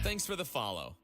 Thanks for the follow.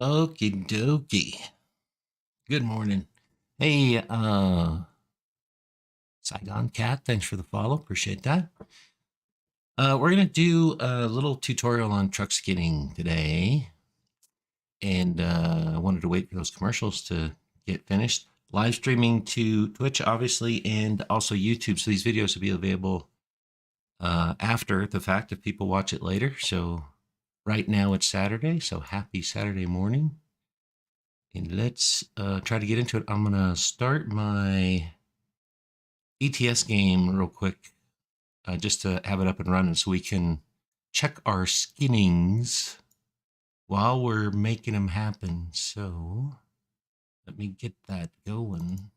Okie dokie. Good morning. Hey, Saigon Cat, thanks for the follow. Appreciate that. We're going to do a little tutorial on truck skinning today. And I wanted to wait for those commercials to get finished. Live streaming to Twitch, obviously, and also YouTube. So these videos will be available after the fact if people watch it later. So right now it's Saturday. So happy Saturday morning. And let's try to get into it. I'm going to start my ETS game real quick just to have it up and running so we can check our skinnings while we're making them happen. So let me get that going.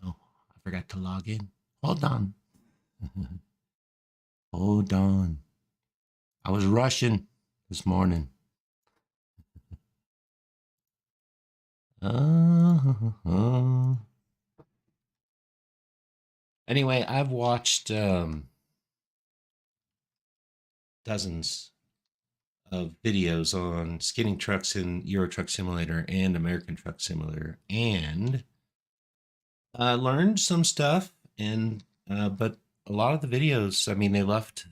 Oh, I forgot to log in. Hold on. Hold on. I was rushing this morning. Anyway, I've watched dozens of videos on skinning trucks in Euro Truck Simulator and American Truck Simulator, and learned some stuff. And but a lot of the videos, I mean, they left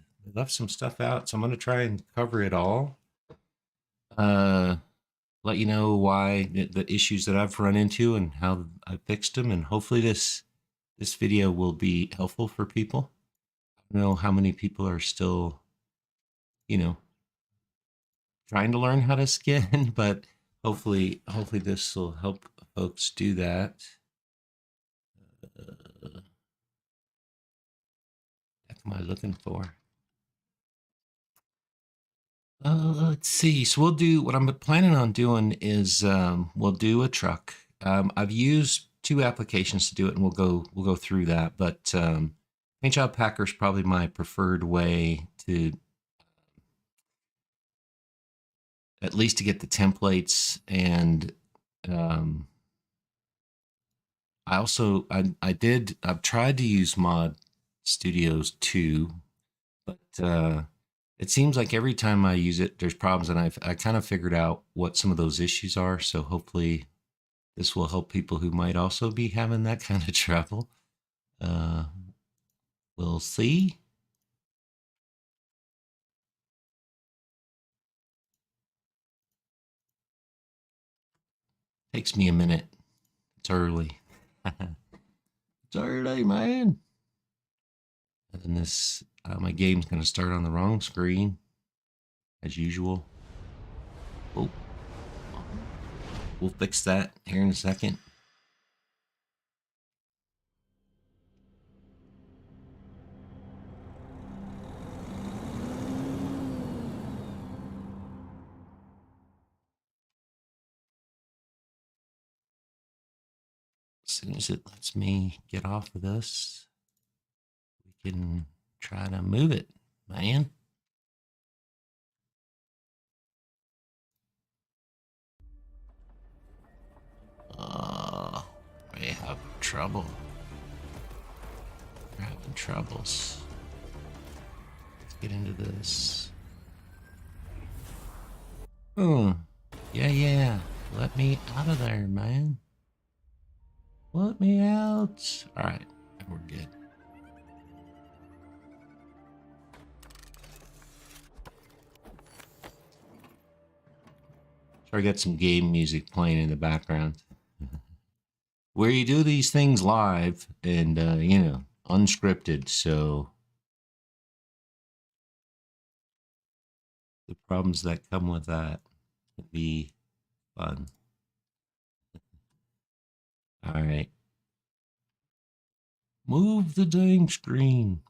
some stuff out, so I'm going to try and cover it all. Let you know why the issues that I've run into and how I fixed them, and hopefully this video will be helpful for people. I don't know how many people are still, trying to learn how to skin, but hopefully this will help folks do that. What am I looking for? Let's see. So we'll do what I'm planning on doing is we'll do a truck. I've used two applications to do it, and we'll go through that. But Paintjob Packer is probably my preferred way to at least to get the templates. And I've tried to use Mod Studios too, but it seems like every time I use it, there's problems, and I kind of figured out what some of those issues are. So hopefully this will help people who might also be having that kind of trouble. We'll see. Takes me a minute. It's early. It's early, man. And then this, my game's going to start on the wrong screen, as usual. Oh, we'll fix that here in a second. As soon as it lets me get off of this, we can try to move it, man. We have trouble. We're having troubles. Let's get into this. Oh, yeah. Let me out of there, man. Let me out. All right, we're good. So I got some game music playing in the background. Where you do these things live and, unscripted, so the problems that come with that can be fun. All right. Move the dang screen.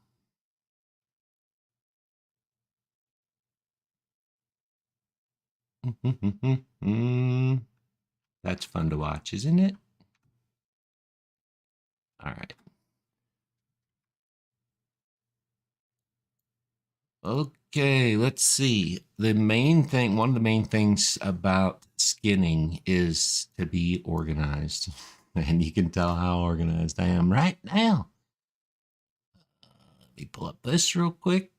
That's fun to watch, isn't it? All right. Okay, let's see. One of the main things about skinning is to be organized. And you can tell how organized I am right now. Let me pull up this real quick.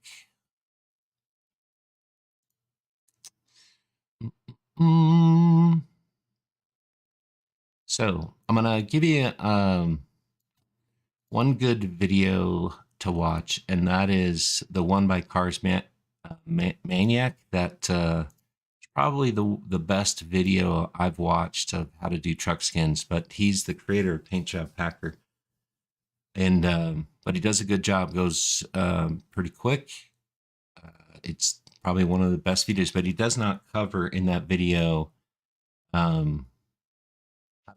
So I'm gonna give you one good video to watch, and that is the one by Maniac. That is probably the best video I've watched of how to do truck skins. But he's the creator of Paintjob Packer, and but he does a good job. Goes pretty quick. It's probably one of the best videos, but he does not cover in that video how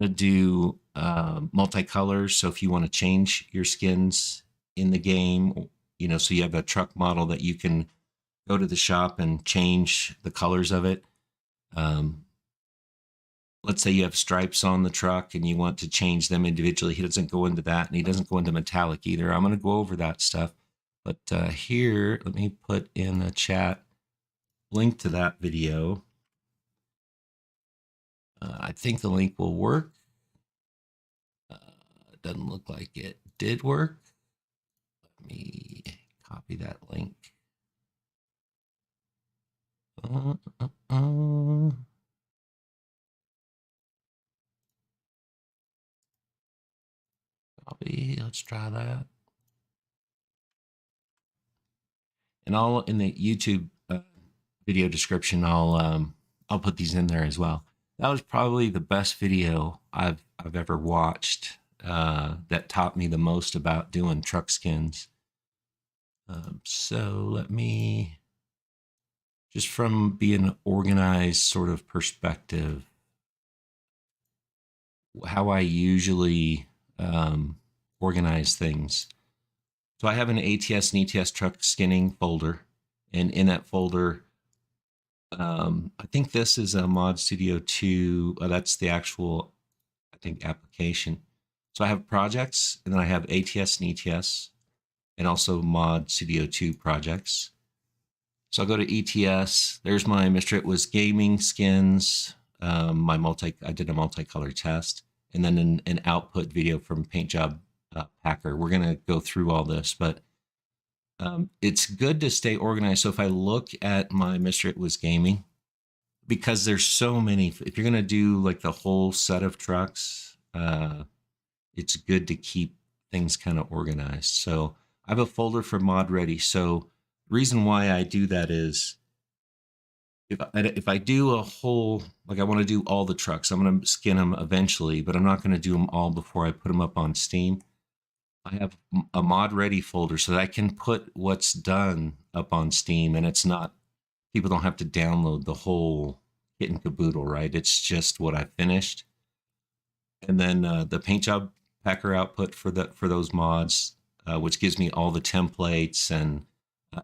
to do multicolors. So if you want to change your skins in the game, so you have a truck model that you can go to the shop and change the colors of it. Let's say you have stripes on the truck and you want to change them individually. He doesn't go into that, and he doesn't go into metallic either. I'm going to go over that stuff. But here, let me put in the chat link to that video. I think the link will work. It doesn't look like it did work. Let me copy that link. Copy. Let's try that. And I'll in the YouTube video description, I'll put these in there as well. That was probably the best video I've ever watched that taught me the most about doing truck skins. So let me, just from being organized sort of perspective, how I usually organize things. So I have an ATS and ETS truck skinning folder, and in that folder, I think this is a Mod Studio 2. That's the actual, I think, application. So I have projects, and then I have ATS and ETS, and also Mod Studio 2 projects. So I'll go to ETS. There's my Mr. It Was Gaming skins. I did a multicolor test, and then an output video from Paintjob Packer. We're going to go through all this, but it's good to stay organized. So if I look at my Mr. It Was Gaming, because there's so many, if you're going to do like the whole set of trucks, it's good to keep things kind of organized. So I have a folder for Mod Ready. So the reason why I do that is if I do a whole, like I want to do all the trucks, I'm going to skin them eventually, but I'm not going to do them all before I put them up on Steam. I have a Mod Ready folder so that I can put what's done up on Steam, and it's not, people don't have to download the whole kit and caboodle, right? It's just what I finished. And then the Paintjob Packer output for those mods, which gives me all the templates and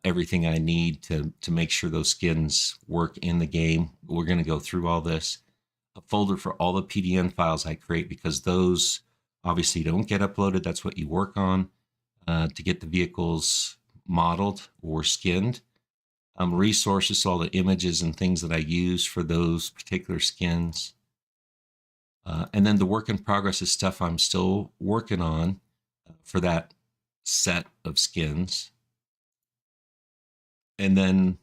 everything I need to make sure those skins work in the game. We're going to go through all this. A folder for all the PDN files I create, because those obviously don't get uploaded. That's what you work on to get the vehicles modeled or skinned. Resources, so all the images and things that I use for those particular skins. And then the work in progress is stuff I'm still working on for that set of skins. And then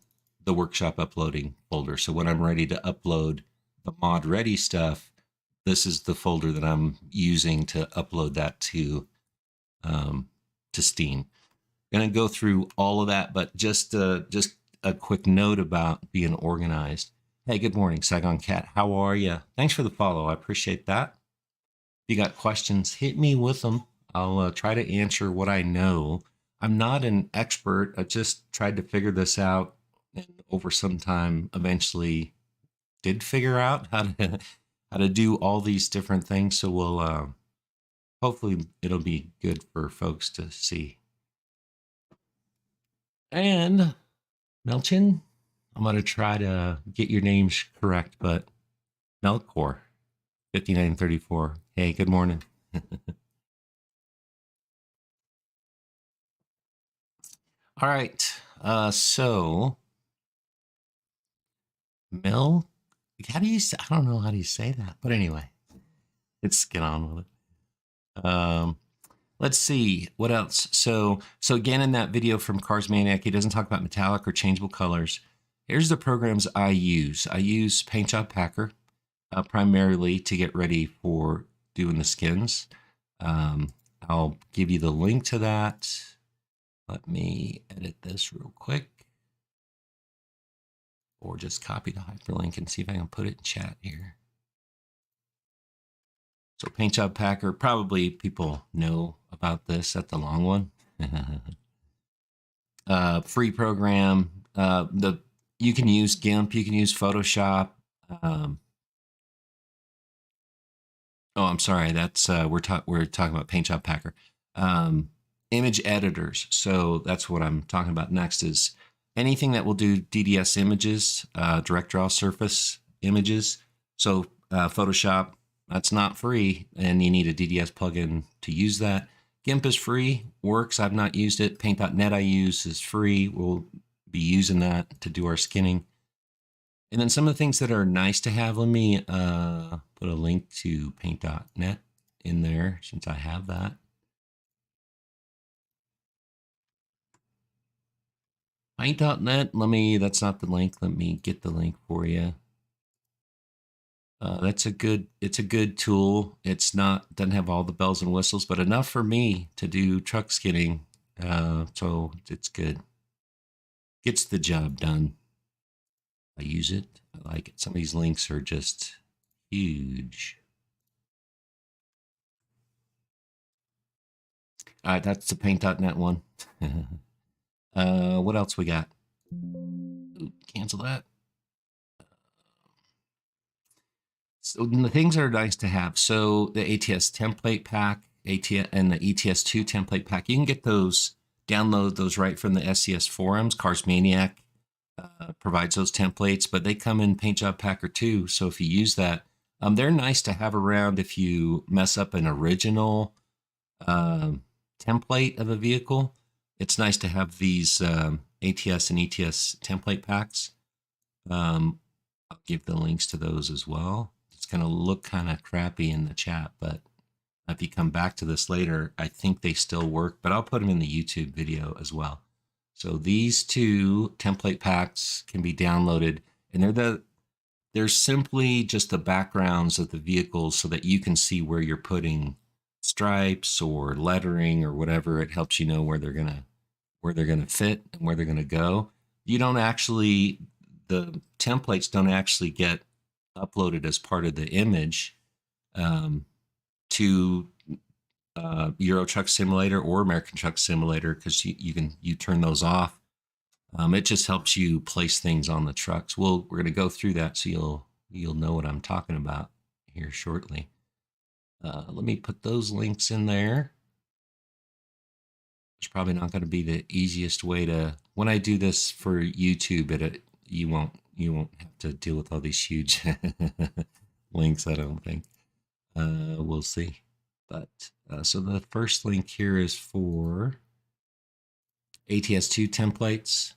the workshop uploading folder. So when I'm ready to upload the Mod Ready stuff, this is the folder that I'm using to upload that to Steam. I'm going to go through all of that, but just a quick note about being organized. Hey, good morning, Saigon Cat. How are you? Thanks for the follow. I appreciate that. If you got questions, hit me with them. I'll try to answer what I know. I'm not an expert. I just tried to figure this out, and over some time eventually did figure out how to do all these different things. So we'll hopefully it'll be good for folks to see. And Melchin, I'm going to try to get your names correct, but Melkor 5934. Hey, good morning. All right. So Mel, how do you say, I don't know how do you say that, but anyway, let's get on with it. Let's see what else. So again, in that video from Cars Maniac, he doesn't talk about metallic or changeable colors. Here's the programs I use. I use Paintjob Packer primarily to get ready for doing the skins. I'll give you the link to that. Let me edit this real quick. Or just copy the hyperlink and see if I can put it in chat here. So Paintjob Packer, probably people know about this at the long one. Free program. You can use GIMP, you can use Photoshop. Oh, I'm sorry. That's we're talking about Paintjob Packer. Image editors. So that's what I'm talking about next. Is anything that will do DDS images, direct draw surface images. So Photoshop, that's not free, and you need a DDS plugin to use that. GIMP is free, works. I've not used it. Paint.net I use is free. We'll be using that to do our skinning. And then some of the things that are nice to have, let me put a link to Paint.net in there since I have that. Paint.net, that's not the link. Let me get the link for you. It's a good tool. Doesn't have all the bells and whistles, but enough for me to do truck skinning. So it's good. Gets the job done. I use it. I like it. Some of these links are just huge. All right, that's the Paint.net one. What else we got? Ooh, cancel that. So the things that are nice to have. So the ATS template pack, and the ETS2 template pack, you can get those, download those right from the SES forums. Cars Maniac provides those templates, but they come in Paintjob Packer too. So if you use that, they're nice to have around if you mess up an original template of a vehicle. It's nice to have these ATS and ETS template packs. I'll give the links to those as well. It's going to look kind of crappy in the chat, but if you come back to this later, I think they still work, but I'll put them in the YouTube video as well. So these two template packs can be downloaded, and they're simply just the backgrounds of the vehicles so that you can see where you're putting stripes or lettering or whatever. It helps you know where they're gonna fit and where they're gonna go. You don't actually, the templates don't actually get uploaded as part of the image to Euro Truck Simulator or American Truck Simulator, because you turn those off. It just helps you place things on the trucks. We're going to go through that, so you'll know what I'm talking about here shortly. Let me put those links in there. It's probably not going to be the easiest way to, when I do this for YouTube, you won't have to deal with all these huge links, I don't think. We'll see. But so the first link here is for ATS2 templates.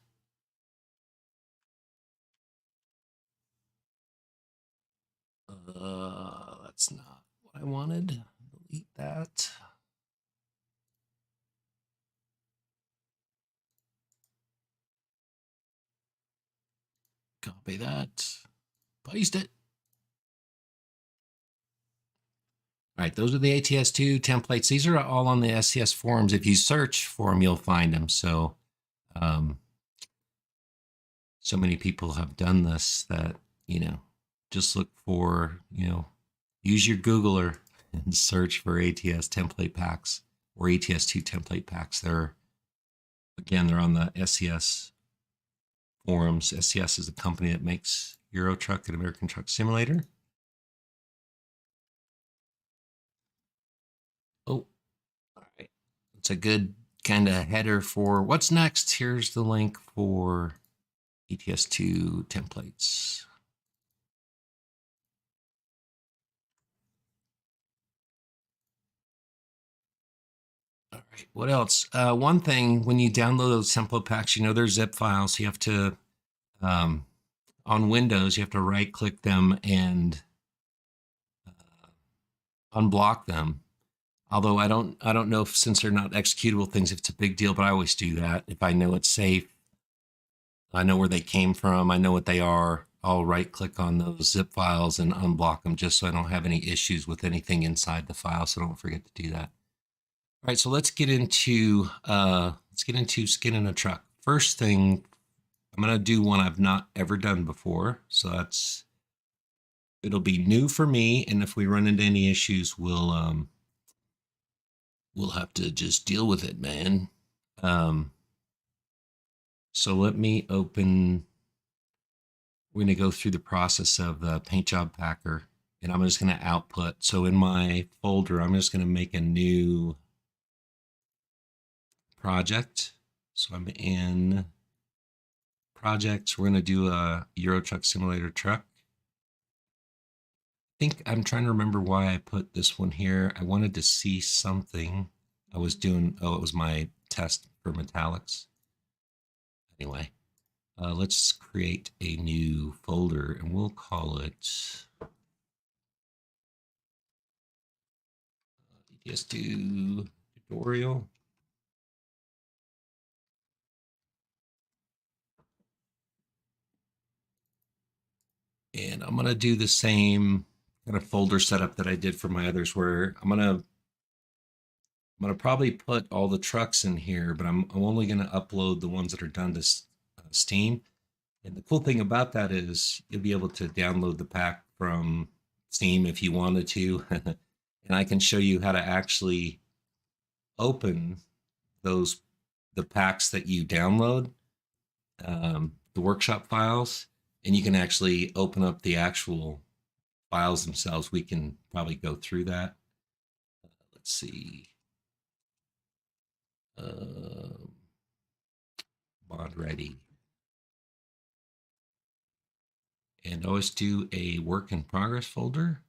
That's not what I wanted. Delete that. Copy that. Paste it. All right, those are the ATS2 templates. These are all on the SCS forums. If you search for them, you'll find them. So, so many people have done this that, just look for, use your Googler and search for ATS template packs or ATS2 template packs. They're on the SCS forums. SCS is the company that makes Euro Truck and American Truck Simulator. Oh, all right. It's a good kind of header for what's next. Here's the link for ETS2 templates. All right, what else? One thing, when you download those template packs, they're zip files. You have to, on Windows, you have to right click them and unblock them. Although I don't know if, since they're not executable things, if it's a big deal, but I always do that if I know it's safe. I know where they came from. I know what they are. I'll right click on those zip files and unblock them just so I don't have any issues with anything inside the file. So don't forget to do that. All right, so let's get into skinning a truck. First thing, I'm gonna do one I've not ever done before. So it'll be new for me. And if we run into any issues, we'll have to just deal with it, man. So let me open. We're going to go through the process of the Paintjob Packer, and I'm just going to output. So in my folder, I'm just going to make a new project. So I'm in projects. We're going to do a Euro Truck Simulator truck. I think I'm trying to remember why I put this one here. I wanted to see something I was doing. Oh, it was my test for metallics. Anyway, let's create a new folder and we'll call it ETS2 tutorial. And I'm going to do the same kind of folder setup that I did for my others where I'm going to probably put all the trucks in here, but I'm only going to upload the ones that are done to Steam. And the cool thing about that is you'll be able to download the pack from Steam if you wanted to. And I can show you how to actually open the packs that you download, the workshop files, and you can actually open up the actual files themselves. We can probably go through that. Let's see. Mod ready. And always do a work in progress folder.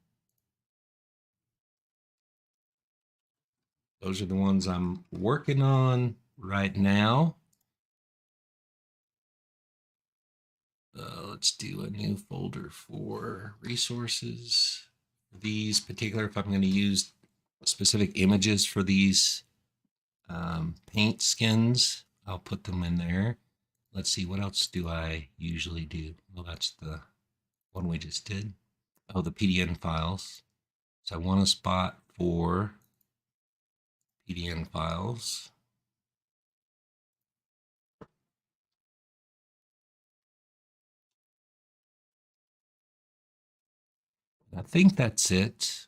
Those are the ones I'm working on right now. Let's do a new folder for resources. These particular, if I'm going to use specific images for these paint skins, I'll put them in there. Let's see, what else do I usually do? Well, that's the one we just did. Oh, the PDN files. So I want a spot for PDN files. I think that's it.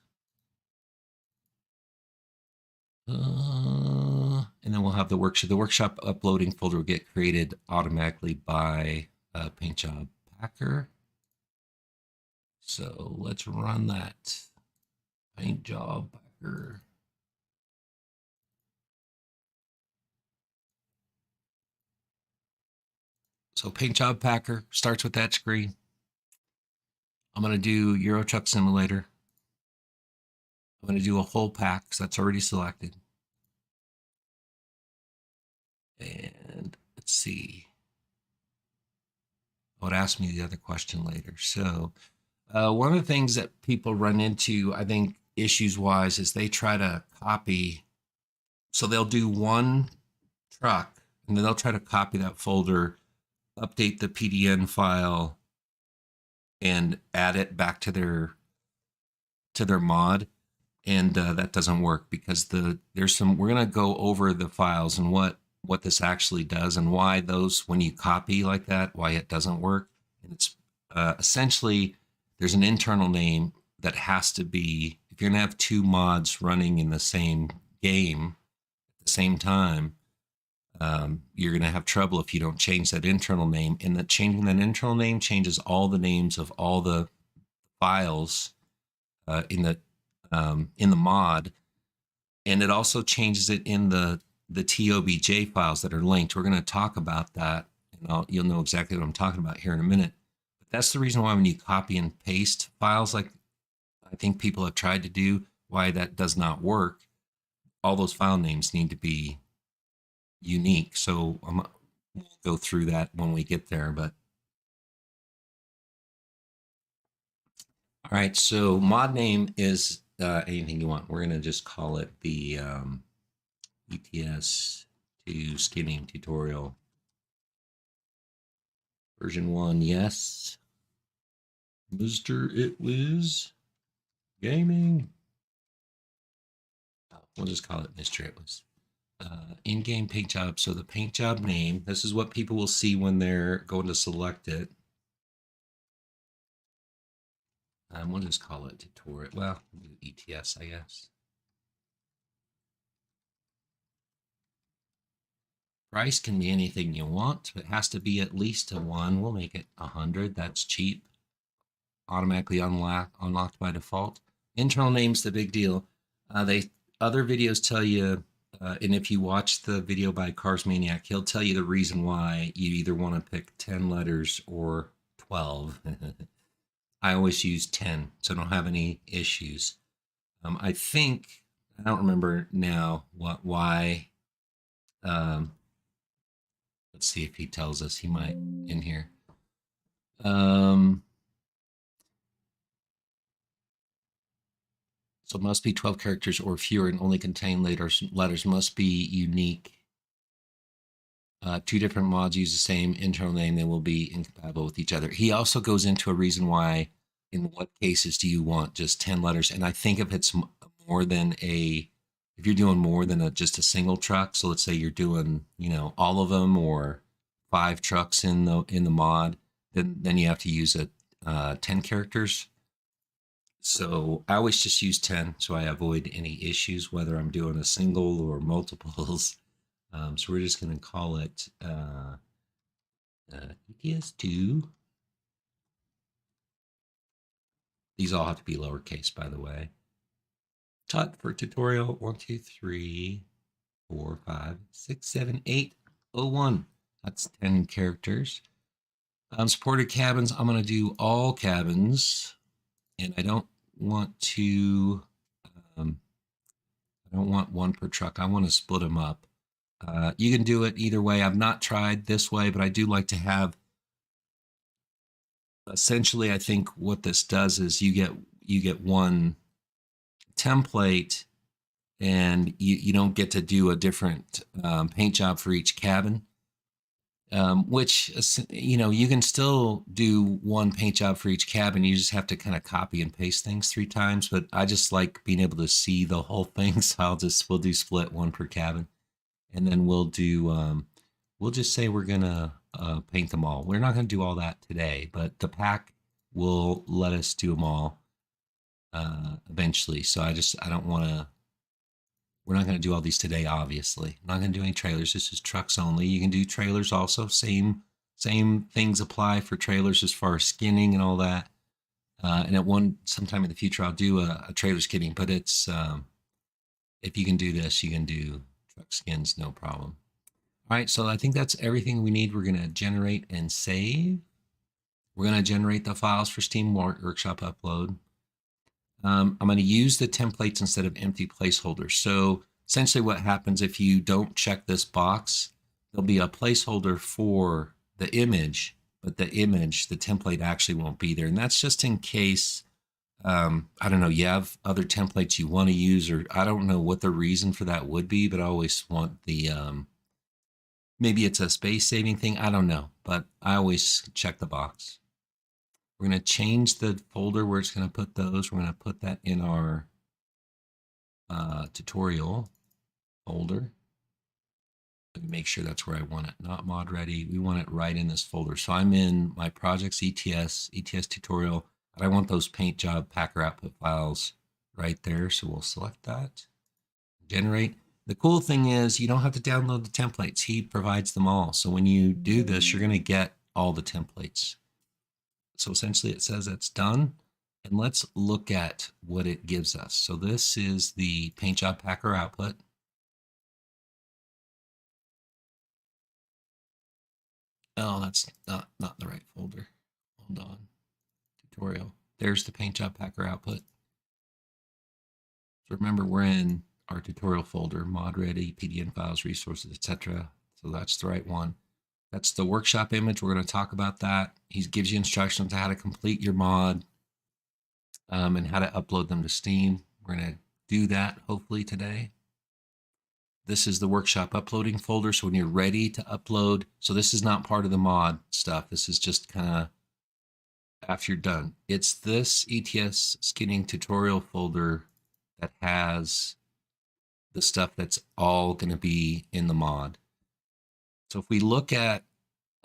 And then we'll have the workshop. The workshop uploading folder will get created automatically by Paintjob Packer. So let's run that. Paintjob Packer. So Paintjob Packer starts with that screen. I'm going to do Euro Truck Simulator. I'm going to do a whole pack because that's already selected. And let's see. I would ask me the other question later. So one of the things that people run into, I think, issues-wise, is they try to copy. So they'll do one truck, and then they'll try to copy that folder, update the PDN file, and add it back to their mod. And that doesn't work because we're going to go over the files and what this actually does and why those, when you copy like that, why it doesn't work. And it's essentially, there's an internal name that has to be, if you're going to have two mods running in the same game at the same time, you're going to have trouble if you don't change that internal name. And that changing that internal name changes all the names of all the files in the mod, and it also changes it in the TOBJ files that are linked. We're going to talk about that, and you'll know exactly what I'm talking about here in a minute. But that's the reason why when you copy and paste files, like I think people have tried to do, why that does not work. All those file names need to be unique. So we'll go through that when we get there. But all right, so mod name is anything you want. We're going to just call it the ETS2 skinning tutorial. Version 1, yes. Mr. It Was Gaming. We'll just call it Mr. It Was. In-game paint job. So the paint job name, this is what people will see when they're going to select it. We'll just call it tutorial. Well, we'll do ETS, I guess. Price can be anything you want, but it has to be at least a 1. We'll make it 100. That's cheap. Automatically unlocked by default. Internal name's the big deal. Other videos tell you, and if you watch the video by Cars Maniac, he'll tell you the reason why you either want to pick 10 letters or 12. I always use 10, so I don't have any issues. I don't remember now why. Let's see if he tells us. He might in here. So it must be 12 characters or fewer and only contain letters. Letters must be unique. 2 different mods use the same internal name. They will be incompatible with each other. He also goes into a reason why, in what cases do you want just 10 letters? And I think if it's more than if you're doing more than just a single truck, so let's say you're doing, all of them or 5 trucks in the mod, then you have to use 10 characters. So I always just use 10 so I avoid any issues, whether I'm doing a single or multiples. So we're just going to call it ETS2. These all have to be lowercase, by the way. Tut for tutorial 1, 2, 3, 4, 5, 6, 7, 8, 01. That's 10 characters. Supported cabins, I'm going to do all cabins. And I don't want to, I don't want 1 per truck. I want to split them up. You can do it either way. I've not tried this way, but I do like to have, essentially, I think what this does is you get 1 template and you don't get to do a different paint job for each cabin. Which, you can still do 1 paint job for each cabin. You just have to kind of copy and paste things 3 times. But I just like being able to see the whole thing. So we'll do split 1 per cabin. And then we'll do, we'll just say we're going to paint them all. We're not going to do all that today, but the pack will let us do them all eventually. So I don't want to, we're not going to do all these today, obviously. I'm not going to do any trailers. This is trucks only. You can do trailers also. Same things apply for trailers as far as skinning and all that. And sometime in the future, I'll do a trailer skinning. But it's if you can do this, you can do truck skins, no problem. All right, so I think that's everything we need. We're going to generate and save. We're going to generate the files for Steam Workshop upload. I'm going to use the templates instead of empty placeholders. So essentially what happens if you don't check this box, there'll be a placeholder for the image, but the template actually won't be there. And that's just in case, I don't know, you have other templates you want to use, or I don't know what the reason for that would be, but I always want the, maybe it's a space saving thing. I don't know, but I always check the box. We're going to change the folder where it's going to put those. We're going to put that in our tutorial folder. Let me make sure that's where I want it. Not mod ready. We want it right in this folder. So I'm in my projects, ETS tutorial. And I want those Paintjob Packer output files right there. So we'll select that. Generate. The cool thing is you don't have to download the templates. He provides them all. So when you do this, you're going to get all the templates. So essentially it says it's done. And let's look at what it gives us. So this is the Paintjob Packer output. Oh, that's not the right folder. Hold on. Tutorial. There's the Paintjob Packer output. So remember, we're in our tutorial folder, mod ready, PDN files, resources, etc. So that's the right one. That's the workshop image. We're going to talk about that. He gives you instructions on how to complete your mod and how to upload them to Steam. We're going to do that hopefully today. this is the workshop uploading folder. So when you're ready to upload, so this is not part of the mod stuff. This is just kind of after you're done. It's this ETS skinning tutorial folder that has the stuff that's all going to be in the mod. So if we look at,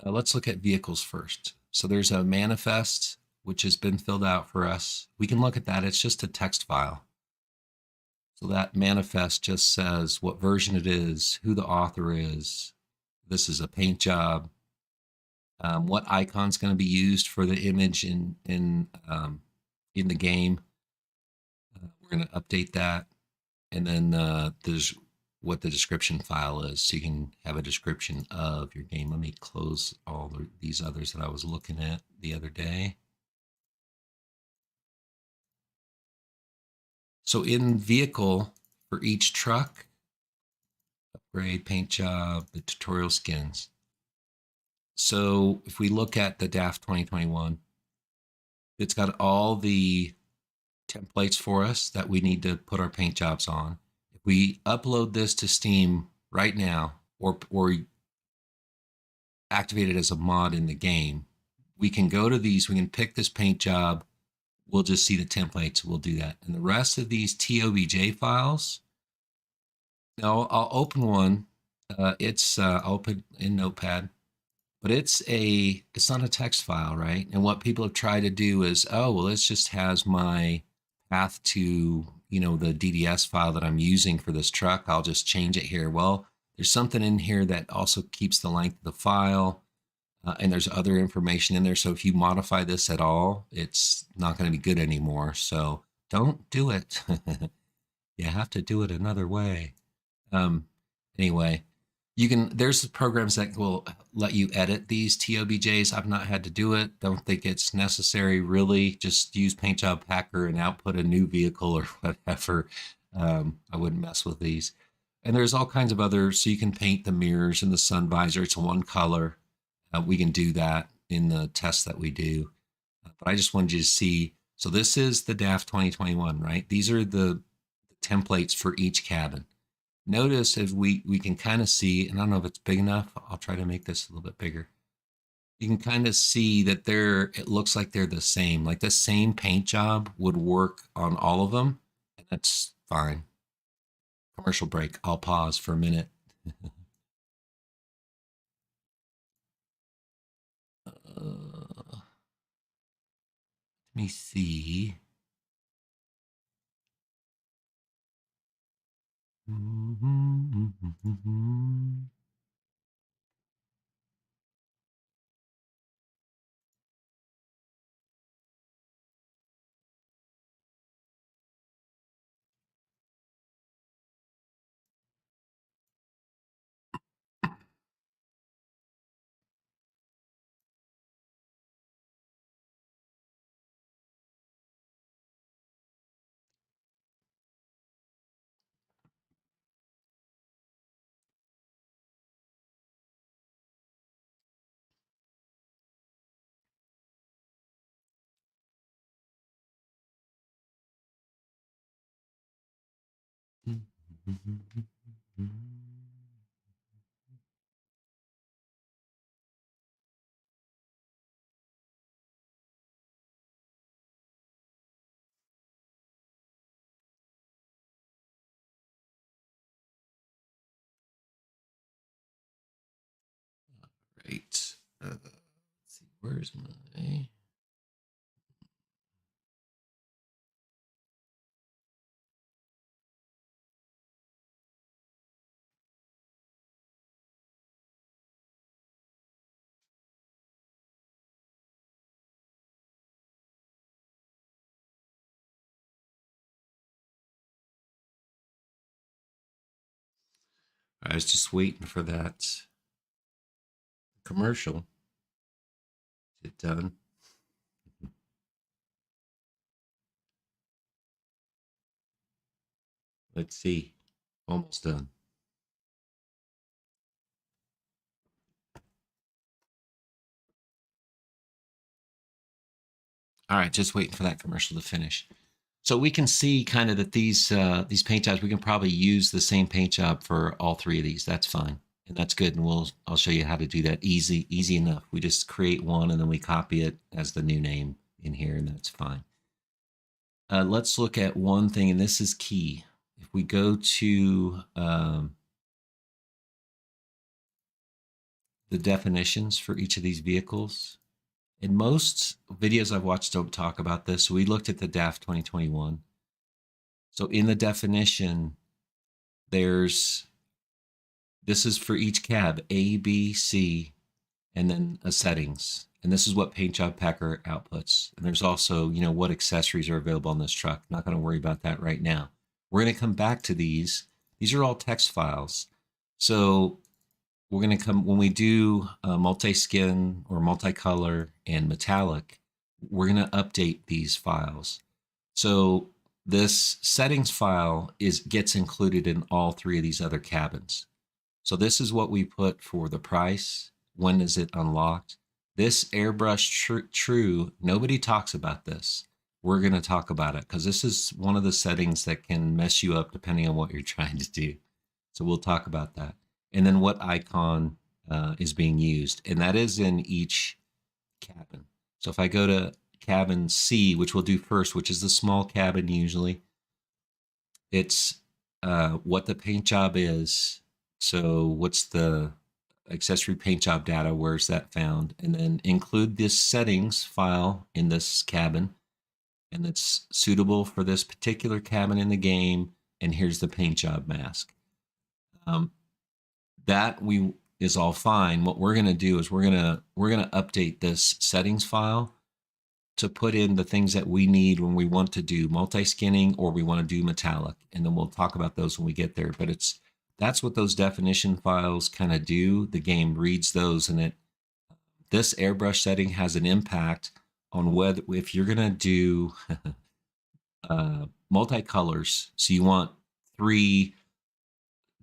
let's look at vehicles first. So there's a manifest, which has been filled out for us. We can look at that. It's just a text file. So that manifest just says what version it is, who the author is. This is a paint job. What icon's going to be used for the image in the game. We're going to update that, and then there's what the description file is, so you can have a description of your game. Let me close all these others that I was looking at the other day. So in vehicle for each truck, upgrade, paint job, the tutorial skins. So if we look at the DAF 2021, it's got all the templates for us that we need to put our paint jobs on. If we upload this to Steam right now, or activate it as a mod in the game, we can go to these, we can pick this paint job, we'll just see the templates, we'll do that. And the rest of these TOBJ files, now I'll open one. I'll open in Notepad, but it's not a text file, right? And what people have tried to do is, oh, well, this just has my path to, the DDS file that I'm using for this truck. I'll just change it here. Well, there's something in here that also keeps the length of the file, and there's other information in there. So if you modify this at all, it's not going to be good anymore. So don't do it. You have to do it another way. Anyway, there's programs that will let you edit these TOBJs. I've not had to do it. Don't think it's necessary, really. Just use Paintjob Packer and output a new vehicle or whatever. I wouldn't mess with these. And there's all kinds of others. So you can paint the mirrors and the sun visor. It's one color. We can do that in the test that we do. But I just wanted you to see. So this is the DAF 2021, right? These are the templates for each cabin. Notice as we can kind of see, and I don't know if it's big enough. I'll try to make this a little bit bigger. You can kind of see that it looks like they're the same. Like the same paint job would work on all of them, and that's fine. Commercial break. I'll pause for a minute. Let me see. Great. Let's see, where's my... I was just waiting for that commercial to get done. Let's see. Almost done. All right, just waiting for that commercial to finish. So we can see kind of that these paint jobs, we can probably use the same paint job for all three of these. That's fine. And that's good. And I'll show you how to do that easy enough. We just create one and then we copy it as the new name in here, and that's fine. Let's look at one thing, and this is key. If we go to the definitions for each of these vehicles, in most videos I've watched don't talk about this. So we looked at the DAF 2021. So in the definition, this is for each cab, A, B, C, and then a settings. And this is what Paintjob Packer outputs. And there's also, what accessories are available on this truck. Not going to worry about that right now. We're going to come back to these. These are all text files. So we're going to come, when we do multi-skin or multicolor and metallic, we're going to update these files. So this settings file gets included in all three of these other cabins. So this is what we put for the price. When is it unlocked? This airbrush true, nobody talks about this. We're going to talk about it because this is one of the settings that can mess you up depending on what you're trying to do. So we'll talk about that. And then what icon is being used. And that is in each cabin. So if I go to cabin C, which we'll do first, which is the small cabin usually, it's what the paint job is. So what's the accessory paint job data? Where's that found? And then include this settings file in this cabin. And it's suitable for this particular cabin in the game. And here's the paint job mask. That is all fine. What we're going to do is we're going to update this settings file to put in the things that we need when we want to do multi-skinning or we want to do metallic. And then we'll talk about those when we get there. But that's what those definition files kind of do. The game reads those, and this airbrush setting has an impact on whether, if you're going to do multicolors, so you want 3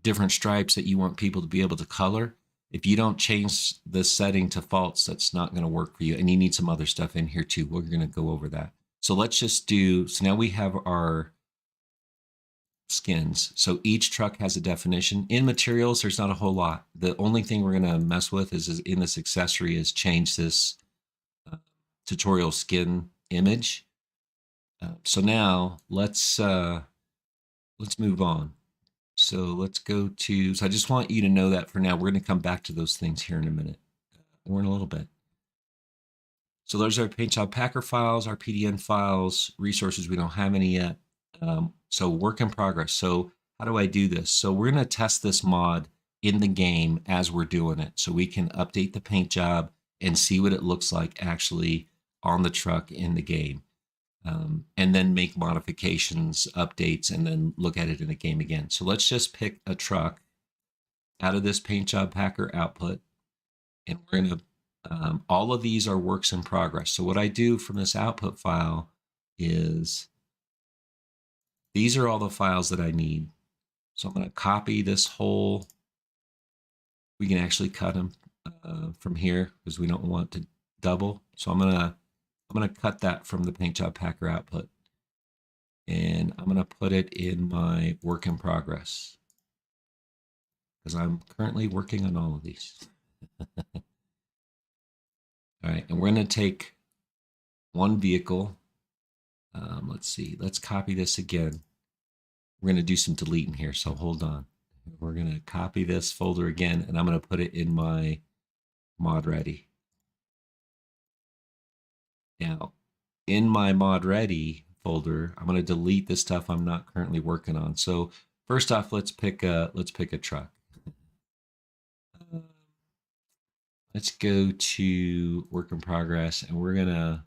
different stripes that you want people to be able to color. If you don't change the setting to false, that's not going to work for you. And you need some other stuff in here too. We're going to go over that. So let's just so now we have our skins. So each truck has a definition. In materials, there's not a whole lot. The only thing we're going to mess with is in this accessory is change this tutorial skin image. So now let's move on. So let's go to, so I just want you to know that for now. We're going to come back to those things here in a minute, or in a little bit. So those are Paintjob Packer files, our PDN files, resources. We don't have any yet. So work in progress. So how do I do this? So we're going to test this mod in the game as we're doing it. So we can update the paint job and see what it looks like actually on the truck in the game. And then make modifications, updates, and then look at it in the game again. So let's just pick a truck out of this Paintjob Packer output. And we're going to, all of these are works in progress. So what I do from this output file is, these are all the files that I need. So I'm going to copy this whole, we can actually cut them from here because we don't want to double. So I'm going to cut that from the Paintjob Packer output. And I'm going to put it in my work in progress because I'm currently working on all of these. All right, and we're going to take one vehicle. Let's see, let's copy this again. We're going to do some deleting here, so hold on. We're going to copy this folder again, and I'm going to put it in my mod ready. Now, in my mod ready folder, I'm going to delete the stuff I'm not currently working on. So first off, let's pick a truck. Let's go to work in progress, and we're gonna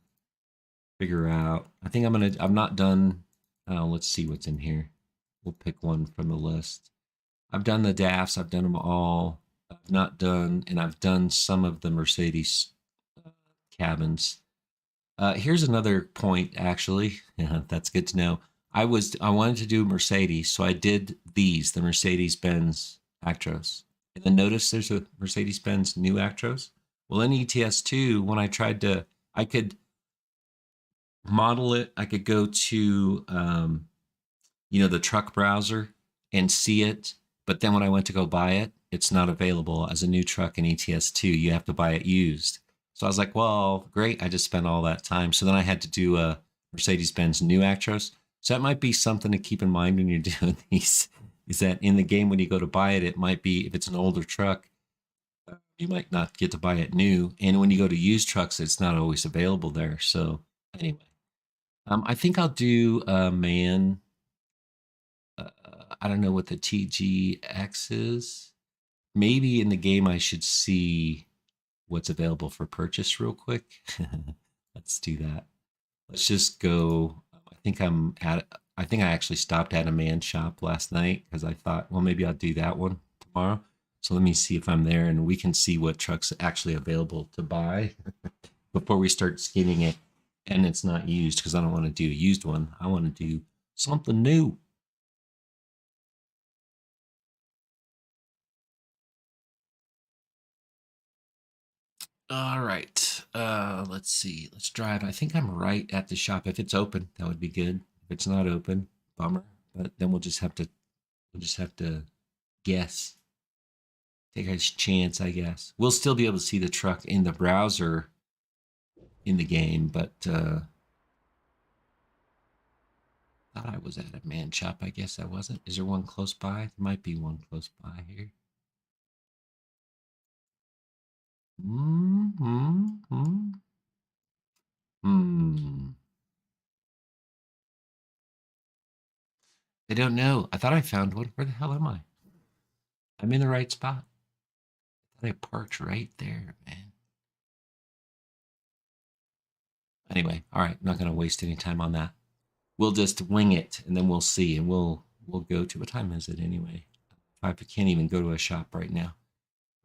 figure out. I think I'm not done. Let's see what's in here. We'll pick one from the list. I've done the DAFs. I've done them all. I've not done, and I've done some of the Mercedes cabins. Here's another point, actually. That's good to know. I wanted to do Mercedes, so I did the Mercedes-Benz Actros. And then notice there's a Mercedes-Benz new Actros. Well, in ETS2, when I tried to, model it. I could go to, you know, the truck browser and see it. But then when I went to go buy it, it's not available as a new truck in ETS2. You have to buy it used. So I was like, well, great. I just spent all that time. So then I had to do a Mercedes-Benz new Actros. So that might be something to keep in mind when you're doing these, is that in the game when you go to buy it, it might be, if it's an older truck, you might not get to buy it new. And when you go to used trucks, it's not always available there. So anyway, I think I'll do man. I don't know what the TGX is. Maybe in the game I should see what's available for purchase real quick. Let's do that. Let's just go. I think I actually stopped at a man shop last night because I thought, well, maybe I'll do that one tomorrow. So let me see if I'm there and we can see what truck's actually available to buy before we start skinning it. And it's not used because I don't want to do a used one. I want to do something new. All right. Let's see. Let's drive. I think I'm right at the shop. If it's open, that would be good. If it's not open, bummer. But then we'll just have to guess. Take a chance, I guess. We'll still be able to see the truck in the browser in the game, but thought I was at a man shop. I guess I wasn't. Is there one close by? There might be one close by here. Hmm. I don't know. I thought I found one. Where the hell am I? I'm in the right spot. I thought I parked right there, man. Anyway, all right. I'm not going to waste any time on that. We'll just wing it, and then we'll see, and we'll go to what time is it anyway? I can't even go to a shop right now.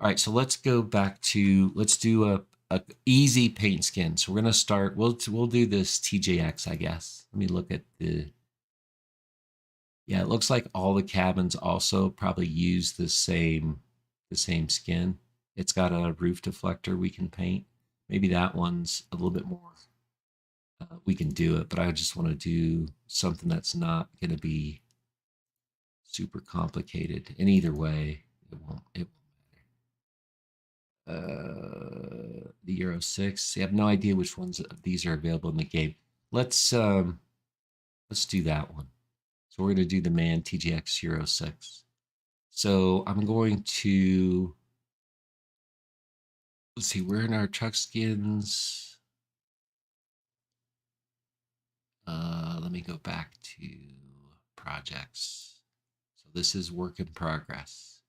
All right, so let's go back to let's do a easy paint skin. So we're gonna start. We'll do this TJX, I guess. Let me look at the. Yeah, it looks like all the cabins also probably use the same skin. It's got a roof deflector we can paint. Maybe that one's a little bit more. We can do it, but I just want to do something that's not going to be super complicated. And either way, it won't. The Euro 6. I have no idea which ones of these are available in the game. Let's do that one. So we're going to do the man TGX Euro 6. So I'm going to let's see, we're in our truck skins. Let me go back to projects. So this is work in progress.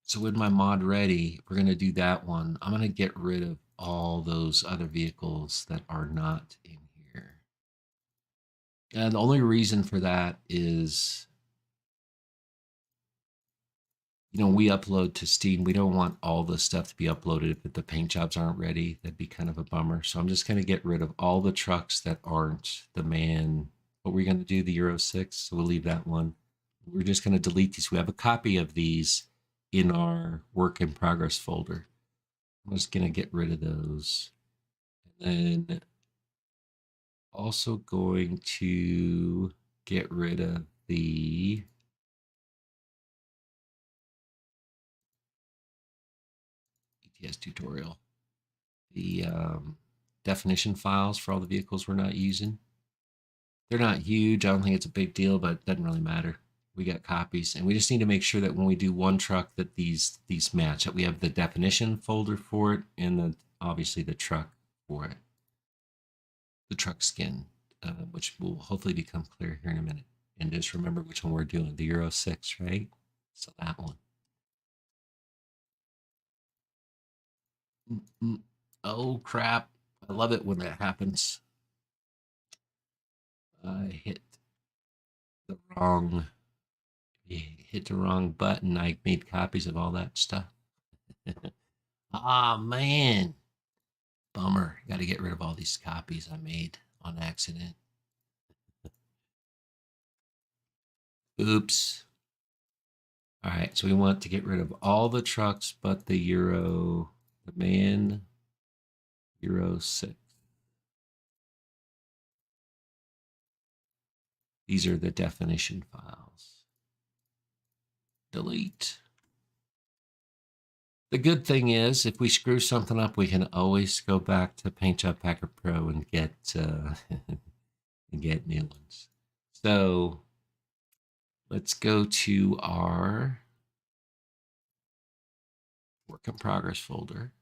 So with my mod ready, we're going to do that one. I'm going to get rid of all those other vehicles that are not in here. And the only reason for that is, we upload to Steam. We don't want all the stuff to be uploaded if the paint jobs aren't ready. That'd be kind of a bummer. So I'm just going to get rid of all the trucks that aren't the man. What we're going to do, the Euro 6. So we'll leave that one. We're just going to delete these. We have a copy of these in our work in progress folder. I'm just going to get rid of those. And then also going to get rid of the ETS tutorial. The definition files for all the vehicles we're not using. They're not huge. I don't think it's a big deal, but it doesn't really matter. We got copies, and we just need to make sure that when we do one truck that these match, that we have the definition folder for it and obviously the truck for it, the truck skin, which will hopefully become clear here in a minute. And just remember which one we're doing, the Euro 6, right? So that one. Oh crap. I love it when that happens. I hit the wrong button. I made copies of all that stuff. Ah, man. Bummer. Got to get rid of all these copies I made on accident. Oops. All right, so we want to get rid of all the trucks but the man Euro 6. These are the definition files. Delete. The good thing is, if we screw something up, we can always go back to Paintjob Packer Pro and get and get new ones. So let's go to our work in progress folder,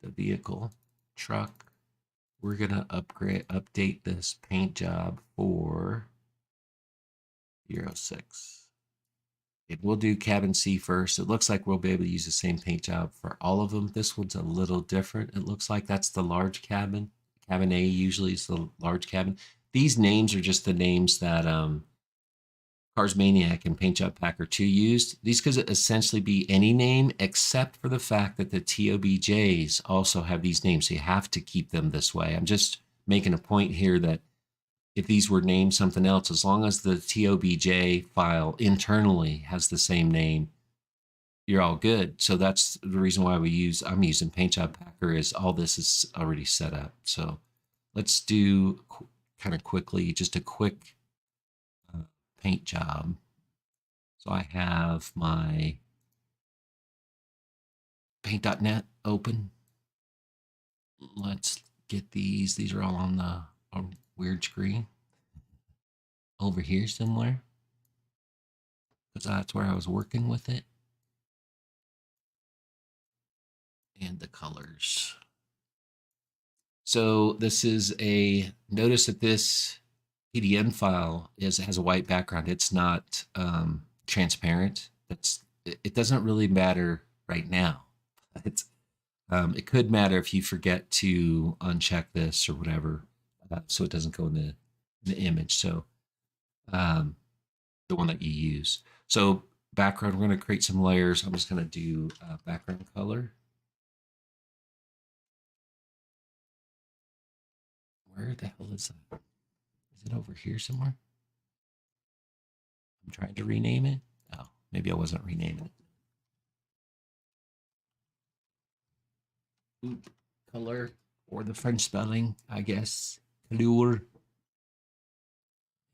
the vehicle, truck. We're gonna update this paint job for Euro 6. And we'll do cabin C first. It looks like we'll be able to use the same paint job for all of them. This one's a little different. It looks like that's the large cabin. Cabin A usually is the large cabin. These names are just the names that Cars Maniac and Paintjob Packer 2 used. These could essentially be any name except for the fact that the TOBJs also have these names. So you have to keep them this way. I'm just making a point here that if these were named something else, as long as the TOBJ file internally has the same name, you're all good. So that's the reason why I'm using Paintjob Packer, is all this is already set up. So let's do kind of quickly, just a quick paint job. So I have my paint.net open. Let's get these. These are all on the weird screen over here somewhere, because that's where I was working with it. And the colors. So this is notice that this PDN file has a white background. It's not transparent. It doesn't really matter right now. It could matter if you forget to uncheck this or whatever, so it doesn't go in the image. So the one that you use. So background, we're going to create some layers. I'm just going to do background color. Where the hell is that? Is it over here somewhere? I'm trying to rename it. Oh, maybe I wasn't renaming it. Oop, color, or the French spelling, I guess. Couleur.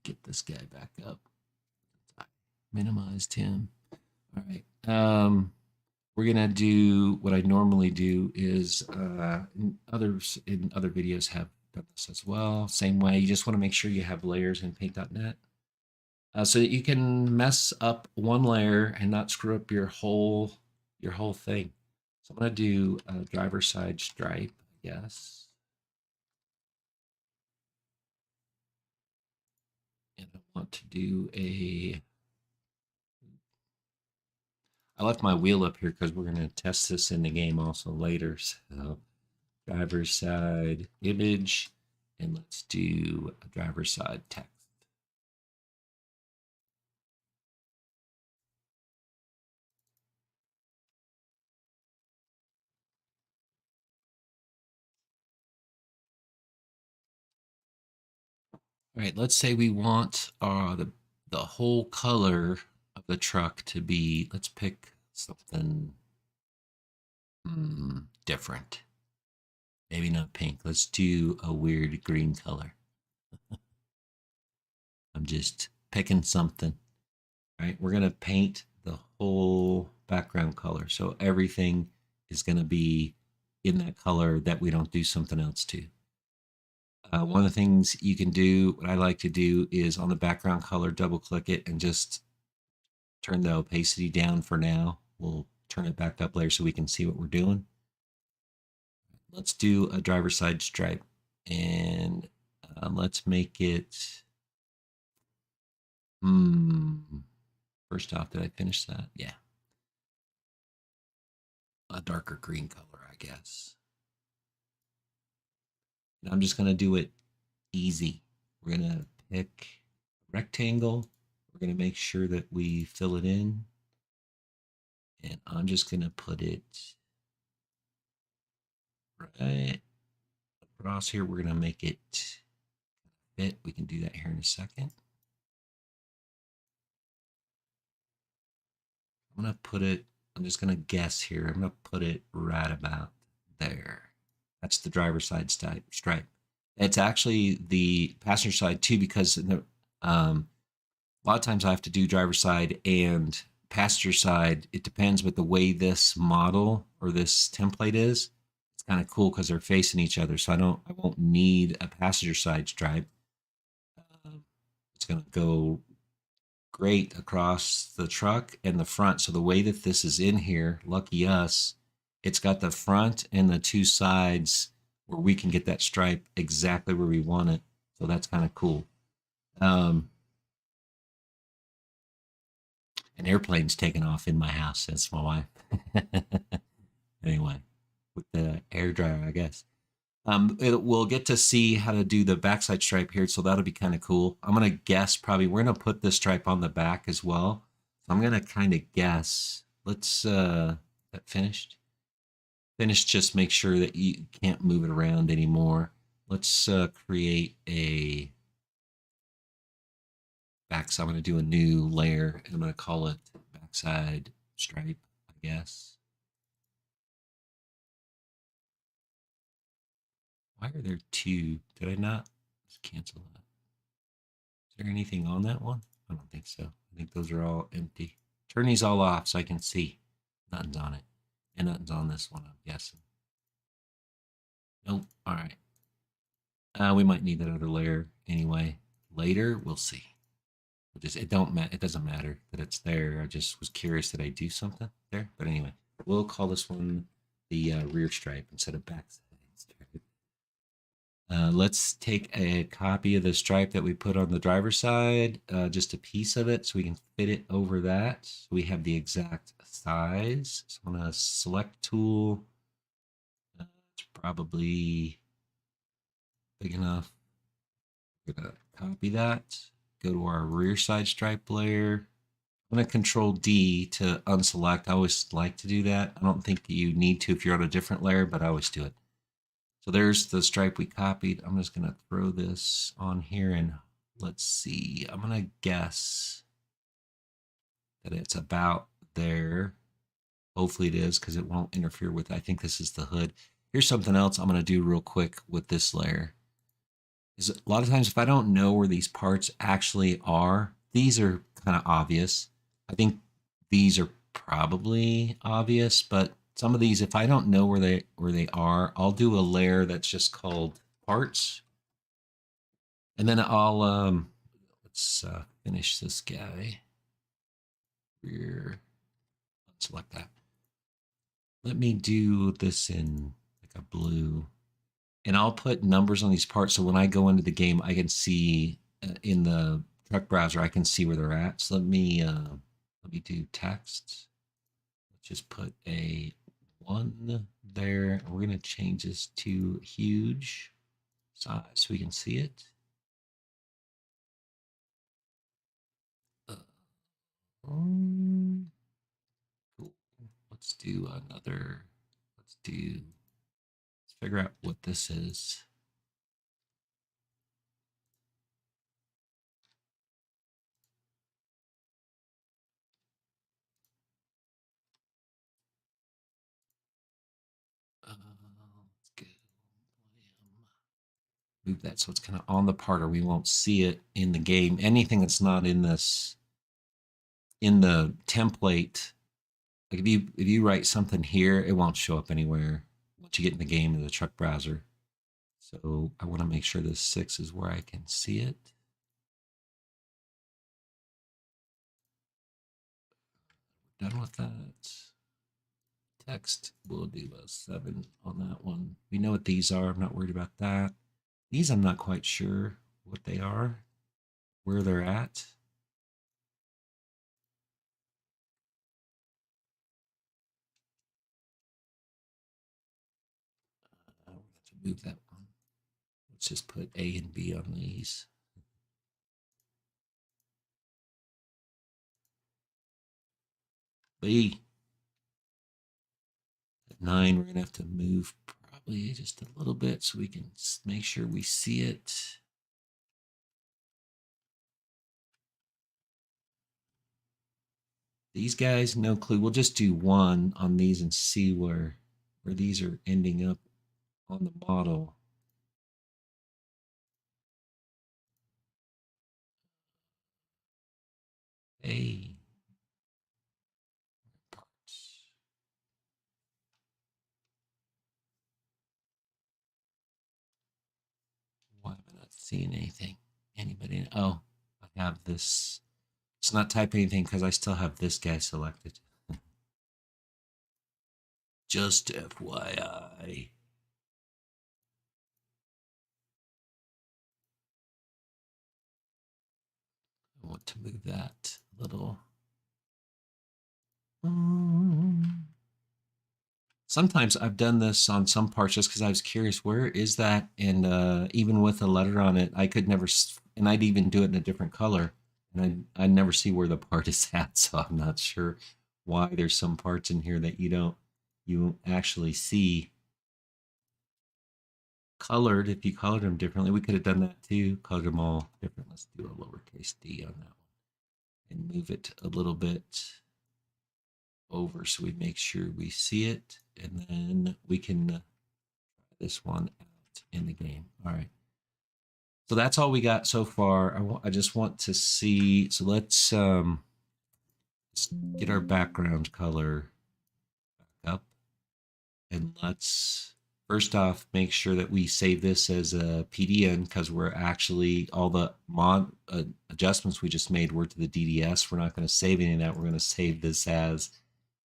Get this guy back up. I minimized him. All right. We're gonna do what I normally do is in other videos have done this as well. Same way, you just want to make sure you have layers in paint.net so that you can mess up one layer and not screw up your whole thing. So I'm gonna do a driver side stripe, I guess. And I want to do I left my wheel up here because we're going to test this in the game also later. So driver's side image, and let's do a driver's side text. All right, let's say we want the whole color of the truck to be, let's pick something different. Maybe not pink. Let's do a weird green color. I'm just picking something. All right, we're going to paint the whole background color. So everything is going to be in that color that we don't do something else to. One of the things you can do, what I like to do, is on the background color, double click it and just turn the opacity down for now. We'll turn it back up later so we can see what we're doing. Let's do a driver's side stripe, and let's make it, first off, did I finish that? Yeah. A darker green color, I guess. And I'm just going to do it easy. We're going to pick a rectangle. We're going to make sure that we fill it in. And I'm just going to put it right across here. We're going to make it fit. We can do that here in a second. I'm going to put it, I'm just going to guess here. I'm going to put it right about there. That's the driver's side stripe. It's actually the passenger side too, because A lot of times I have to do driver side and passenger side. It depends, but the way this model or this template is, it's kind of cool because they're facing each other. So I won't need a passenger side stripe. It's going to go great across the truck and the front. So the way that this is in here, lucky us, it's got the front and the two sides where we can get that stripe exactly where we want it. So that's kind of cool. An airplane's taking off in my house. That's my wife. Anyway, with the air dryer, I guess. We'll get to see how to do the backside stripe here, so that'll be kind of cool. I'm gonna guess probably we're gonna put this stripe on the back as well. So I'm gonna kind of guess. Let's that finished. Finish. Just make sure that you can't move it around anymore. Let's create a backside. I'm gonna do a new layer, and I'm gonna call it backside stripe, I guess. Why are there two? Did I not just cancel that? Is there anything on that one? I don't think so. I think those are all empty. Turn these all off so I can see. Nothing's on it. And nothing's on this one, I'm guessing. Nope. All right. We might need that other layer anyway. Later, we'll see. It doesn't matter that it's there. I just was curious that I do something there. But anyway, we'll call this one the rear stripe instead of backside stripe. Let's take a copy of the stripe that we put on the driver's side, just a piece of it, so we can fit it over that. So we have the exact size. So I'm going to select tool. It's probably big enough. We're going to copy that. Go to our rear side stripe layer. I'm going to Control D to unselect. I always like to do that. I don't think you need to if you're on a different layer, but I always do it. So there's the stripe we copied. I'm just going to throw this on here and let's see. I'm going to guess that it's about there. Hopefully it is because it won't interfere with, I think this is the hood. Here's something else I'm going to do real quick with this layer. Is a lot of times if I don't know where these parts actually are, these are kind of obvious. I think these are probably obvious, but some of these, if I don't know where they are, I'll do a layer that's just called parts, and then I'll let's finish this guy. Rear. Let's select that. Let me do this in like a blue, and I'll put numbers on these parts so when I go into the game, I can see in the truck browser, I can see where they're at. So let me do text. Let's just put a 1 there. We're going to change this to huge size so we can see it. Cool. Let's do another. Let's figure out what this is. Let's go. Move that so it's kind of on the part or we won't see it in the game. Anything that's not in this, in the template, like if you write something here, it won't show up anywhere once you get in the game in the truck browser. So I want to make sure this 6 is where I can see it. We're done with that. Text, we'll do a 7 on that one. We know what these are. I'm not worried about that. These I'm not quite sure what they are, where they're at. We'll have to move that one. Let's just put A and B on these. B. At 9, we're going to have to move probably just a little bit so we can make sure we see it. These guys, no clue. We'll just do 1 on these and see where these are ending up on the model. A parts. Why am I not seeing anything? Anybody? Oh, I have this. It's not type anything because I still have this guy selected. Just FYI. I want to move that a little. Sometimes I've done this on some parts just because I was curious, where is that? And even with a letter on it, I could never, and I'd even do it in a different color, and I'd never see where the part is at. So I'm not sure why there's some parts in here that you actually see colored. If you colored them differently, we could have done that too. Colored them all different. Let's do a lowercase d on that one and move it a little bit over so we make sure we see it, and then we can try this one out in the game. All right. So that's all we got so far. I just want to see. So let's get our background color back up, and let's first off make sure that we save this as a PDN because we're actually all the mod adjustments we just made were to the DDS. We're not going to save any of that. We're going to save this as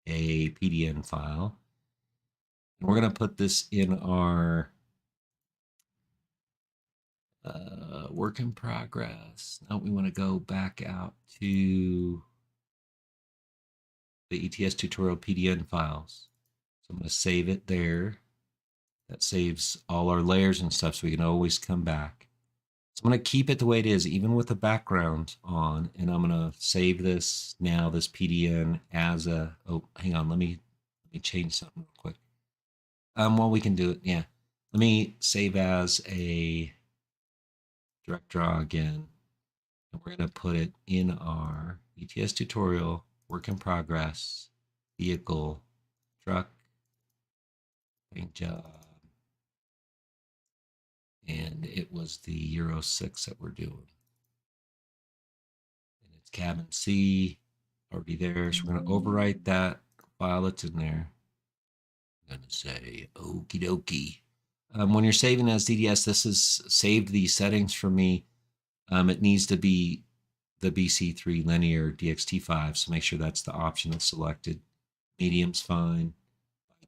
a PDN file. And we're going to put this in our work in progress. Now we want to go back out to the ETS tutorial PDN files. So I'm going to save it there. That saves all our layers and stuff so we can always come back. So I'm going to keep it the way it is, even with the background on, and I'm going to save this now, this PDN as a, oh, hang on, let me change something real quick. Well, we can do it, yeah. Let me save as a direct draw again. And we're going to put it in our ETS tutorial, work in progress, vehicle, truck, paint job. And it was the Euro 6 that we're doing. And it's cabin C, already there. So we're going to overwrite that file that's in there. I'm going to say, okie dokie. When you're saving as DDS, this has saved these settings for me. It needs to be the BC3 linear DXT5, so make sure that's the option that's selected. Medium's fine.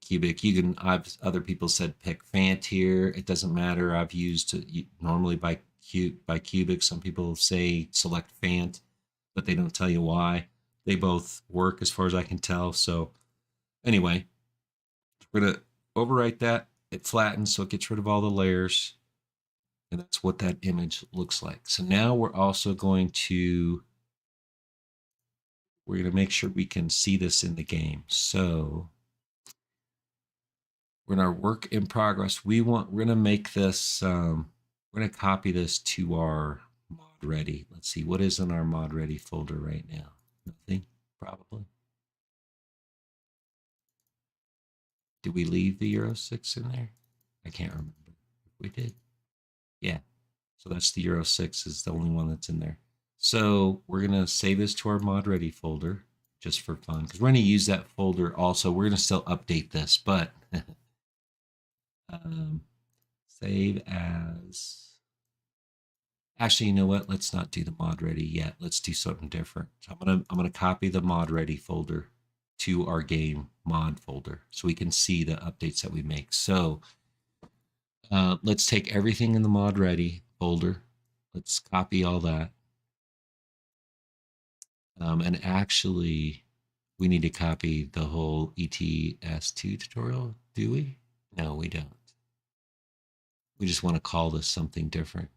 Cubic, you can, other people said pick Fant here. It doesn't matter. I've used normally by cubic. Some people say select Fant, but they don't tell you why. They both work as far as I can tell. So anyway, we're going to overwrite that. It flattens, so it gets rid of all the layers. And that's what that image looks like. So now we're also going to make sure we can see this in the game. So we're in our work in progress. We're going to make this, we're going to copy this to our mod ready. Let's see, what is in our mod ready folder right now? Nothing, probably. Did we leave the Euro 6 in there? I can't remember if we did. Yeah, so that's the Euro 6 is the only one that's in there. So we're going to save this to our mod ready folder just for fun because we're going to use that folder also. We're going to still update this, but save as. Actually, you know what? Let's not do the mod ready yet. Let's do something different. So I'm gonna copy the mod ready folder to our game mod folder so we can see the updates that we make. So let's take everything in the mod ready folder. Let's copy all that. And actually, we need to copy the whole ETS2 tutorial, do we? No, we don't. We just want to call this something different.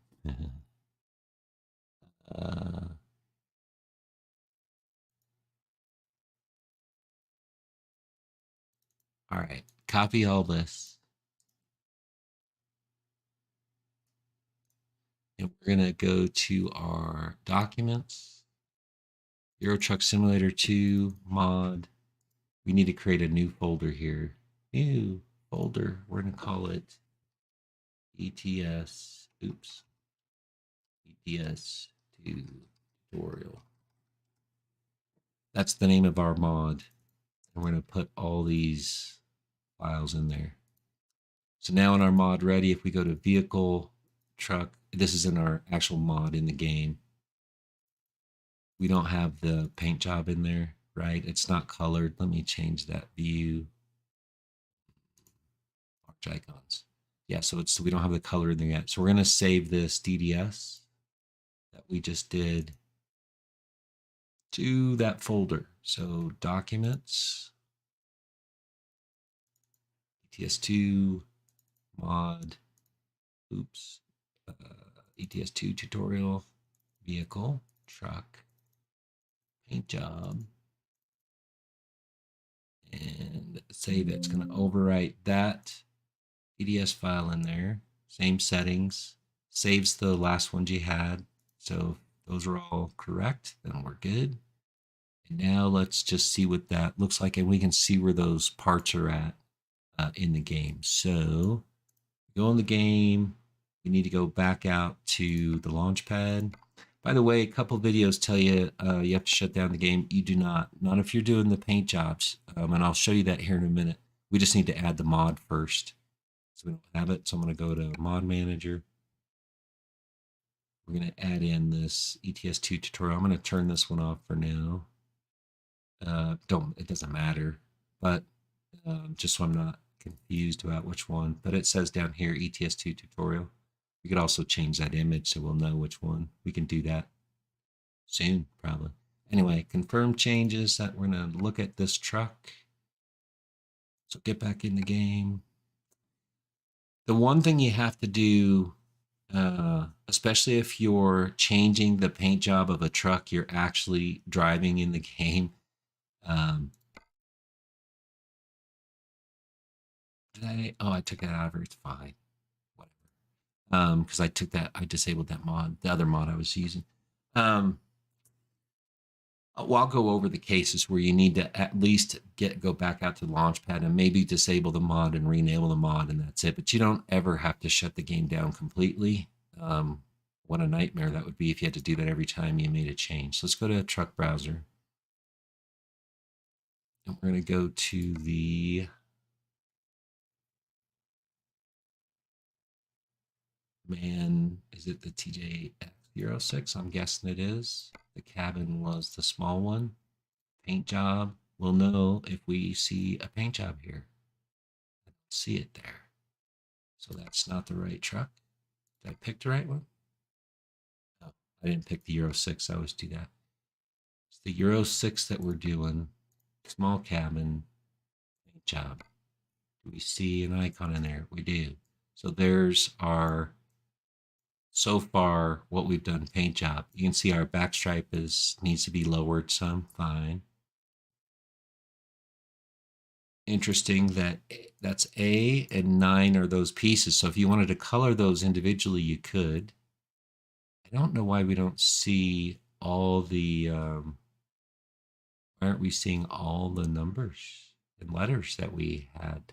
All right, copy all this. And we're going to go to our documents, Euro Truck Simulator 2 mod. We need to create a new folder here. New folder. We're going to call it ETS, ETS2 tutorial. That's the name of our mod. And we're going to put all these files in there. So now in our mod ready, if we go to vehicle, truck, this is in our actual mod in the game. We don't have the paint job in there, right? It's not colored. Let me change that view. Large icons. Yeah, so we don't have the color in there yet. So we're going to save this DDS that we just did to that folder. So documents, ETS2, mod, ETS2 tutorial, vehicle, truck, paint job, and save it. It's going to overwrite that EDS file in there. Same settings. Saves the last ones you had. So if those are all correct, then we're good. And now let's just see what that looks like, and we can see where those parts are at in the game. So go in the game. We need to go back out to the launch pad. By the way, a couple videos tell you you have to shut down the game. You do not. Not if you're doing the paint jobs. And I'll show you that here in a minute. We just need to add the mod first. So we don't have it. So I'm going to go to mod manager. We're going to add in this ETS2 tutorial. I'm going to turn this one off for now. It doesn't matter, but just so I'm not confused about which one. But it says down here ETS2 tutorial. We could also change that image so we'll know which one. We can do that soon, probably. Anyway, confirm changes that we're going to look at this truck. So get back in the game. The one thing you have to do, especially if you're changing the paint job of a truck you're actually driving in the game. I took that out of it. It's fine. Whatever. Because I disabled that mod, the other mod I was using. Well, I'll go over the cases where you need to at least go back out to the launchpad and maybe disable the mod and re-enable the mod, and that's it. But you don't ever have to shut the game down completely. What a nightmare that would be if you had to do that every time you made a change. So let's go to truck browser. And we're going to go to the is it the TJX06? I'm guessing it is. The cabin was the small one. Paint job. We'll know if we see a paint job here. I don't see it there. So that's not the right truck. Did I pick the right one? No, I didn't pick the Euro 6. I always do that. It's the Euro 6 that we're doing. Small cabin, paint job. Do we see an icon in there? We do. So there's our, so far, what we've done paint job. You can see our back stripe needs to be lowered some. Fine. Interesting that that's A and 9 are those pieces. So if you wanted to color those individually, you could. I don't know why we don't see all the, why aren't we seeing all the numbers and letters that we had?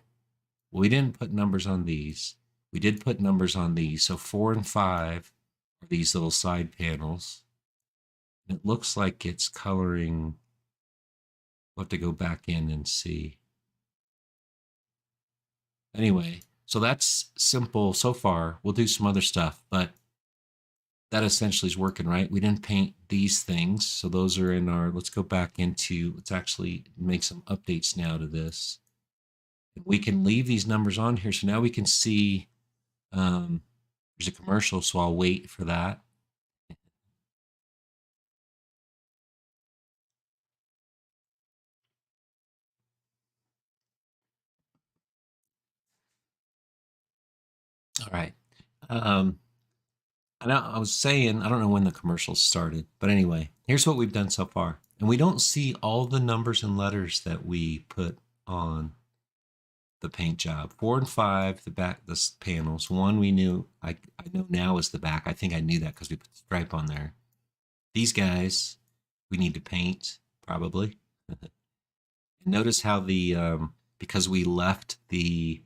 Well, we didn't put numbers on these. We did put numbers on these. So 4 and 5 are these little side panels. It looks like it's coloring. We'll have to go back in and see. Anyway, so that's simple so far. We'll do some other stuff, but that essentially is working, right? We didn't paint these things. So those are in our, let's go back into, let's actually make some updates now to this. We can leave these numbers on here. So now we can see there's a commercial, so I'll wait for that. All right. I was saying, I don't know when the commercial started, but anyway, here's what we've done so far. And we don't see all the numbers and letters that we put on the paint job. 4 and 5, the panels. 1 we knew, I know now is the back. I think I knew that because we put the stripe on there. These guys, we need to paint, probably. And notice how because we left the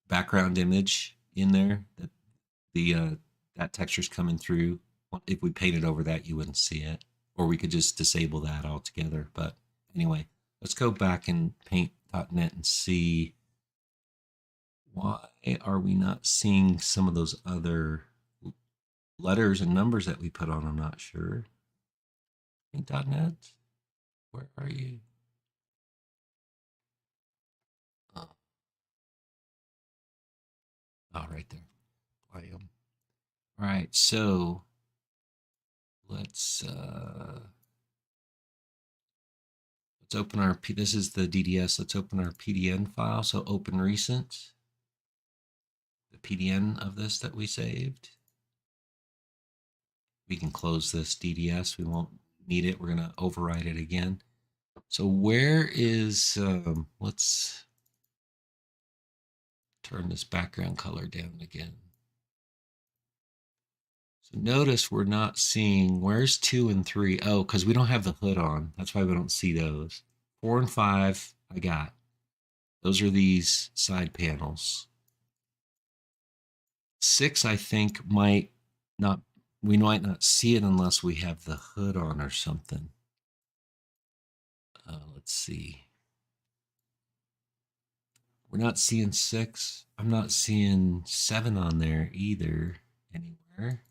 background image in there, that texture's coming through. If we painted over that, you wouldn't see it. or we could just disable that altogether. But anyway, let's go back in paint.net and see why are we not seeing some of those other letters and numbers that we put on. I'm not sure. Paint.net, where are you? Oh, right there. All right, so let's open our this is the DDS. Let's open our PDN file. So open recent, the PDN of this that we saved. We can close this DDS. We won't need it. We're going to override it again. So where is, let's turn this background color down again. So notice we're not seeing, where's 2 and 3? Oh, because we don't have the hood on. That's why we don't see those. 4 and 5, I got. Those are these side panels. 6, I think, might not, we might not see it unless we have the hood on or something. Let's see. We're not seeing 6. I'm not seeing 7 on there either anywhere.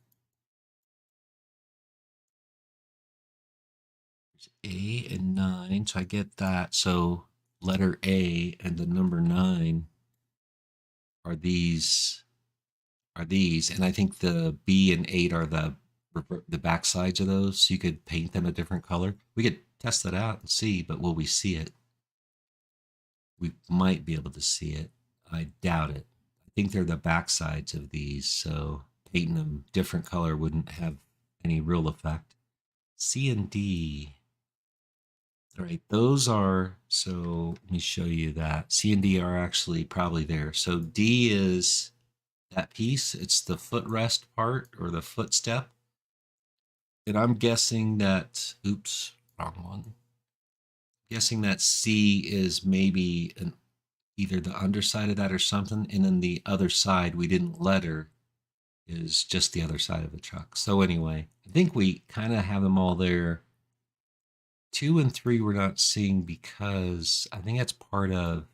There's A and 9, so I get that. So letter A and the number 9 are these, and I think the B and 8 are the back sides of those. So you could paint them a different color. We could test that out and see, but will we see it? We might be able to see it. I doubt it. I think they're the back sides of these, so painting them different color wouldn't have any real effect. C and D. All right, those are, so let me show you that. C and D are actually probably there. So D is that piece. It's the footrest part or the footstep. And I'm guessing that, oops, wrong one. Guessing that C is maybe either the underside of that or something. And then the other side we didn't letter is just the other side of the truck. So anyway, I think we kind of have them all there. 2 and 3 we're not seeing because I think that's part of a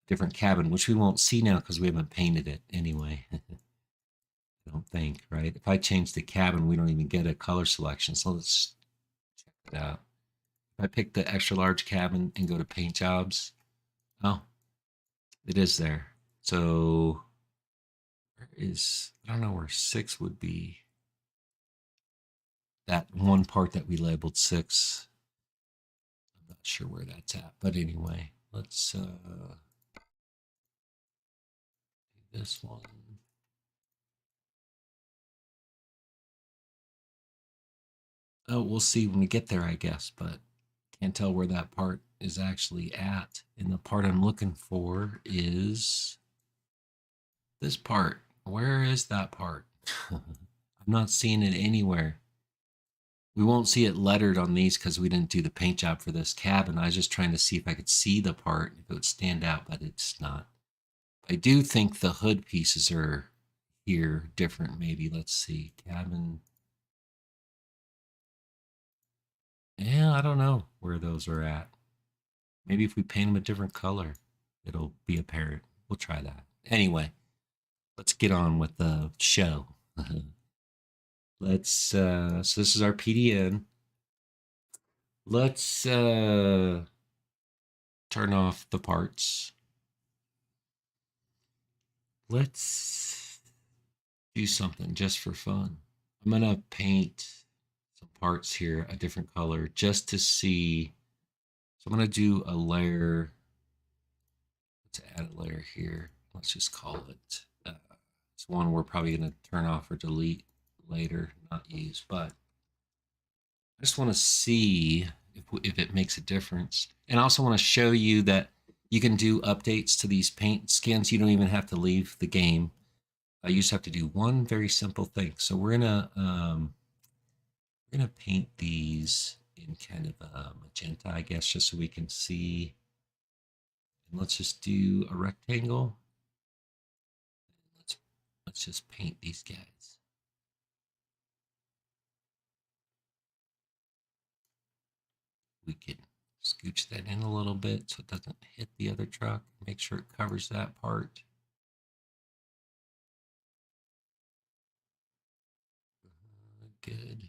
different cabin, which we won't see now because we haven't painted it anyway. I don't think, right? If I change the cabin, we don't even get a color selection. So let's check it out. If I pick the extra large cabin and go to paint jobs, oh, it is there. So where is, I don't know where 6 would be. That one part that we labeled 6. I'm not sure where that's at, but anyway, let's do this one. Oh, we'll see when we get there, I guess, but can't tell where that part is actually at. And the part I'm looking for is this part. Where is that part? I'm not seeing it anywhere. We won't see it lettered on these because we didn't do the paint job for this cabin. I was just trying to see if I could see the part, if it would stand out, but it's not. I do think the hood pieces are here different, maybe. Let's see. Cabin. Yeah, I don't know where those are at. Maybe if we paint them a different color, it'll be apparent. We'll try that. Anyway, let's get on with the show. Let's, so this is our PDN. Let's turn off the parts. Let's do something just for fun. I'm gonna paint some parts here a different color just to see. So I'm gonna do a layer. Let's add a layer here. Let's just call it. It's one we're probably gonna turn off or delete later, not use. But I just want to see if it makes a difference. And I also want to show you that you can do updates to these paint skins. You don't even have to leave the game. You just have to do one very simple thing. So we're gonna paint these in kind of magenta, I guess, just so we can see. And let's just do a rectangle. Let's just paint these guys. We can scooch that in a little bit so it doesn't hit the other truck. Make sure it covers that part. Good.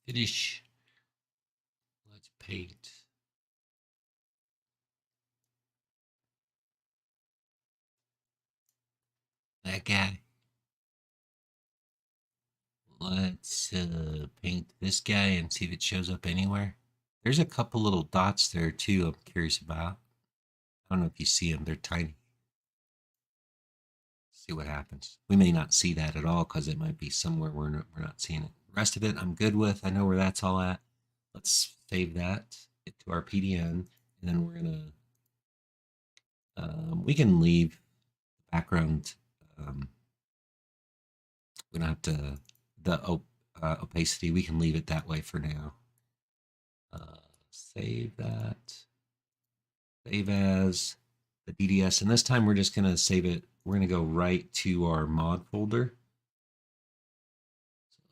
Finish. Let's paint. That guy. Let's paint this guy and see if it shows up anywhere. There's a couple little dots there too I'm curious about. I don't know if you see them. They're tiny. See what happens. We may not see that at all because it might be somewhere we're not seeing it. The rest of it I'm good with. I know where that's all at. Let's save that, get to our PDN, and then we're going to, we can leave the background. We don't have to, the opacity, we can leave it that way for now. Save that. Save as the DDS. And this time we're just going to save it. We're going to go right to our mod folder.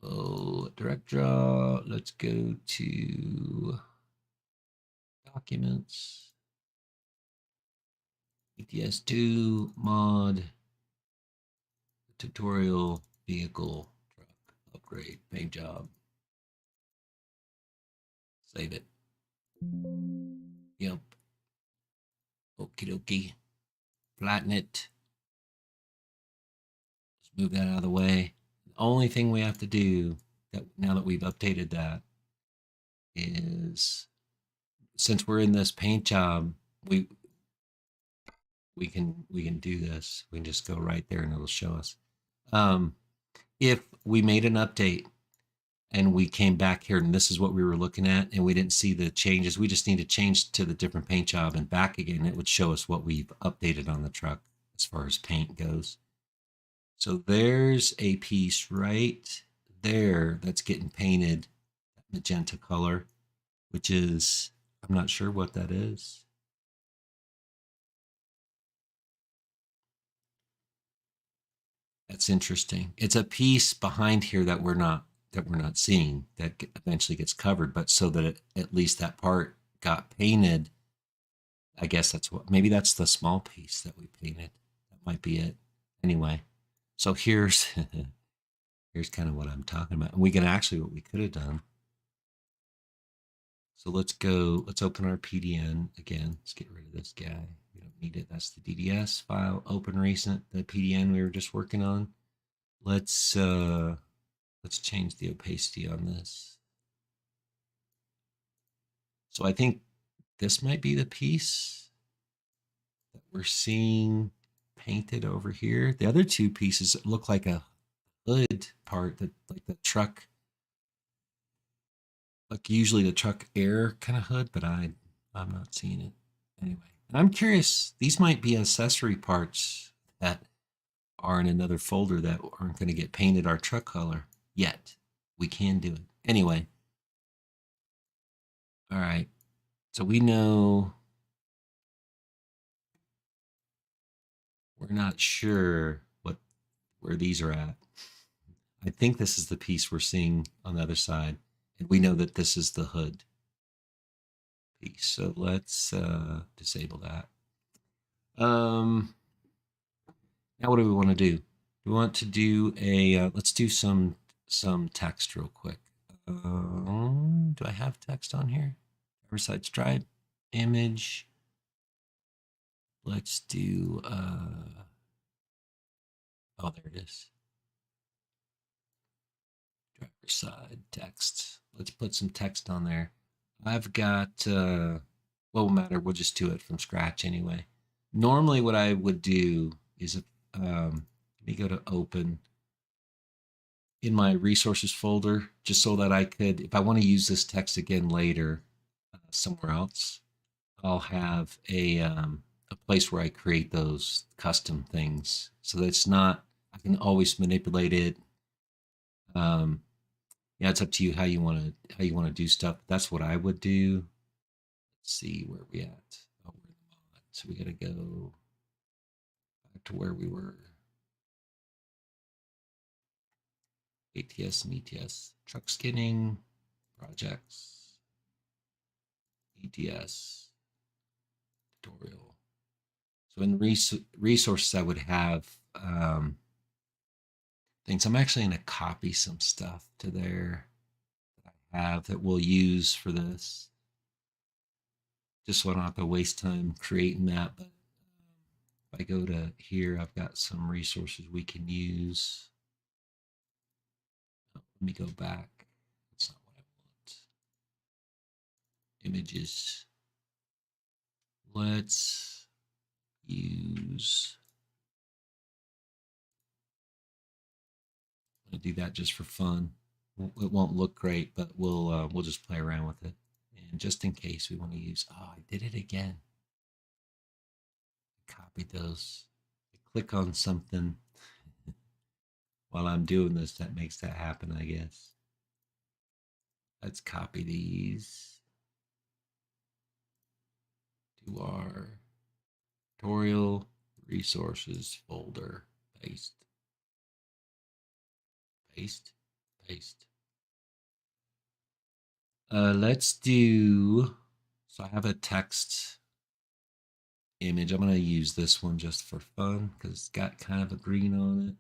So direct draw, let's go to documents, ETS2 mod, tutorial vehicle truck upgrade paint job. Save it. Yep. Okie dokie. Flatten it. Let's move that out of the way. The only thing we have to do that now that we've updated that is, since we're in this paint job, we can do this. We can just go right there and it'll show us. If we made an update and we came back here and this is what we were looking at and we didn't see the changes, we just need to change to the different paint job and back again. It would show us what we've updated on the truck as far as paint goes. So there's a piece right there that's getting painted magenta color, which is, I'm not sure what that is. That's interesting. It's a piece behind here that we're not seeing that eventually gets covered, but so that at least that part got painted. I guess that's what, maybe that's the small piece that we painted. That might be it. Anyway, so here's here's kind of what I'm talking about. And we can actually, what we could have done. So let's open our PDN again. Let's get rid of this guy. We don't need it. That's the DDS file. Open recent, the PDN we were just working on. Let's change the opacity on this. So I think this might be the piece that we're seeing painted over here. The other two pieces look like a hood part, that like the truck, like usually the truck air kind of hood, but I'm not seeing it. Anyway, I'm curious, these might be accessory parts that are in another folder that aren't going to get painted our truck color yet. We can do it. Anyway. All right. So we know we're not sure where these are at. I think this is the piece we're seeing on the other side. And we know that this is the hood piece. So let's disable that. Now what do we want to do? We want to do a, let's do some text real quick. Do I have text on here? Riverside Stripe, image. Let's do, oh, there it is. Driver's side text. Let's put some text on there. I've got, what will matter? We'll just do it from scratch anyway. Normally what I would do is, let me go to open in my resources folder, just so that I could, if I want to use this text again later somewhere else, I'll have a place where I create those custom things. So that's not, I can always manipulate it. Yeah, it's up to you how you want to do stuff. That's what I would do. Let's see where we at. Oh, we're in the mod. So we got to go back to where we were. ATS and ETS truck skinning. projects, ETS tutorial. So in resources, I would have things. I'm actually going to copy some stuff to there that I have that we'll use for this. Just so I don't have to waste time creating that. But if I go to here, I've got some resources we can use. Oh, let me go back. That's not what I want. Images. Let's use. I'm gonna do that just for fun. It won't look great, but we'll just play around with it. And just in case we want to use, oh, I did it again. Copied those. I click on something while I'm doing this that makes that happen, I guess. Let's copy these to our tutorial resources folder. Paste. Paste. Paste. Let's do, so I have a text image. I'm going to use this one just for fun because it's got kind of a green on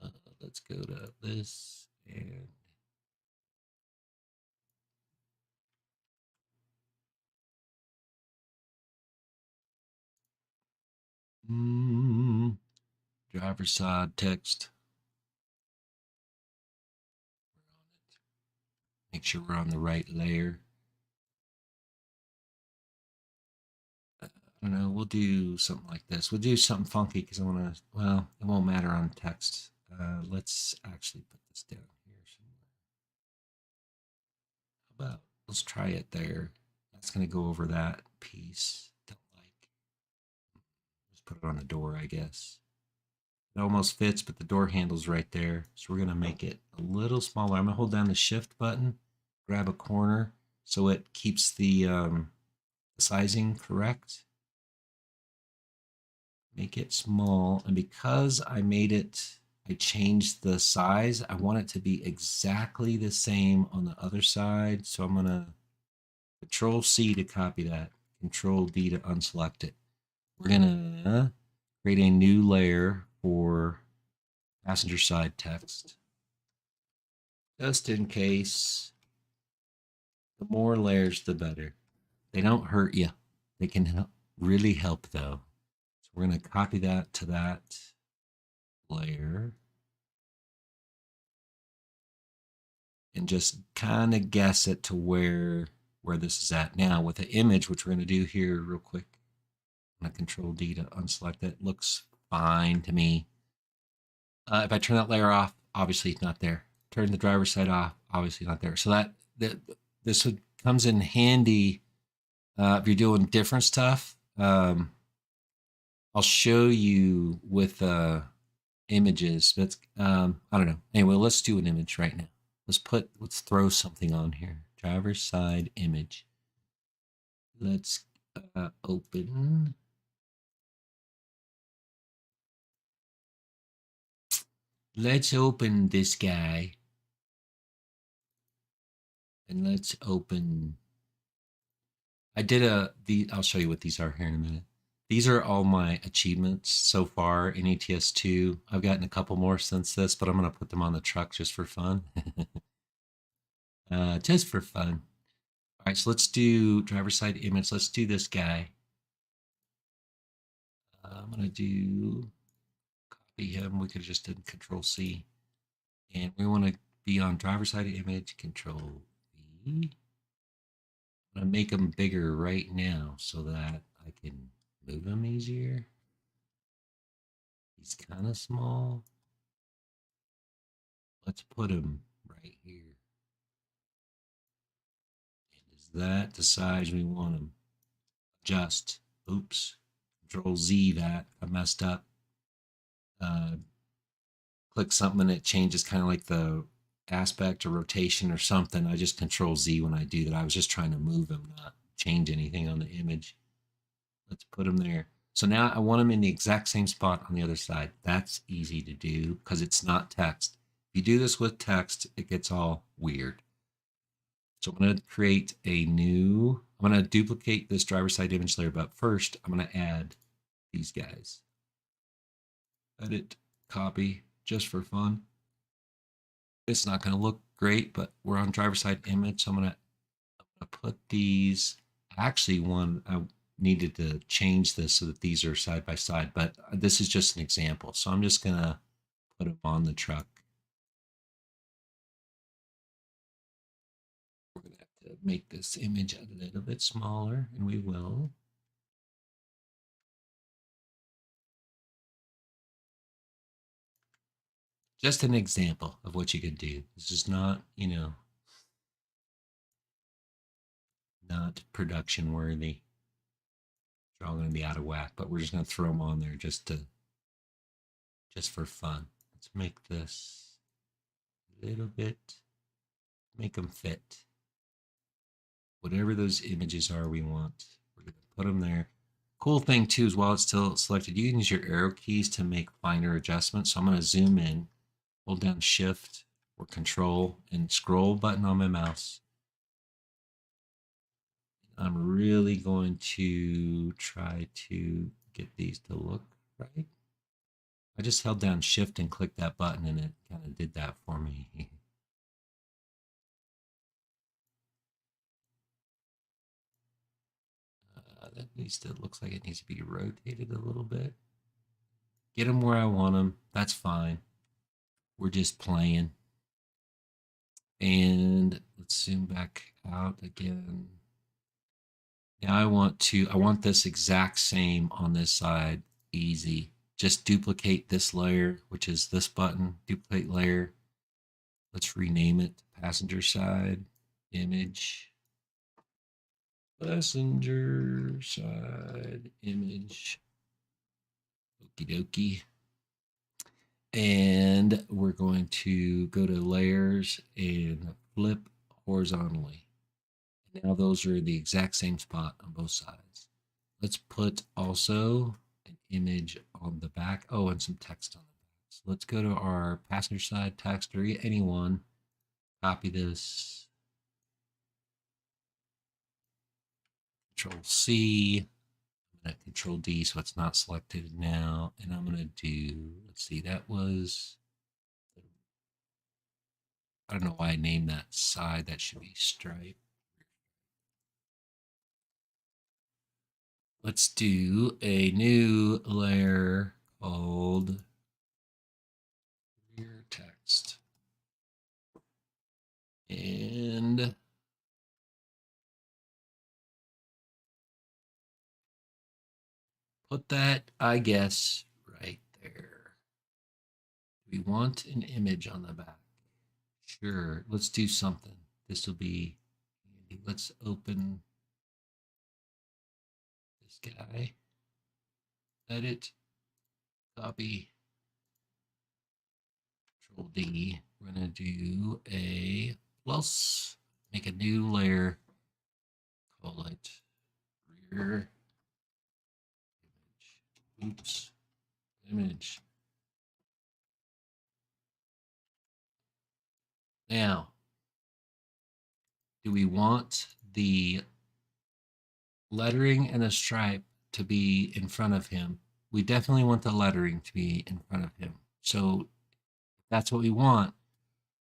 it. Let's go to this and driver side text. Make sure we're on the right layer. I don't know. We'll do something like this. We'll do something funky because I want to, well, it won't matter on text. Let's actually put this down here somewhere. How about, let's try it there. That's going to go over that piece. Don't like. Just put it on the door, I guess. It almost fits, but the door handle's right there. So we're going to make it a little smaller. I'm going to hold down the shift button, grab a corner so it keeps the sizing correct. Make it small. And because I made it, I changed the size, I want it to be exactly the same on the other side. So I'm going to Control C to copy that, Control D to unselect it. We're going to create a new layer for passenger side text. Just in case, the more layers, the better. They don't hurt you. They can really help though. So we're going to copy that to that layer. And just kind of guess it to where this is at now with the image, which we're going to do here real quick. I'm going to Control D to unselect it. Looks fine to me. If I turn that layer off, obviously it's not there. Turn the driver's side off, obviously not there. So this comes in handy if you're doing different stuff. I'll show you with images. But I don't know. Anyway, let's do an image right now. Let's throw something on here. Driver's side image. Let's open. Let's open this guy. And let's open. I'll show you what these are here in a minute. These are all my achievements so far in ETS2. I've gotten a couple more since this, but I'm going to put them on the truck just for fun. Just for fun. All right, so let's do driver's side image. Let's do this guy. I'm going to do copy him. We could have just done Control C. And we want to be on driver's side image, Control V. I'm going to make them bigger right now so that I can move them easier. He's kind of small. Let's put him right here. And is that the size we want him? Adjust. Oops. Control Z that. I messed up. Click something and it changes kind of like the aspect or rotation or something. I just Control Z when I do that. I was just trying to move him, not change anything on the image. Let's put him there. So now I want him in the exact same spot on the other side. That's easy to do because it's not text. If you do this with text, it gets all weird. So I'm going to create I'm going to duplicate this driver side image layer, but first I'm going to add these guys. Edit, copy, just for fun. It's not going to look great, but we're on driver side image. So I'm going to put these. Actually, I needed to change this so that these are side by side, but this is just an example. So I'm just going to put them on the truck. We're going to have to make this image a little bit smaller, and we will. Just an example of what you can do. This is not, not production worthy. They're all going to be out of whack, but we're just going to throw them on there just for fun. Let's make this a little bit, make them fit. Whatever those images are we want, we're going to put them there. Cool thing too is while it's still selected, you can use your arrow keys to make finer adjustments. So I'm going to zoom in, hold down Shift or Control and scroll button on my mouse. I'm really going to try to get these to look right. I just held down Shift and clicked that button and it kind of did that for me. Looks like it needs to be rotated a little bit. Get them where I want them. That's fine. We're just playing. And let's zoom back out again. Now I want this exact same on this side. Easy. Just duplicate this layer, which is this button, duplicate layer. Let's rename it passenger side image. Passenger side image. Okie dokie. And we're going to go to layers and flip horizontally. Now those are the exact same spot on both sides. Let's put also an image on the back. Oh, and some text on the back. So let's go to our passenger side text or anyone. Copy this. Control C. I'm going to Control D so it's not selected now. And I'm going to do, let's see, that was, I don't know why I named that side. That should be stripe. Let's do a new layer called rear text. And put that, I guess, right there. We want an image on the back. Sure, let's do something. This will be handy. Let's open this guy. Edit, copy, Control D. We're going to do a plus, make a new layer, call it rear image. Oops, image. Now, do we want the lettering and the stripe to be in front of him? We definitely want the lettering to be in front of him. So if that's what we want,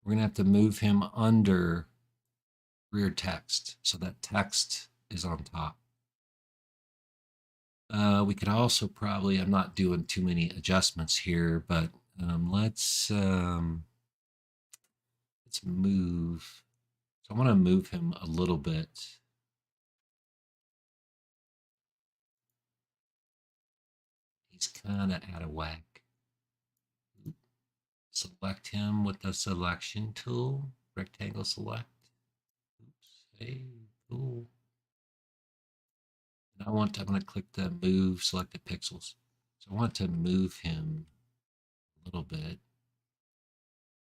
we're going to have to move him under rear text so that text is on top. We could also probably, I'm not doing too many adjustments here, but let's move. So I want to move him a little bit. He's kind of out of whack. Select him with the selection tool, rectangle select. Oops, hey, cool. And I'm going to click the move selected pixels. So I want to move him a little bit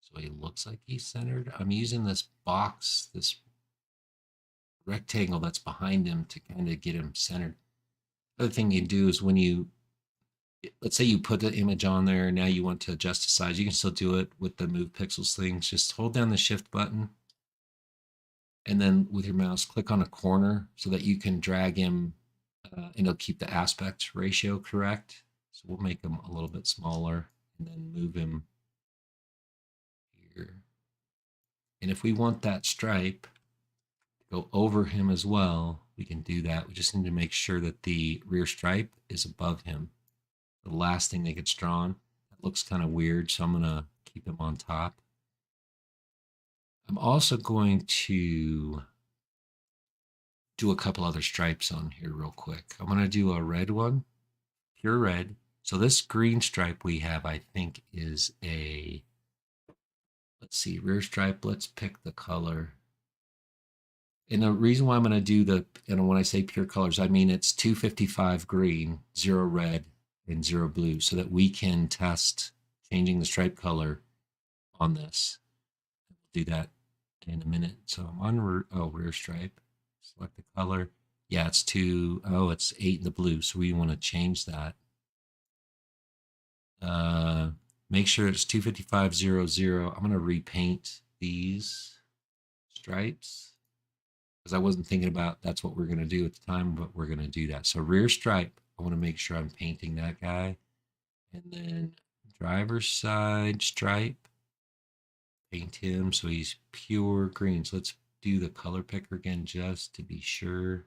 so he looks like he's centered. I'm using this box, this rectangle that's behind him to kind of get him centered. The other thing you do is when you let's say you put the image on there and now you want to adjust the size. You can still do it with the move pixels things. Just hold down the shift button and then with your mouse click on a corner so that you can drag him and it'll keep the aspect ratio correct. So we'll make him a little bit smaller and then move him here. And if we want that stripe to go over him as well, we can do that. We just need to make sure that the rear stripe is above him. The last thing that gets drawn, that looks kind of weird, so I'm gonna keep him on top. I'm also going to do a couple other stripes on here real quick. I'm gonna do a red one, pure red. So this green stripe we have, I think, is a, let's see, rear stripe. Let's pick the color. And the reason why I'm going to do the, and when I say pure colors, I mean it's 255 green, 0 red, and 0 blue, so that we can test changing the stripe color on this. We'll do that in a minute. So I'm on rear stripe. Select the color. Yeah, it's it's 8 in the blue, so we want to change that. Make sure it's 25500. I'm going to repaint these stripes because I wasn't thinking about that's what we're going to do at the time, but we're going to do that. So rear stripe, I want to make sure I'm painting that guy. And then driver's side stripe, paint him so he's pure green. So let's do the color picker again just to be sure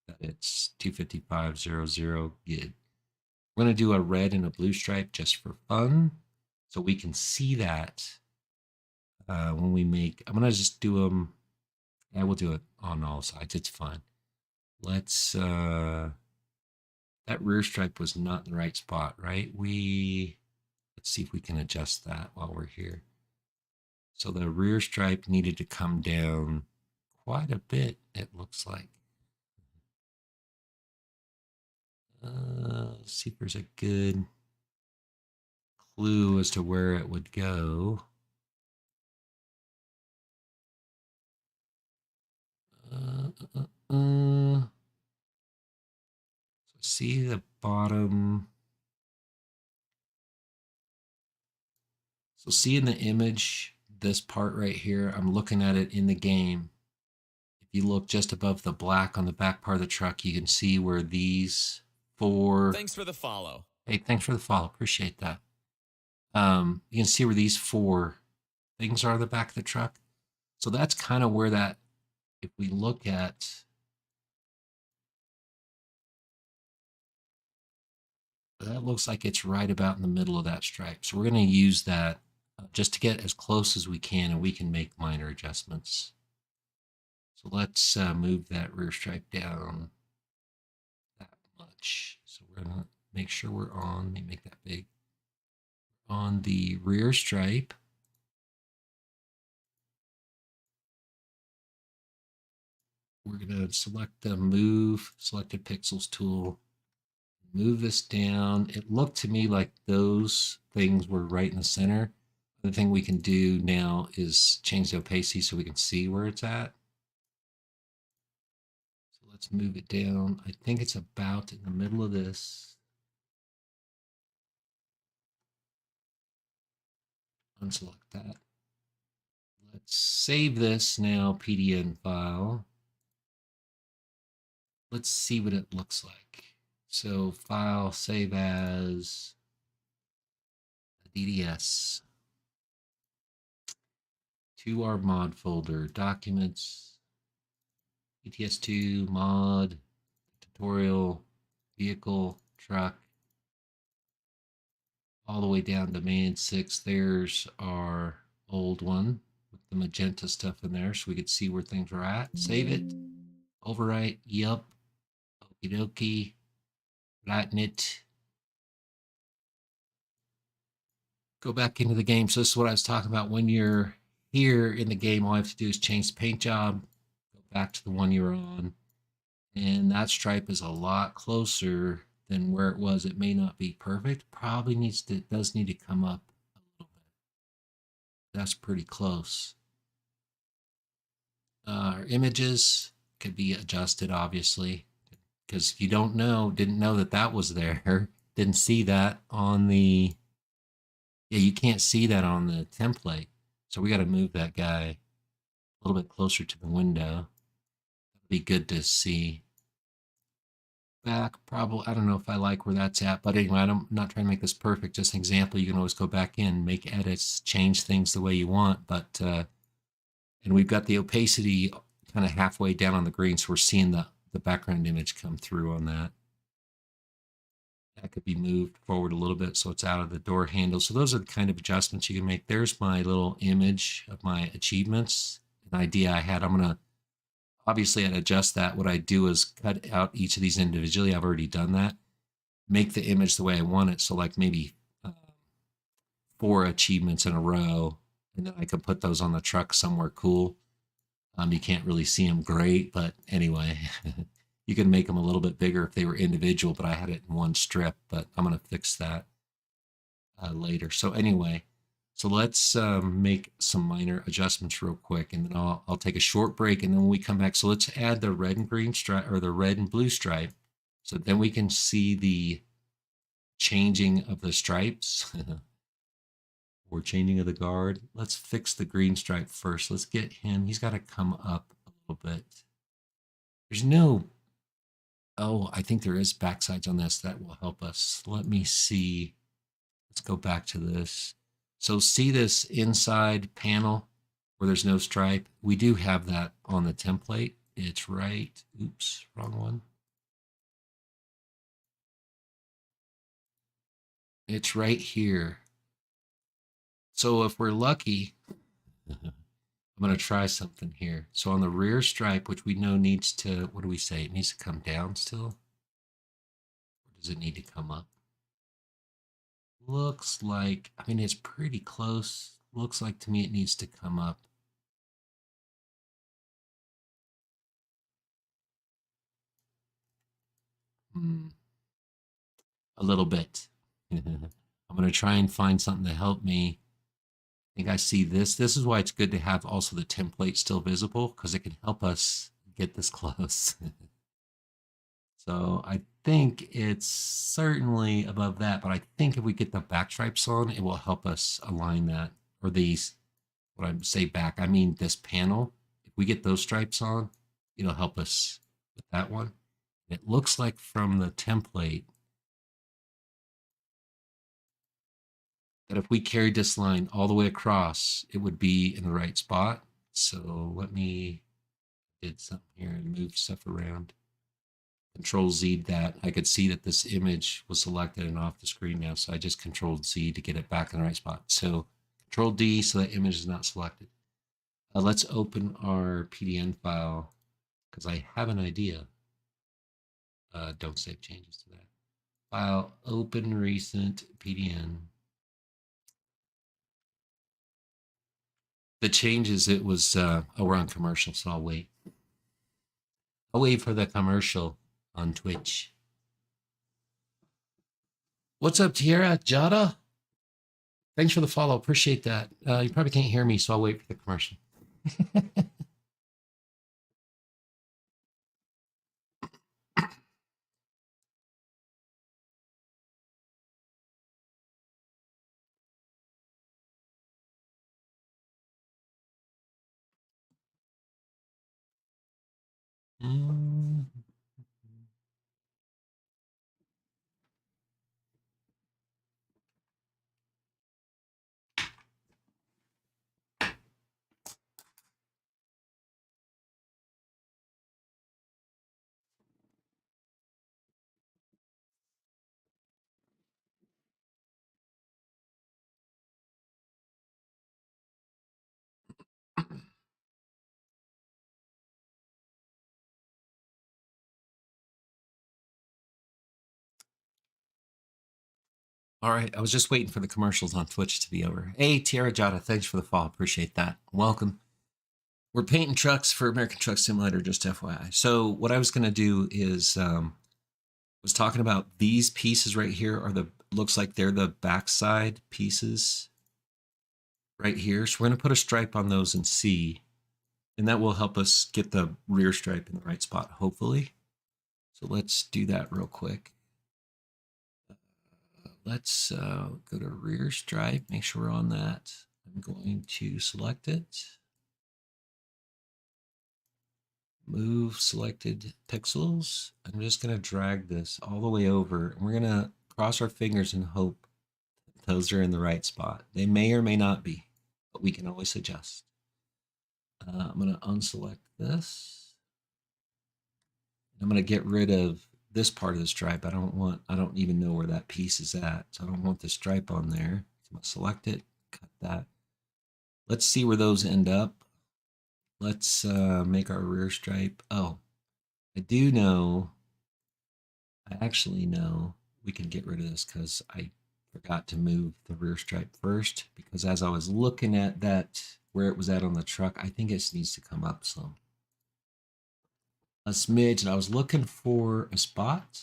that it's 25500. Good. We're going to do a red and a blue stripe just for fun so we can see that when we make. I'm going to just do them. Yeah, we'll do it on all sides. It's fine. Let's, that rear stripe was not in the right spot, right? Let's see if we can adjust that while we're here. So the rear stripe needed to come down quite a bit, it looks like. Let's see if there's a good clue as to where it would go. So see the bottom. So see in the image, this part right here, I'm looking at it in the game. If you look just above the black on the back part of the truck, you can see where these 4. Thanks for the follow. Hey, thanks for the follow. Appreciate that. You can see where these 4 things are on the back of the truck. So that's kind of where that, if we look at, that looks like it's right about in the middle of that stripe. So we're going to use that just to get as close as we can, and we can make minor adjustments. So let's move that rear stripe down that much. So we're going to make sure we're on, let me make that big, on the rear stripe. We're going to select the move selected pixels tool, move this down. It looked to me like those things were right in the center. The thing we can do now is change the opacity so we can see where it's at. So let's move it down. I think it's about in the middle of this. Unselect that. Let's save this now, PDN file. Let's see what it looks like. So file, save as DDS. To our mod folder, documents, ETS2, mod, tutorial, vehicle, truck, all the way down to man 6. There's our old one with the magenta stuff in there so we could see where things are at. Save it, overwrite, yep, okie dokie, lighten it. Go back into the game. So this is what I was talking about. When you're here in the game, all I have to do is change the paint job, go back to the one you were on, and that stripe is a lot closer than where it was. It may not be perfect. Probably does need to come up a little bit. That's pretty close. Our images could be adjusted, obviously, because if you didn't know that that was there, Didn't see that on the, yeah, you can't see that on the template. So we got to move that guy a little bit closer to the window. It'd be good to see back. Probably, I don't know if I like where that's at, but anyway, I'm not trying to make this perfect. Just an example. You can always go back in, make edits, change things the way you want. But and we've got the opacity kind of halfway down on the green, so we're seeing the background image come through on that. That could be moved forward a little bit so it's out of the door handle. So those are the kind of adjustments you can make. There's my little image of my achievements. An idea I had. I'm gonna obviously I'd adjust that. What I do is cut out each of these individually. I've already done that. Make the image the way I want it. So like maybe 4 achievements in a row, and then I can put those on the truck somewhere cool. You can't really see them great, but anyway, you can make them a little bit bigger if they were individual, but I had it in one strip, but I'm going to fix that later. So anyway, so let's make some minor adjustments real quick, and then I'll take a short break, and then when we come back, so let's add the red and green stripe, or the red and blue stripe, so then we can see the changing of the stripes. Or changing of the guard. Let's fix the green stripe first. Let's get him. He's got to come up a little bit. There's no, oh, I think there is backsides on this. That will help us. Let me see. Let's go back to this. So see this inside panel where there's no stripe? We do have that on the template. It's right. Oops, wrong one. It's right here. So if we're lucky, I'm going to try something here. So on the rear stripe, which we know needs to, what do we say? It needs to come down still? Or does it need to come up? Looks like, I mean, it's pretty close. Looks like to me it needs to come up. A little bit. I'm going to try and find something to help me. I think I see this. This is why it's good to have also the template still visible, because it can help us get this close. So I think it's certainly above that, but I think if we get the back stripes on, it will help us align that, or these, what I say back, I mean this panel. If we get those stripes on, it'll help us with that one. It looks like from the template that if we carried this line all the way across, it would be in the right spot. So let me did something here and move stuff around. Control Z that. I could see that this image was selected and off the screen now. So I just Control Z to get it back in the right spot. So Control D so that image is not selected. Let's open our PDN file because I have an idea. Don't save changes to that. File, open recent PDN. The changes, it was, oh, we're on commercial, so I'll wait. I'll wait for the commercial on Twitch. What's up, Tierra Jada? Thanks for the follow. Appreciate that. You probably can't hear me, so I'll wait for the commercial. All right, I was just waiting for the commercials on Twitch to be over. Hey, Tierra Jada, thanks for the follow. Appreciate that. Welcome. We're painting trucks for American Truck Simulator, just FYI. So what I was going to do is was talking about these pieces right here are the, looks like they're the backside pieces right here. So we're going to put a stripe on those and see, and that will help us get the rear stripe in the right spot, hopefully. So let's do that real quick. let's go to rear stripe, make sure we're on that. I'm going to select it. Move selected pixels. I'm just going to drag this all the way over. And we're going to cross our fingers and hope those are in the right spot. They may or may not be, but we can always adjust. I'm going to unselect this. I'm going to get rid of this part of the stripe. I don't even know where that piece is at. So I don't want the stripe on there. So I'm going to select it, cut that. Let's see where those end up. Let's make our rear stripe. Oh, I actually know we can get rid of this because I forgot to move the rear stripe first, because as I was looking at that, where it was at on the truck, I think it needs to come up some. A smidge, and I was looking for a spot.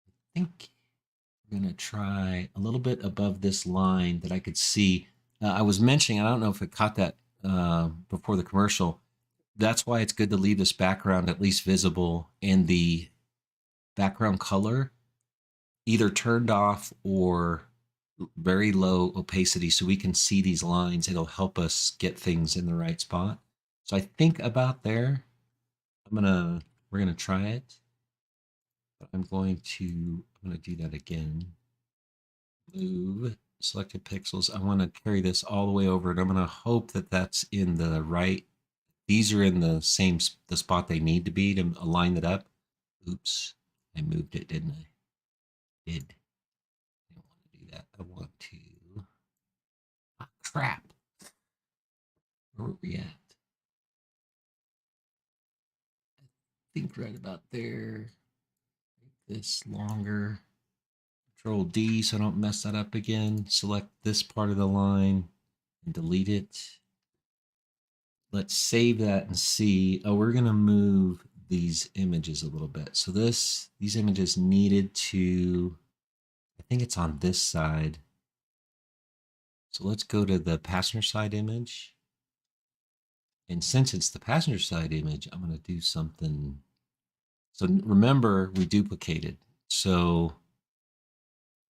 I think we're going to try a little bit above this line that I could see. I was mentioning, I don't know if it caught that before the commercial, that's why it's good to leave this background at least visible, and the background color either turned off or very low opacity so we can see these lines. It'll help us get things in the right spot. So I think about there, we're gonna try it, but I'm gonna do that again. Move selected pixels. I want to carry this all the way over, and I'm gonna hope that that's in the right. These are in the spot they need to be to align it up. Oops, I moved it, didn't I? Did. I don't want to do that. I want to. Ah, crap. Where were we at? I think right about there. Make this longer. Control D so I don't mess that up again. Select this part of the line and delete it. Let's save that and see. Oh, we're going to move these images a little bit. So these images needed to, I think it's on this side. So let's go to the passenger side image. And since it's the passenger side image, I'm going to do something. So remember, we duplicated. So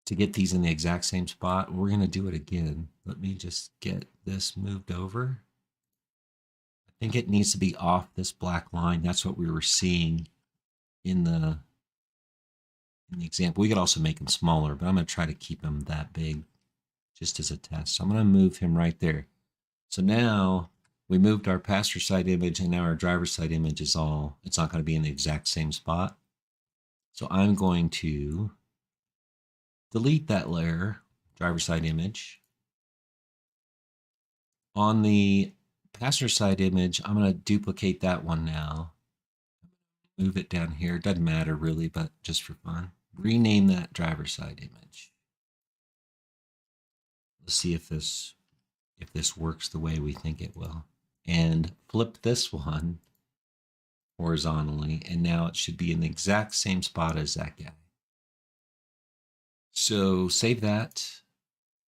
to get these in the exact same spot, we're going to do it again. Let me just get this moved over. I think it needs to be off this black line. That's what we were seeing in the example. We could also make them smaller, but I'm going to try to keep them that big just as a test. So I'm going to move him right there. So now we moved our passenger side image, and now our driver's side image is it's not going to be in the exact same spot. So I'm going to delete that layer, driver's side image. On the passenger side image, I'm going to duplicate that one now. Move it down here. Doesn't matter really, but just for fun. Rename that driver's side image. Let's see if this works the way we think it will. And flip this one horizontally, and now it should be in the exact same spot as that guy. So save that.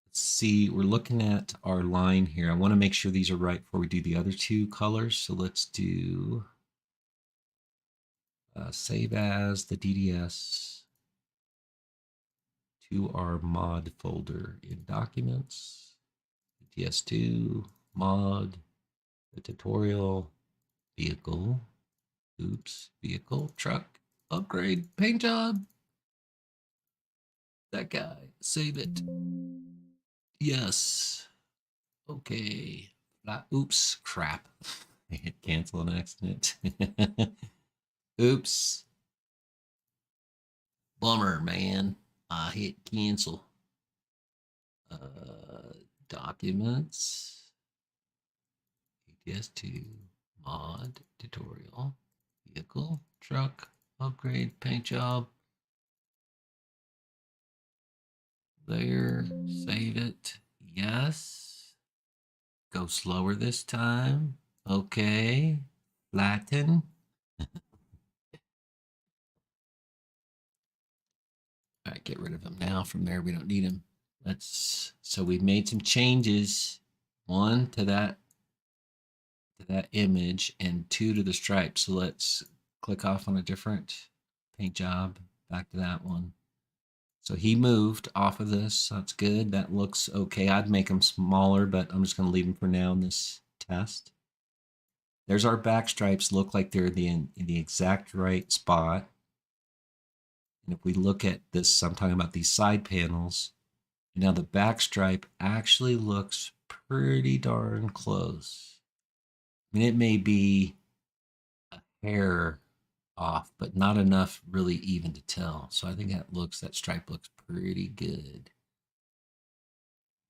Let's see, we're looking at our line here. I want to make sure these are right before we do the other two colors. So let's do save as the DDS to our mod folder in documents, ETS2, mod, the tutorial, vehicle, vehicle, truck, upgrade, paint job. That guy, save it. Yes. Okay. Oops, crap. I hit cancel on accident. Oops. Bummer, man. I hit cancel. Documents. ETS2 mod tutorial. Vehicle, truck, upgrade, paint job. There, save it. Yes. Go slower this time. Okay. Flatten. All right, get rid of them now. From there, we don't need them. So we've made some changes. One to that image, and two to the stripe. So let's click off on a different paint job. Back to that one. So he moved off of this. That's good. That looks okay. I'd make them smaller, but I'm just going to leave them for now in this test. There's our back stripes. Look like they're in the exact right spot. And if we look at this, I'm talking about these side panels. Now the back stripe actually looks pretty darn close. I mean, it may be a hair off, but not enough really even to tell. So I think that stripe looks pretty good.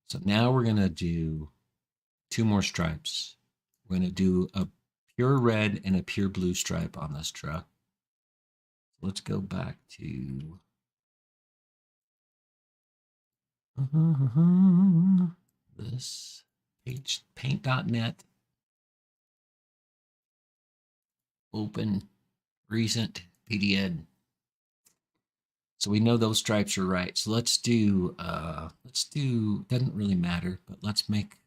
So now we're gonna do 2 more stripes. We're gonna do a pure red and a pure blue stripe on this truck. So let's go back to this paint.net, open recent PDN. So we know those stripes are right. So let's do, doesn't really matter, but let's make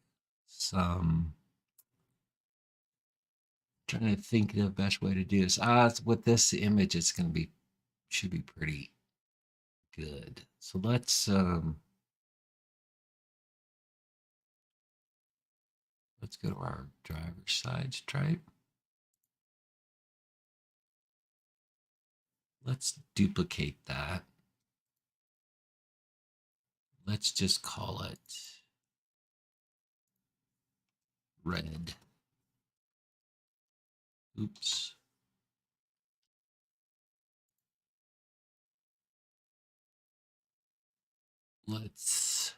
some, trying to think of the best way to do this. With this image, it's going to be, should be pretty good. So let's go to our driver's side stripe. Let's duplicate that. Let's just call it red. Oops. Let's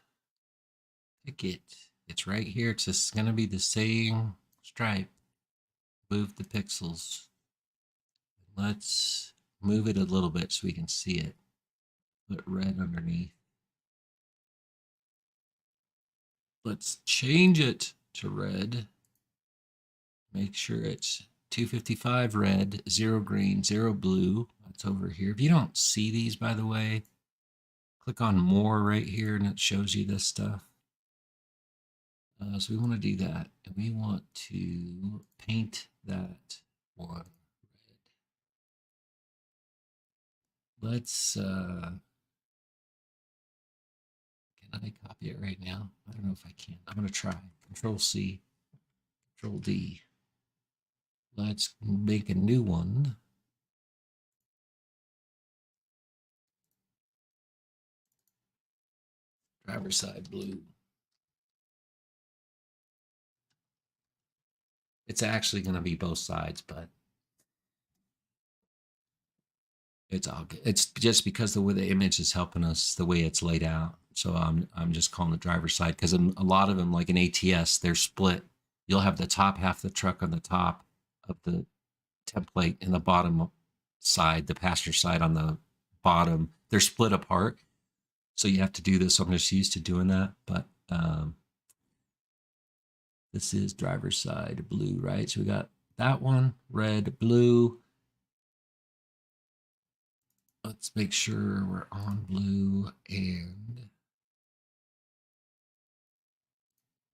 pick it. It's right here. It's just going to be the same stripe. Move the pixels. Let's move it a little bit so we can see it. Put red underneath. Let's change it to red. Make sure it's 255 red, 0 green, 0 blue. That's over here. If you don't see these, by the way, click on more right here and it shows you this stuff. So we want to do that. And we want to paint that one red. Let's, can I copy it right now? I don't know if I can. I'm going to try. Control C, Control D. Let's make a new one. Driver's side blue. It's actually going to be both sides, but it's all good. It's just because the way the image is helping us, the way it's laid out. So I'm just calling the driver's side because a lot of them, like in ATS, they're split. You'll have the top half of the truck on the top of the template and the bottom side, the passenger side on the bottom. They're split apart. So you have to do this. So I'm just used to doing that. But this is driver's side blue, right? So we got that one, red, blue. Let's make sure we're on blue, and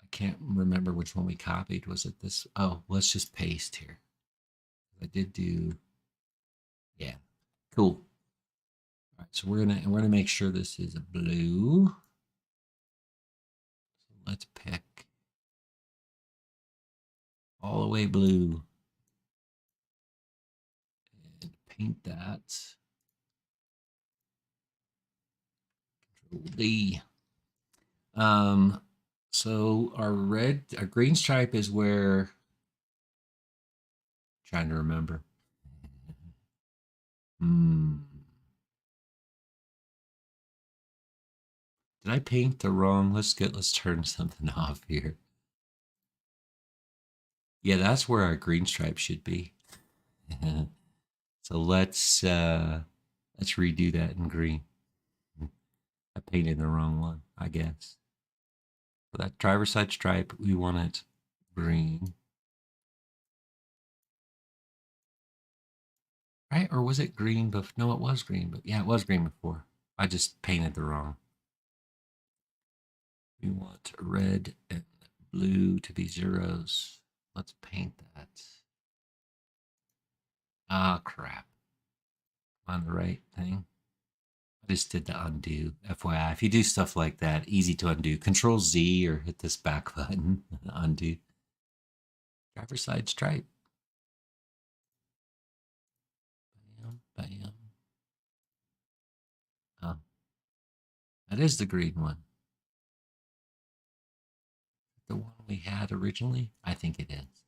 I can't remember which one we copied. Was it this? Oh, let's just paste here. I did do, yeah, cool. All right, so we're gonna make sure this is a blue. So let's pick all the way blue and paint that. Control D. So our green stripe is where, trying to remember. Did I paint the wrong? Let's turn something off here. Yeah, that's where our green stripe should be. So let's redo that in green. I painted the wrong one, I guess. For that driver's side stripe, we want it green. Right? Or was it green before? No, it was green, but yeah, it was green before. I just painted the wrong. We want red and blue to be zeros. Let's paint that. Ah, crap. On the right thing. Just did the undo. FYI, if you do stuff like that, easy to undo. Control Z or hit this back button. Undo. Driver side stripe. Bam, bam. Oh, that is the green one. The one we had originally? I think it is.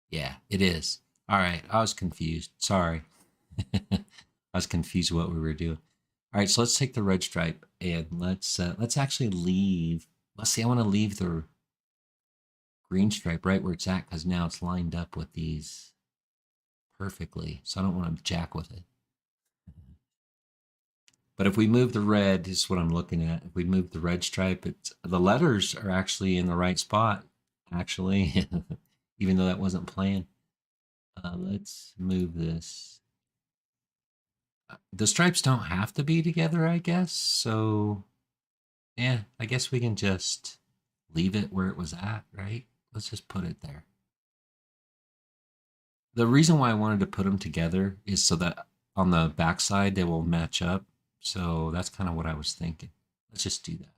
Yeah, it is. All right, I was confused. Sorry. I was confused what we were doing. All right, so let's take the red stripe and let's actually leave. Let's see. I want to leave the green stripe right where it's at because now it's lined up with these perfectly. So I don't want to jack with it. But if we move the red, this is what I'm looking at. If we move the red stripe, the letters are actually in the right spot. Actually, even though that wasn't planned. Let's move this. The stripes don't have to be together, I guess. So, yeah, I guess we can just leave it where it was at, right? Let's just put it there. The reason why I wanted to put them together is so that on the backside they will match up. So that's kind of what I was thinking. Let's just do that.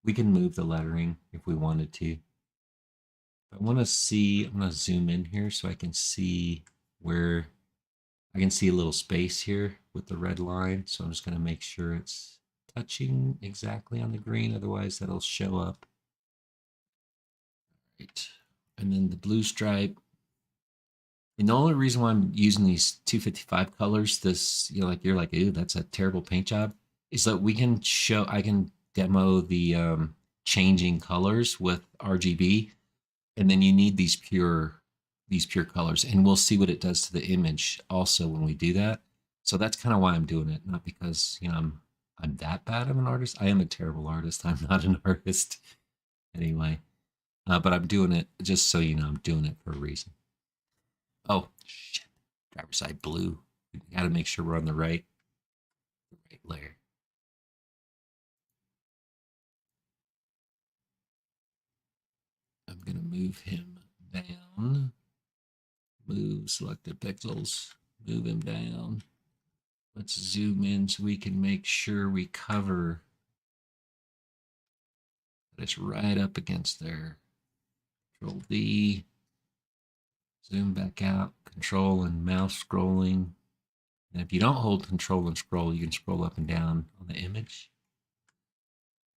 We can move the lettering if we wanted to. I want to see, I'm going to zoom in here so I can see where I can see a little space here with the red line. So I'm just going to make sure it's touching exactly on the green. Otherwise that'll show up. Right. And then the blue stripe. And the only reason why I'm using these 255 colors, this, like you're like, ooh, that's a terrible paint job, is that we can show, I can demo the changing colors with RGB, and then you need these pure colors, and we'll see what it does to the image also when we do that. So that's kind of why I'm doing it, not because I'm that bad of an artist. I am a terrible artist. I'm not an artist anyway, but I'm doing it just so you know I'm doing it for a reason. Oh, shit. Driver side blue. We got to make sure we're on the right layer. I'm going to move him down. Move selected pixels. Move him down. Let's zoom in so we can make sure we cover that it's right up against there. Control D. Zoom back out. Control and mouse scrolling. And if you don't hold control and scroll, you can scroll up and down on the image.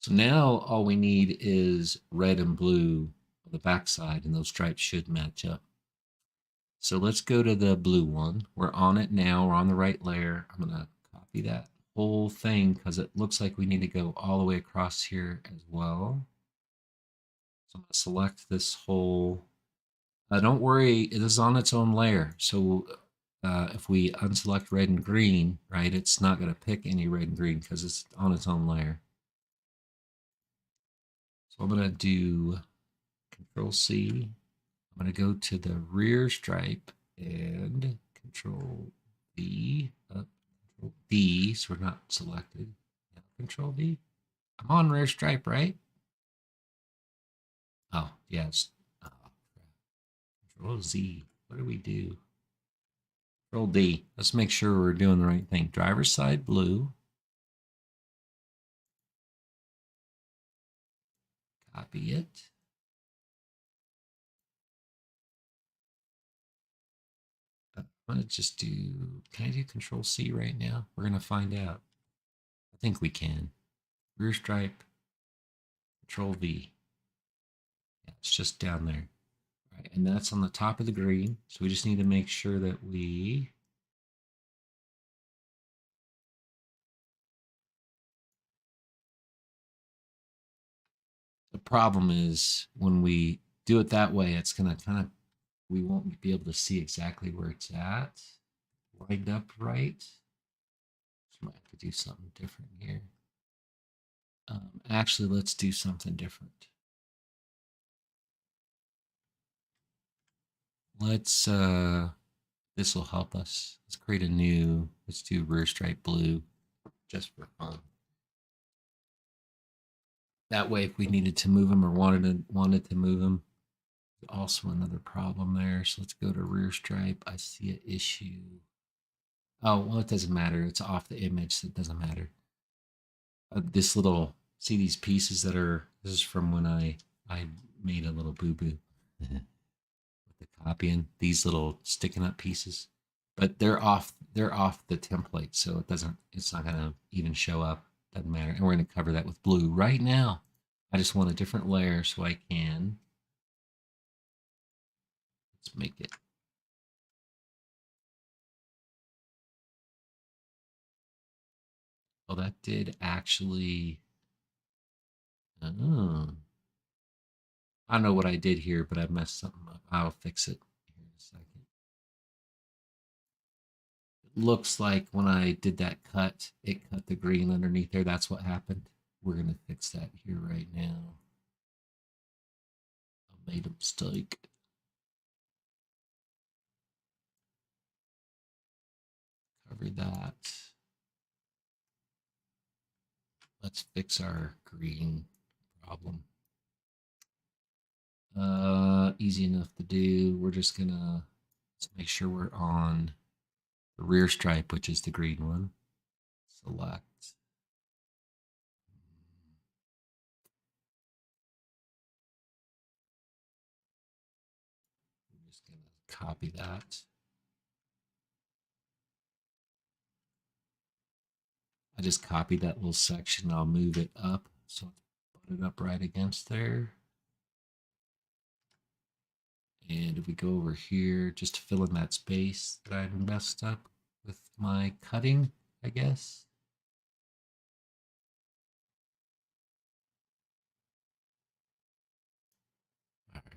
So now all we need is red and blue on the backside, and those stripes should match up. So let's go to the blue one. We're on it now. We're on the right layer. I'm going to copy that whole thing because it looks like we need to go all the way across here as well. So I'm going to select this whole. Don't worry, it is on its own layer. So if we unselect red and green, right, it's not going to pick any red and green because it's on its own layer. So I'm going to do Control C. I'm going to go to the rear stripe and Control V, Control V, so we're not selected. Now Control V. I'm on rear stripe, right? Oh, yes. Oh, Control Z. What do we do? Control D. Let's make sure we're doing the right thing. Driver's side blue. Copy it. I'm going to just do, can I do Control C right now? We're going to find out. I think we can. Rear stripe, Control V. Yeah, it's just down there. Right, and that's on the top of the green. So we just need to make sure that we the problem is when we do it that way, it's going to kind of, we won't be able to see exactly where it's at, lined up right. So I might have to do something different here. Actually, let's do something different. Let's, this will help us. Let's create a new, let's do rear stripe blue just for fun. That way, if we needed to move them or wanted to move them, also another problem there. So let's go to rear stripe. I see an issue. Oh, well, it doesn't matter. It's off the image, so it doesn't matter. this little, see these pieces that are, this is from when I made a little boo-boo with the copying, these little sticking up pieces, but they're off the template, so it's not gonna even show up. Doesn't matter. And we're gonna cover that with blue right now. I just want a different layer so I can, let's make it, well, that did actually, oh, I don't know what I did here, but I messed something up. I'll fix it here in a second. It looks like when I did that cut, it cut the green underneath there. That's what happened. We're going to fix that here right now. I made a mistake. Cover that. Let's fix our green problem. Easy enough to do. We're just gonna, let's make sure we're on the rear stripe, which is the green one. Select. I'm just gonna copy that. I just copied that little section. I'll move it up so put it up right against there. And if we go over here, just to fill in that space that I messed up with my cutting, I guess. All right.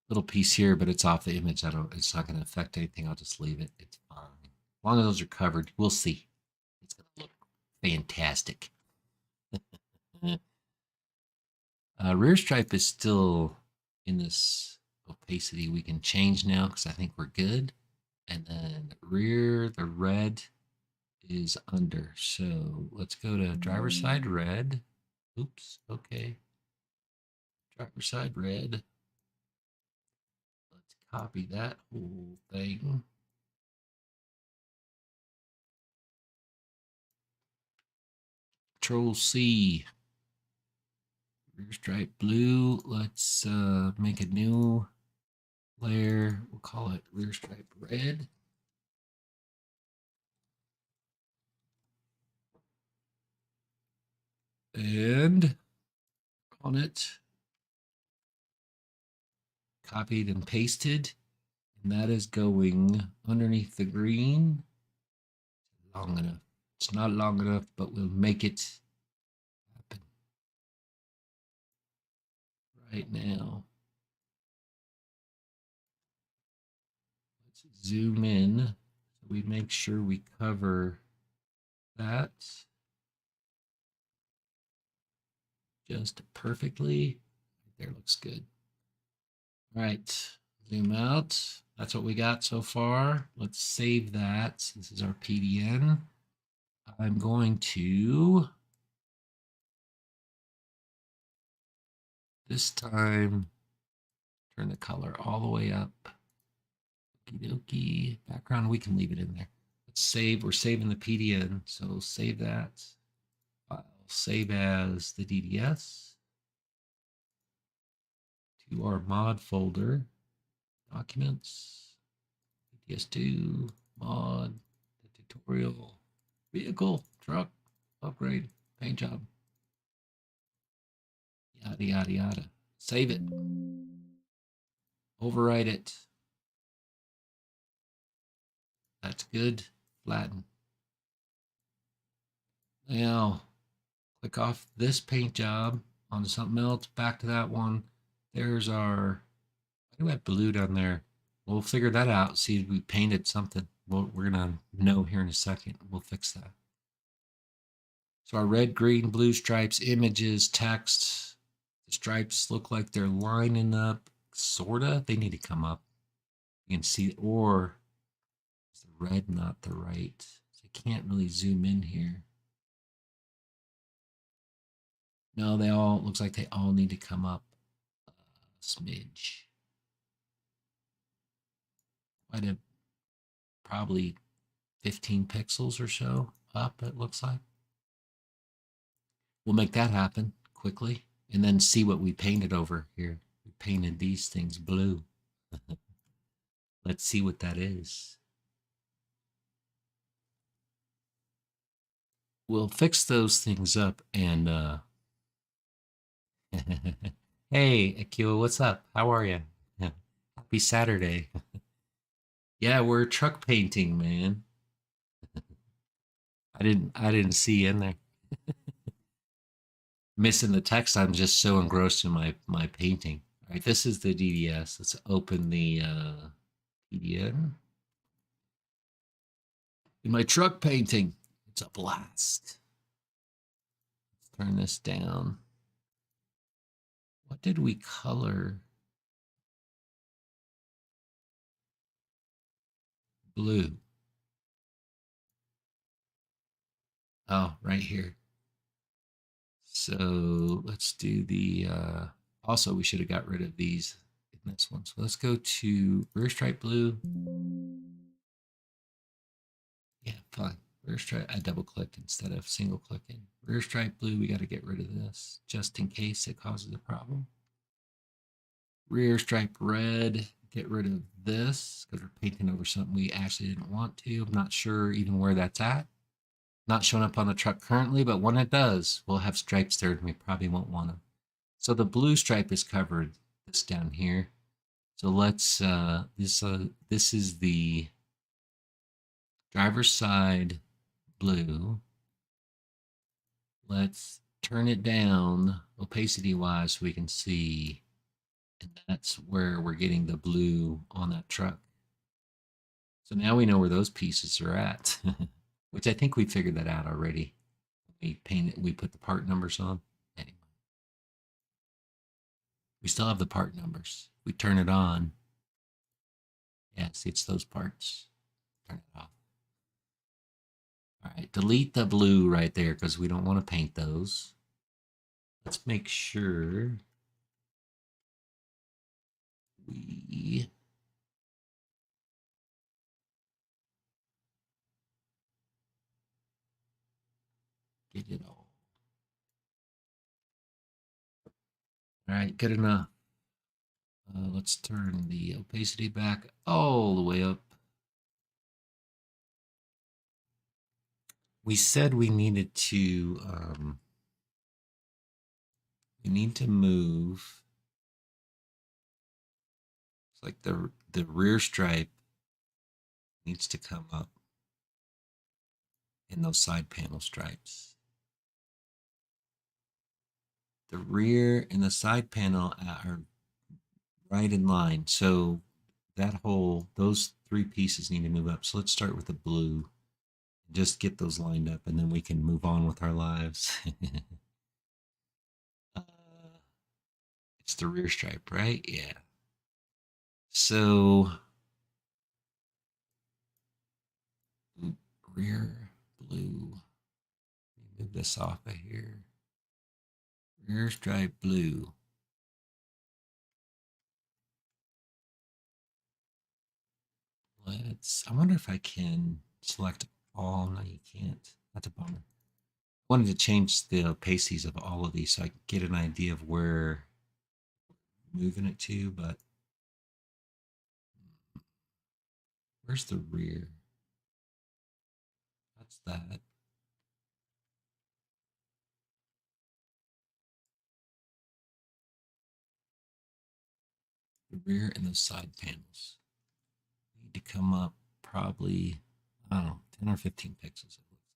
Little piece here, but it's off the image. It's not going to affect anything. I'll just leave it. It's fine. As long as those are covered, we'll see. It's going to look fantastic. Rear stripe is still in this opacity. We can change now because I think we're good. And then rear, the red is under. So let's go to driver's side red. Oops, okay. Driver's side red. Let's copy that whole thing. Control C. Rear stripe blue. Let's make a new layer. We'll call it rear stripe red. And on it, copied and pasted. And that is going underneath the green. Long enough. It's not long enough, but we'll make it happen right now. Let's zoom in so we make sure we cover that just perfectly. There, looks good. All right, zoom out. That's what we got so far. Let's save that. This is our PDN. I'm going to, this time, turn the color all the way up. Okie dokie. Background, we can leave it in there. Let's save. We're saving the PDN, so save that. File, save as the DDS to our mod folder. Documents, ETS2, mod, the tutorial, vehicle, truck, upgrade, paint job, yada, yada, yada. Save it. Overwrite it. That's good. Flatten. Now, click off this paint job onto something else. Back to that one. There's our, why do we have blue down there? We'll figure that out. See if we painted something. We're going to know here in a second. We'll fix that. So our red, green, blue stripes, images, text. The stripes look like they're lining up. Sorta. They need to come up. You can see, or is the red not the right? So I can't really zoom in here. No, they all, looks like they all need to come up a smidge. Might have probably 15 pixels or so up, it looks like. we'll make that happen quickly and then see what we painted over here. We painted these things blue. Let's see what that is. We'll fix those things up and hey, Akio, what's up? How are you? Happy Saturday. Yeah, we're truck painting, man. I didn't see you in there. Missing the text. I'm just so engrossed in my painting. All right, this is the DDS. Let's open the PDN. In my truck painting, it's a blast. Let's turn this down. What did we color? Blue. Oh, right here. So let's do the, also we should have got rid of these in this one. So let's go to rear stripe blue. Yeah, fine. Rear stripe, I double clicked instead of single clicking. Rear stripe blue, we got to get rid of this just in case it causes a problem. Rear stripe red, get rid of this because we're painting over something we actually didn't want to. I'm not sure even where that's at. Not showing up on the truck currently, but when it does, we'll have stripes there and we probably won't want them. So the blue stripe is covered, this down here. So let's, this is the driver's side blue. Let's turn it down opacity wise so we can see. And that's where we're getting the blue on that truck. So now we know where those pieces are at, which I think we figured that out already. We painted, we put the part numbers on. Anyway, we still have the part numbers. We turn it on. Yeah, see, it's those parts. Turn it off. All right, delete the blue right there because we don't want to paint those. Let's make sure we get it all. All right, good enough. Let's turn the opacity back all the way up. We said we needed to, we need to move. It's like the rear stripe needs to come up in those side panel stripes. The rear and the side panel are right in line. So that whole, those three pieces need to move up. So let's start with the blue. Just get those lined up and then we can move on with our lives. It's the rear stripe, right? Yeah. So rear blue. Move this off of here. Rear stripe blue. I wonder if I can select all. No, you can't. That's a bummer. I wanted to change the opacities of all of these so I could get an idea of where I'm moving it to, but where's the rear? That's that. The rear and the side panels need to come up probably, I don't know, 10 or 15 pixels, it looks like.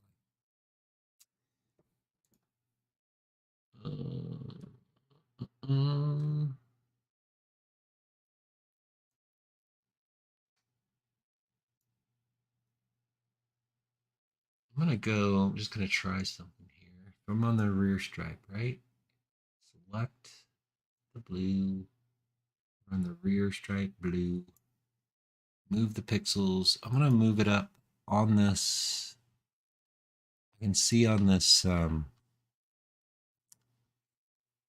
I'm just gonna try something here. I'm on the rear stripe, right? Select the blue, on the rear stripe blue, move the pixels. I'm gonna move it up on this. I can see on this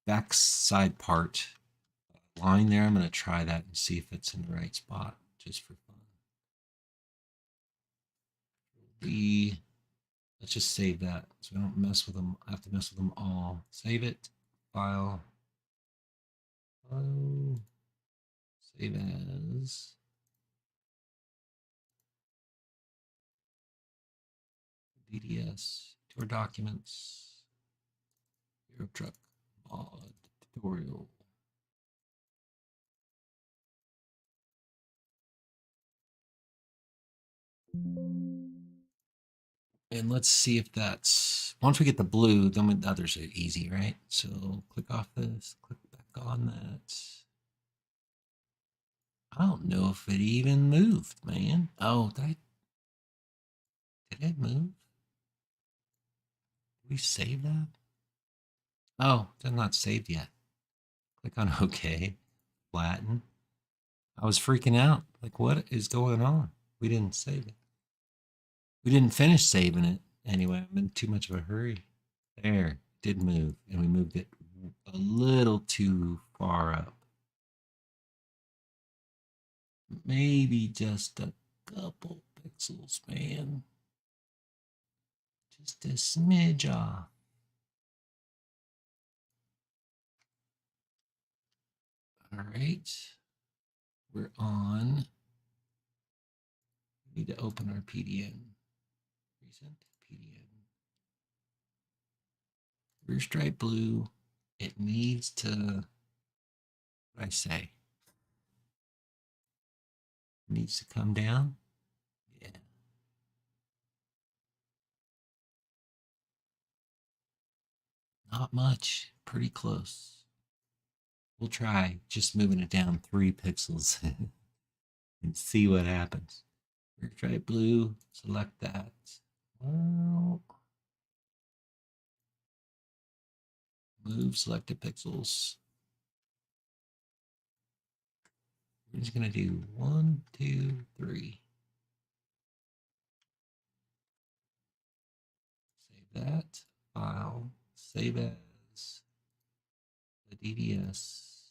back side part line there. I'm gonna try that and see if it's in the right spot just for fun. Let's just save that so we don't mess with them. I have to mess with them all. Save it. File. Oh, save as. DDS. Tour documents. Hero truck mod tutorial. And let's see if that's, once we get the blue, then the others are easy, right? So click off this, click back on that. I don't know if it even moved, man. Oh, did it move? Did we save that? Oh, it's not saved yet. Click on OK. Flatten. I was freaking out. Like, what is going on? We didn't save it. We didn't finish saving it. Anyway, I'm in too much of a hurry. There, it did move, and we moved it a little too far up. Maybe just a couple pixels, man. Just a smidge off. All right. We're on. We need to open our PDN. Recent PDN. Rear stripe blue. It needs to, what did I say? It needs to come down. Yeah. Not much. Pretty close. We'll try just moving it down 3 pixels and see what happens. Rear stripe blue. Select that. Well, move selected pixels. We're just going to do 1, 2, 3. Save that. File. Save as the DDS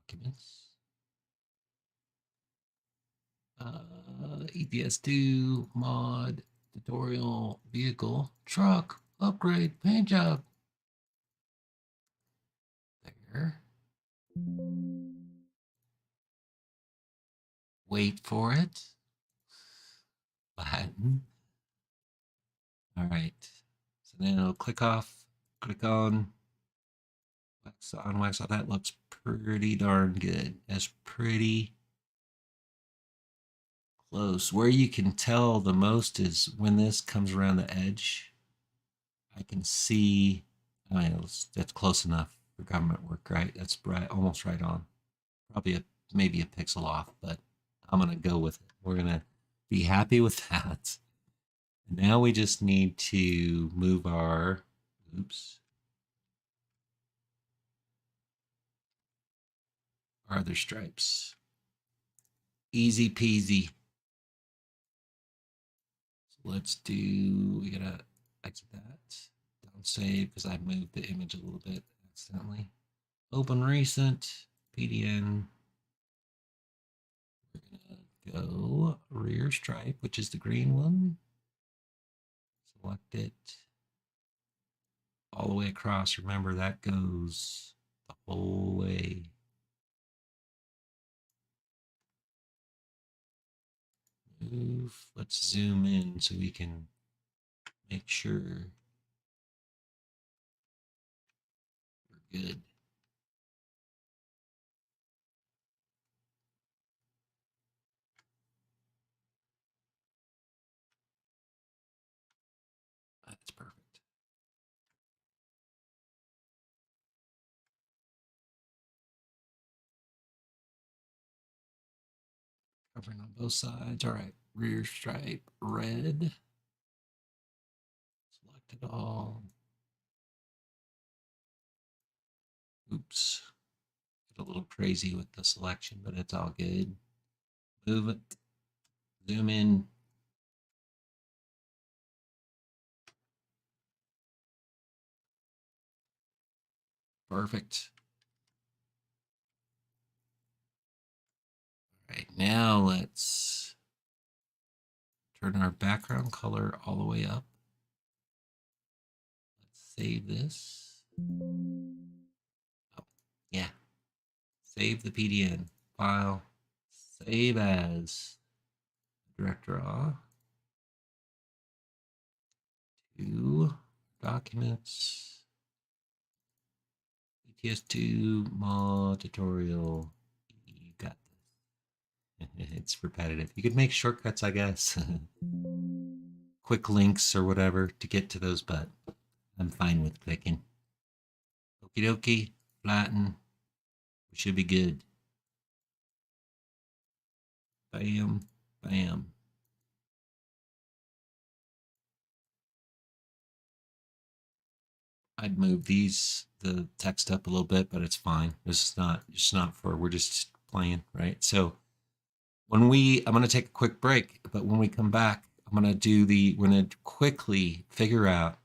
documents. ETS2 mod tutorial vehicle truck upgrade paint job. There. Wait for it. Button. All right. So then it'll click off, click on, wax on, wax off. That looks pretty darn good. That's pretty close. Where you can tell the most is when this comes around the edge. I can see, I mean, that's close enough for government work, right? That's right, almost right on. Probably maybe a pixel off, but I'm gonna go with it. We're gonna be happy with that. And now we just need to move our, oops, our other stripes. Easy peasy. So let's do, we gotta exit that. Don't save because I moved the image a little bit accidentally. Open recent, PDN. We're gonna go rear stripe, which is the green one. Select it all the way across. Remember that goes the whole way. Move. Let's zoom in so we can make sure we're good. That's perfect. Covering on both sides. All right. Rear stripe red. Select it all. Oops. Get a little crazy with the selection, but it's all good. Move it. Zoom in. Perfect. All right, now let's turn our background color all the way up. Let's save this. Oh, yeah. Save the PDN file. Save as direct draw. To documents. ETS2 mod tutorial. You got this. It's repetitive. You could make shortcuts, I guess. Quick links or whatever to get to those, but I'm fine with clicking. Okie dokie, flatten. We should be good. Bam, bam. I'd move the text up a little bit, but it's fine. This is not for, we're just playing, right? So I'm going to take a quick break, but when we come back, we're going to quickly figure out,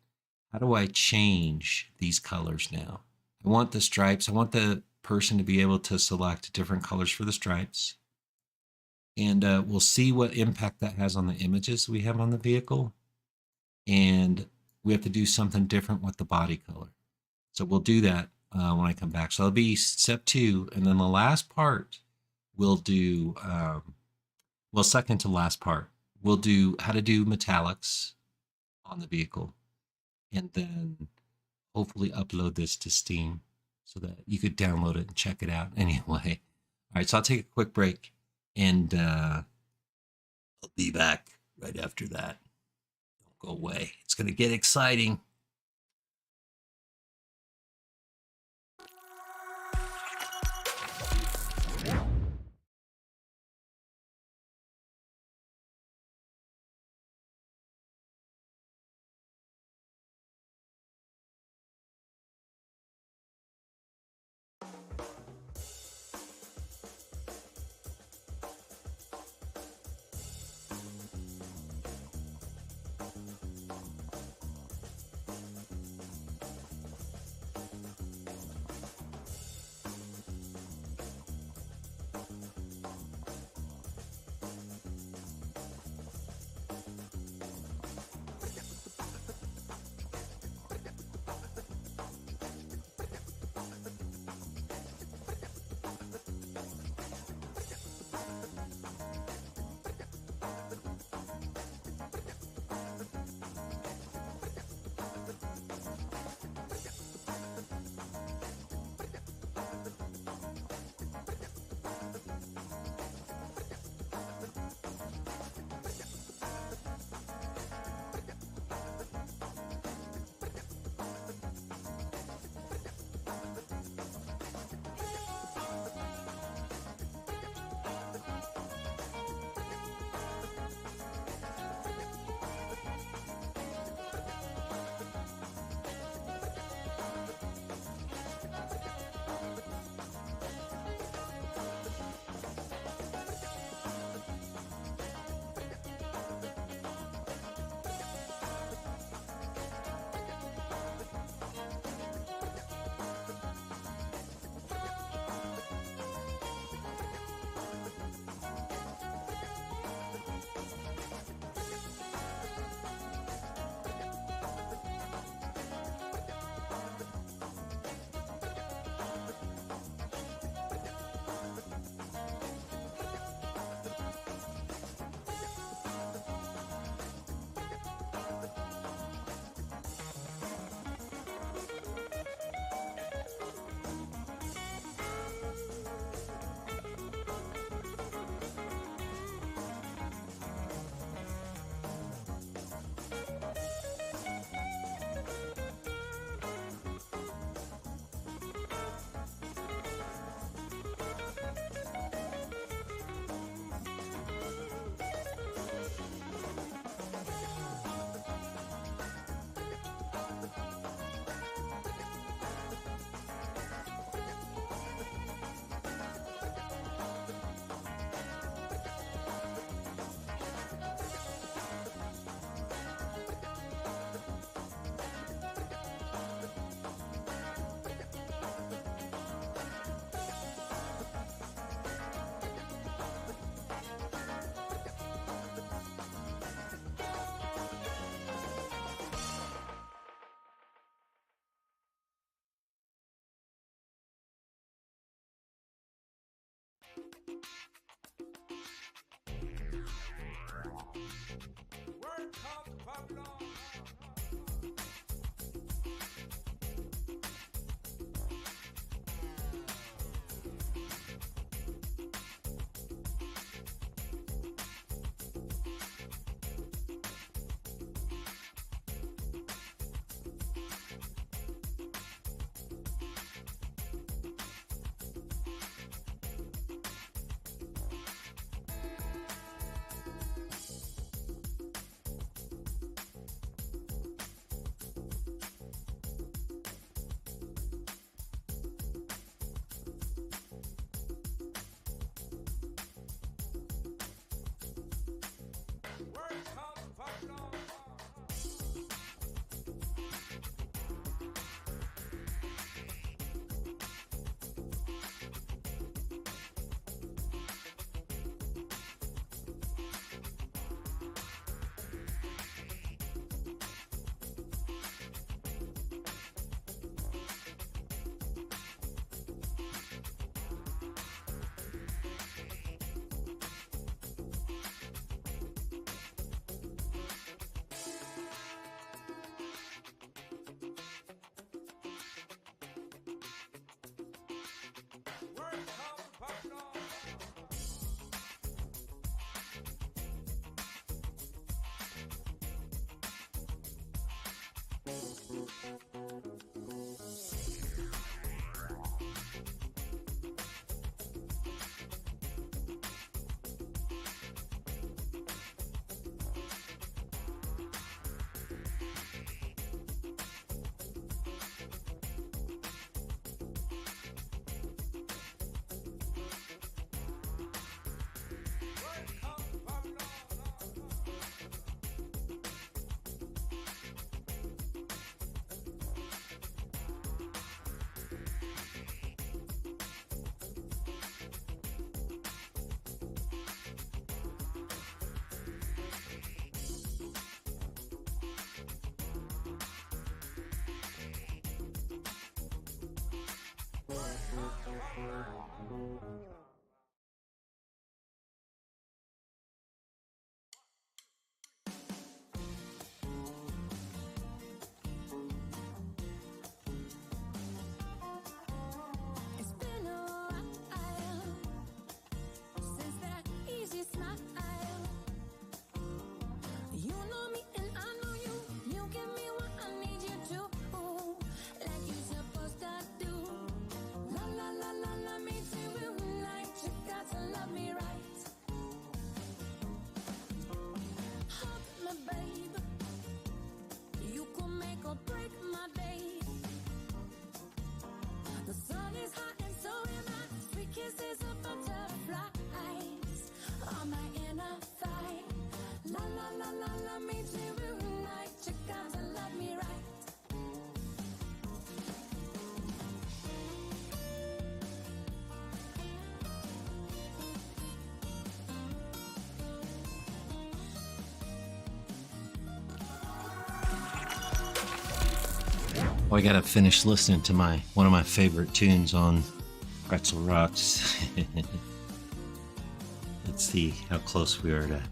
how do I change these colors now? I want the stripes. I want the person to be able to select different colors for the stripes. And we'll see what impact that has on the images we have on the vehicle. And we have to do something different with the body color. So we'll do that when I come back. So that'll be step 2. And then the last part, we'll do, second to last part, we'll do how to do metallics on the vehicle. And then hopefully upload this to Steam so that you could download it and check it out anyway. All right, so I'll take a quick break and I'll be back right after that. Don't go away. It's going to get exciting. Oh, I gotta finish listening to one of my favorite tunes on Pretzel Rocks. Let's see how close we are to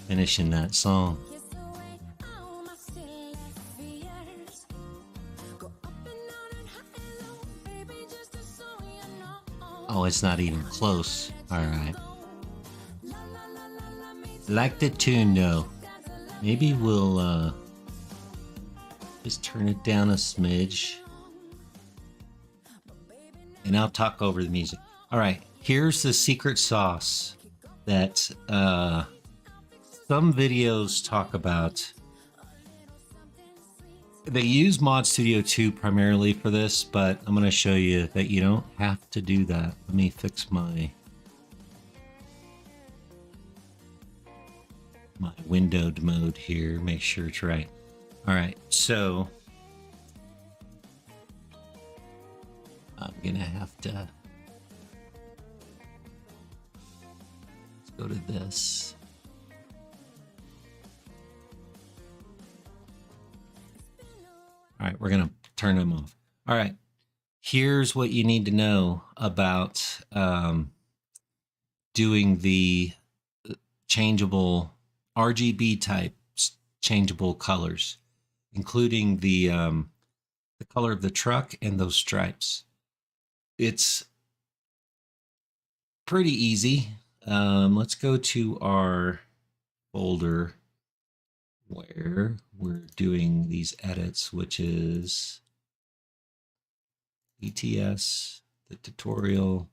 finishing that song. Oh, it's not even close. All right. Like the tune though. Maybe we'll just turn it down a smidge. And I'll talk over the music. All right, here's the secret sauce that some videos talk about. They use Mod Studio 2 primarily for this, but I'm going to show you that you don't have to do that. Let me fix my windowed mode here, make sure it's right. All right, so I'm gonna have to, let's go to this. All right, we're gonna turn them off. All right, here's what you need to know about doing the changeable RGB type changeable colors, including the color of the truck and those stripes. It's pretty easy. Let's go to our folder where we're doing these edits, which is ETS, the tutorial.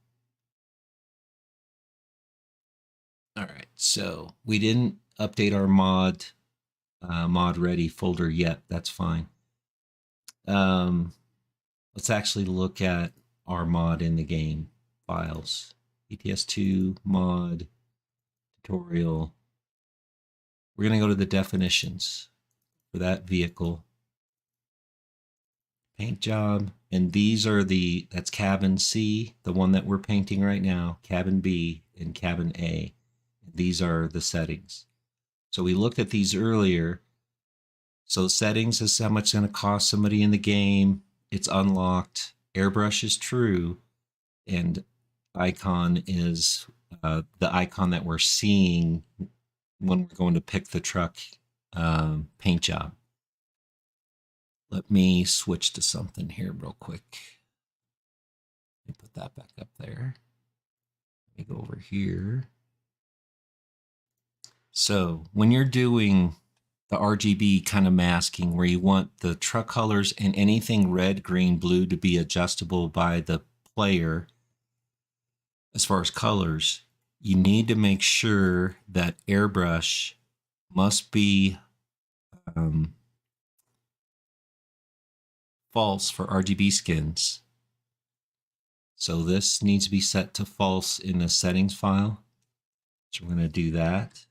All right, so we didn't update our mod ready folder yet. That's fine. Let's actually look at our mod in the game files. ETS2 mod tutorial. We're going to go to the definitions for that vehicle. Paint job. And these are that's cabin C, the one that we're painting right now, cabin B, and cabin A. These are the settings. So we looked at these earlier. So settings is how much it's going to cost somebody in the game. It's unlocked. Airbrush is true. And icon is the icon that we're seeing when we're going to pick the truck paint job. Let me switch to something here real quick. Let me put that back up there. Let me go over here. So when you're doing the RGB kind of masking where you want the truck colors and anything red, green, blue to be adjustable by the player as far as colors, you need to make sure that airbrush must be false for RGB skins. So this needs to be set to false in the settings file. So we're going to do that.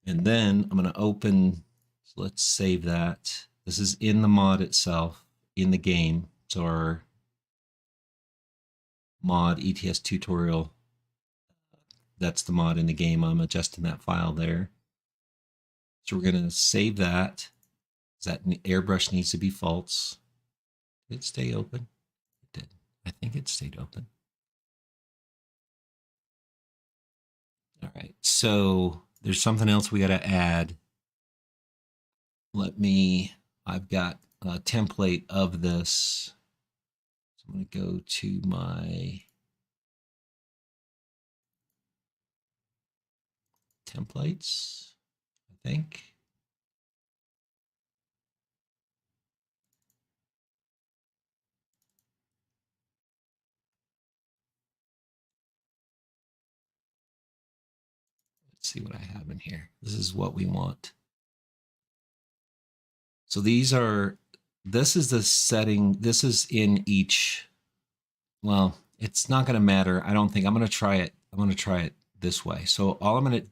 And then I'm going to open, so let's save that. This is in the mod itself, in the game. So our mod ETS tutorial, that's the mod in the game. I'm adjusting that file there. So we're going to save that. That airbrush needs to be false. Did it stay open? It did. I think it stayed open. All right, so there's something else we got to add. I've got a template of this. So I'm going to go to my templates, I think. Let's see what I have in here. This is what we want. So this is the setting. This is in each, well, it's not going to matter. I don't think. I'm going to try it. I'm going to try it this way. So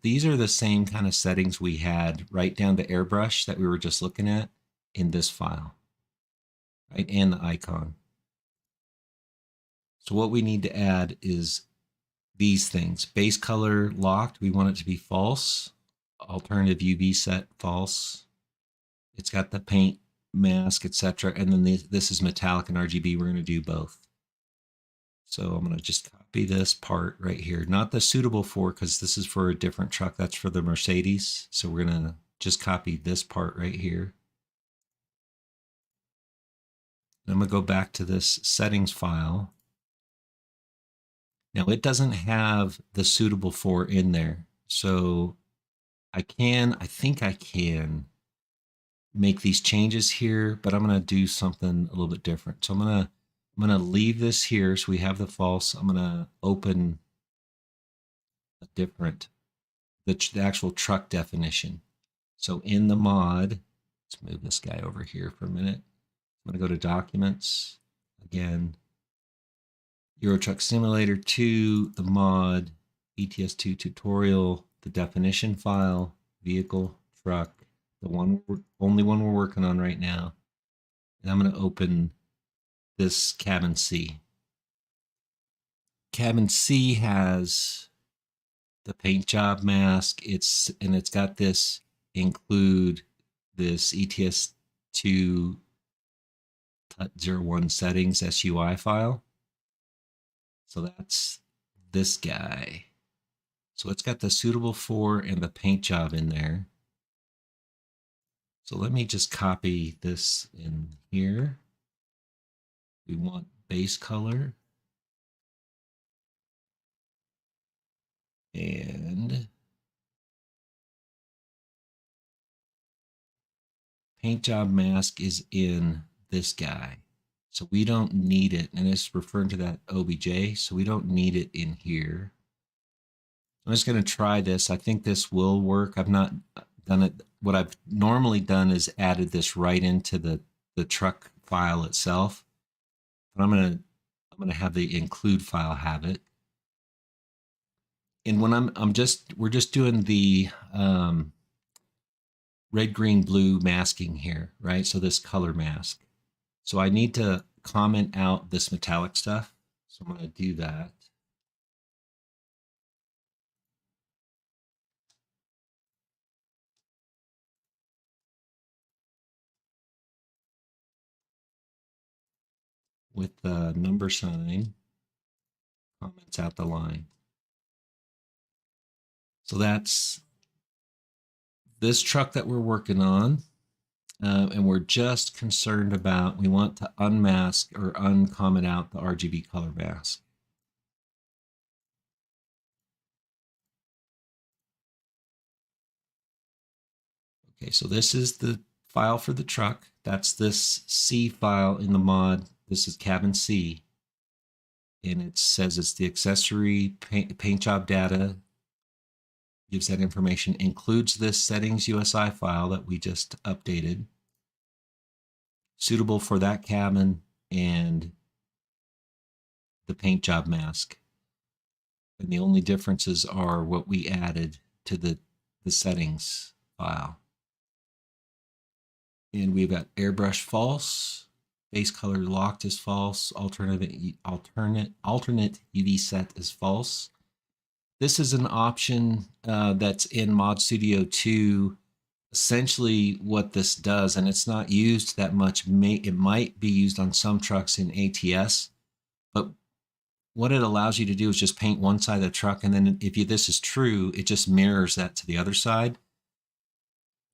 these are the same kind of settings we had right down to airbrush that we were just looking at in this file, right? And the icon. So what we need to add is these things. Base color locked, we want it to be false. Alternative UV set false. It's got the paint mask, etc. And then this is metallic and RGB. We're going to do both. So I'm going to just copy this part right here. Not the suitable for, because this is for a different truck. That's for the Mercedes. So we're going to just copy this part right here. I'm going to go back to this settings file. Now it doesn't have the suitable for in there. So I think I can make these changes here, but I'm going to do something a little bit different. So I'm going to leave this here so we have the false. I'm going to open a different, the actual truck definition. So in the mod, let's move this guy over here for a minute. I'm going to go to Documents, again, Euro Truck Simulator 2, the mod, ETS2 tutorial, the definition file, vehicle, truck, the only one we're working on right now. And I'm going to open this cabin C. Cabin C has the paint job mask. It's got this include this ETS2 01 settings SUI file. So that's this guy. So it's got the suitable for and the paint job in there. So let me just copy this in here. We want base color. And paint job mask is in this guy. So we don't need it. And it's referring to that OBJ. So we don't need it in here. I'm just going to try this. I think this will work. I've not done it. What I've normally done is added this right into the truck file itself. But I'm going to have the include file have it. And when we're just doing the red, green, blue masking here, right? So this color mask. So I need to comment out this metallic stuff. So I'm going to do that. With the number sign, comments out the line. So that's this truck that we're working on. And we're just concerned about, we want to unmask or uncomment out the RGB color mask. Okay, so this is the file for the truck. That's this C file in the mod. This is cabin C. And it says it's the accessory paint job data. Gives that information, includes this settings USI file that we just updated. Suitable for that cabin and the paint job mask. And the only differences are what we added to the settings file. And we've got airbrush false, base color locked is false, alternate UV set is false. This is an option that's in Mod Studio 2. Essentially what this does, and it's not used that much, it might be used on some trucks in ATS, but what it allows you to do is just paint one side of the truck, and then if this is true, it just mirrors that to the other side.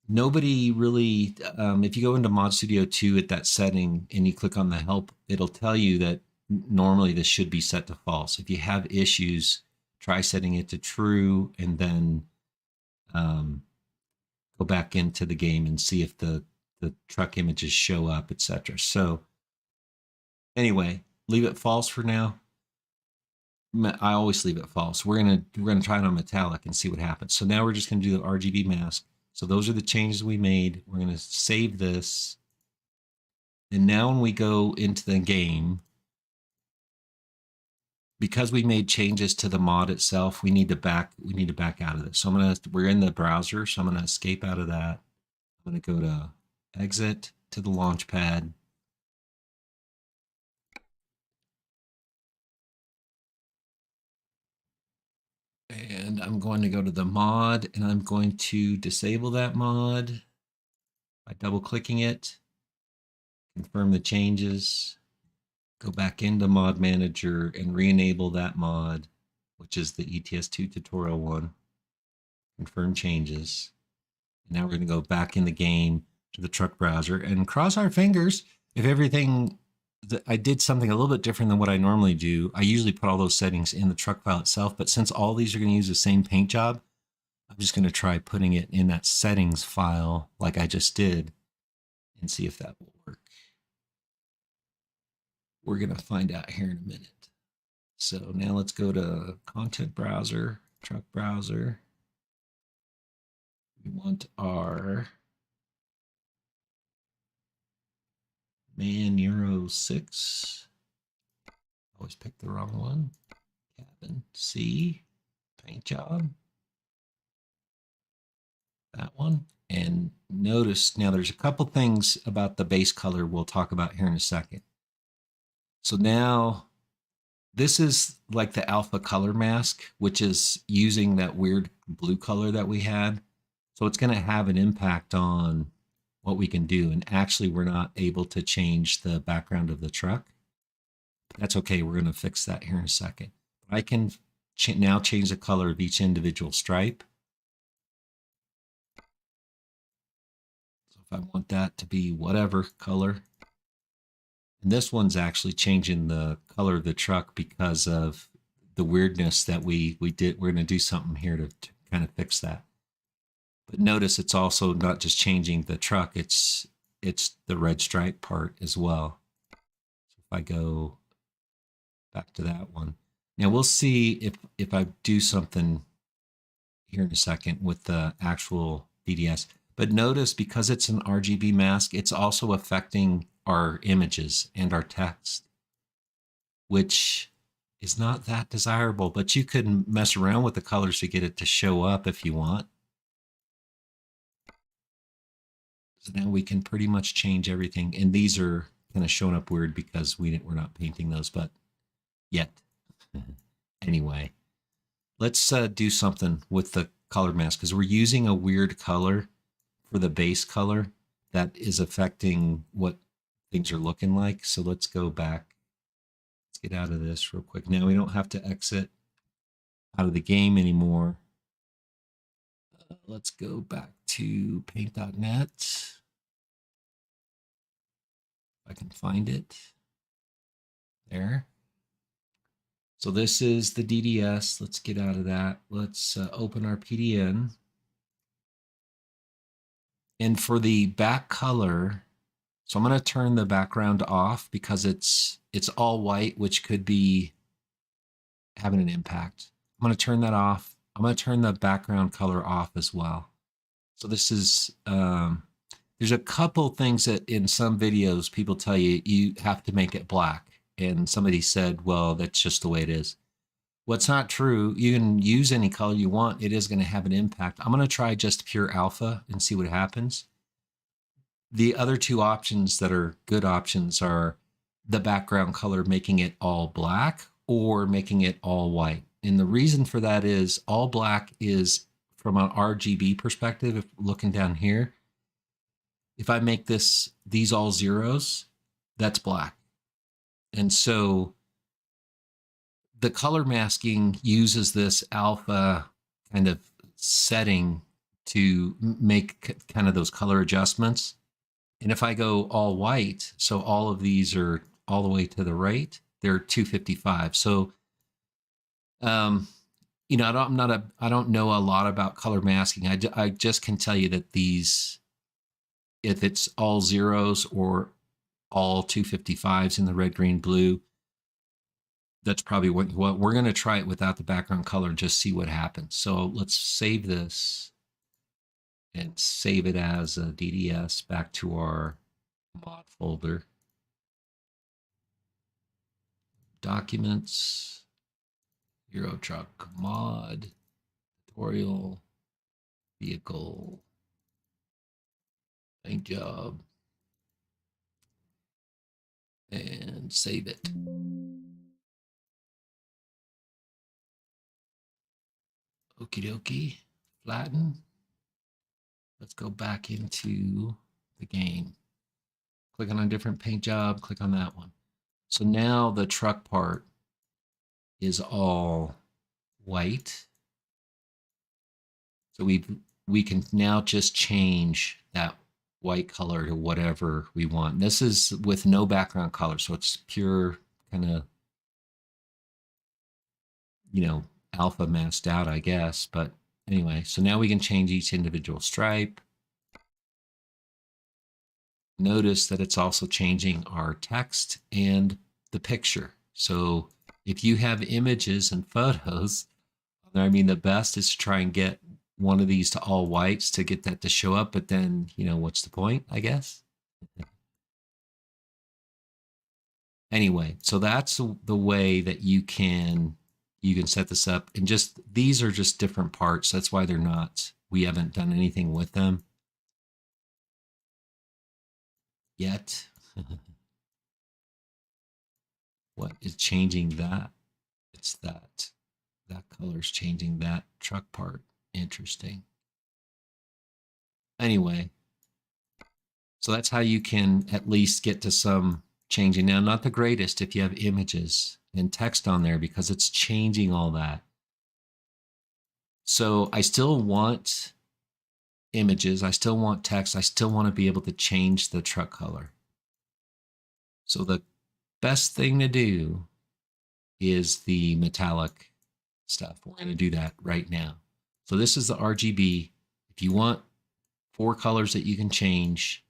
Nobody really, if you go into Mod Studio 2 at that setting and you click on the help, it'll tell you that normally this should be set to false. If you have issues, try setting it to true, and then go back into the game and see if the truck images show up, etc. So anyway, leave it false for now. I always leave it false. We're gonna try it on metallic and see what happens. So now we're just gonna do the RGB mask. So those are the changes we made. We're gonna save this. And now when we go into the game, because we made changes to the mod itself, we need to back out of this. So we're in the browser, so I'm gonna escape out of that. I'm gonna go to exit to the launch pad. And I'm going to go to the mod, and I'm going to disable that mod by double clicking it, confirm the changes, go back into mod manager and re-enable that mod, which is the ETS2 tutorial one, confirm changes. And now we're going to go back in the game to the truck browser and cross our fingers if everything, I did something a little bit different than what I normally do. I usually put all those settings in the truck file itself, but since all these are going to use the same paint job, I'm just going to try putting it in that settings file like I just did and see if that will work. We're going to find out here in a minute. So now let's go to content browser, truck browser. We want our Man Euro 6. Always pick the wrong one. Cabin C, paint job. That one. And notice now there's a couple things about the base color we'll talk about here in a second. So now this is like the alpha color mask, which is using that weird blue color that we had. So it's going to have an impact on what we can do. And actually, we're not able to change the background of the truck. That's okay. We're going to fix that here in a second. I can now change the color of each individual stripe. So if I want that to be whatever color, and this one's actually changing the color of the truck because of the weirdness that we did. We're going to do something here to kind of fix that. But notice it's also not just changing the truck, it's the red stripe part as well. So if I go back to that one. Now we'll see if I do something here in a second with the actual DDS. But notice because it's an RGB mask, it's also affecting our images and our text, which is not that desirable, but you can mess around with the colors to get it to show up if you want. So now we can pretty much change everything. And these are kind of showing up weird because we're not painting those, but yet. Anyway, let's do something with the color mask because we're using a weird color for the base color that is affecting what things are looking like. So let's go back. Let's get out of this real quick. Now we don't have to exit out of the game anymore. Let's go back to paint.net. If I can find it. There. So this is the DDS. Let's get out of that. Let's open our PDN. And for the back color, so I'm going to turn the background off because it's all white, which could be having an impact. I'm going to turn that off. I'm going to turn the background color off as well. So this is, there's a couple things that in some videos people tell you, you have to make it black. And somebody said, well, that's just the way it is. What's not true, you can use any color you want. It is going to have an impact. I'm going to try just pure alpha and see what happens. The other two options that are good options are the background color, making it all black or making it all white. And the reason for that is all black is from an RGB perspective. If looking down here, if I make these all zeros, that's black. And so the color masking uses this alpha kind of setting to make kind of those color adjustments. And if I go all white, so all of these are all the way to the right, they're 255. So, you know, I don't know a lot about color masking. I just can tell you that these, if it's all zeros or all 255s in the red, green, blue, that's probably what we're going to try it without the background color and just see what happens. So let's save this and save it as a DDS back to our mod folder. Documents, Euro Truck mod, tutorial, vehicle, paint job, and save it. Okie dokie, flatten. Let's go back into the game. Click on a different paint job, click on that one. So now the truck part is all white. So we can now just change that white color to whatever we want. This is with no background color, so it's pure kind of, you know, alpha masked out, I guess. But anyway, so now we can change each individual stripe. Notice that it's also changing our text and the picture. So if you have images and photos, I mean, the best is to try and get one of these to all whites to get that to show up. But then, you know, what's the point, I guess? Anyway, so that's the way that you can set this up. And just, these are just different parts. That's why they're not, we haven't done anything with them yet. What is changing that? It's that color's changing that truck part. Interesting. Anyway, so that's how you can at least get to some changing. Now, not the greatest if you have images and text on there because it's changing all that. So I still want images. I still want text. I still want to be able to change the truck color. So the best thing to do is the metallic stuff. We're going to do that right now. So this is the RGB. If you want 4 colors that you can change,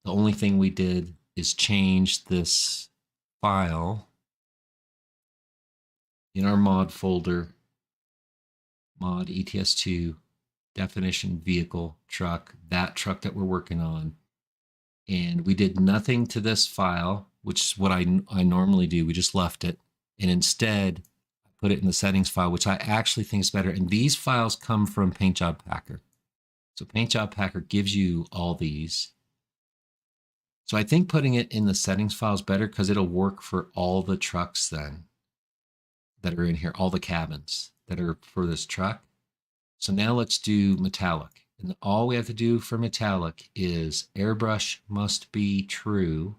the only thing we did is change this file in our mod folder, mod ETS2, definition, vehicle, truck, that truck that we're working on. And we did nothing to this file, which is what I normally do. We just left it. And instead, I put it in the settings file, which I actually think is better. And these files come from Paintjob Packer. So Paintjob Packer gives you all these. So I think putting it in the settings file is better because it'll work for all the trucks then that are in here, all the cabins that are for this truck. So now let's do metallic. And all we have to do for metallic is airbrush must be true.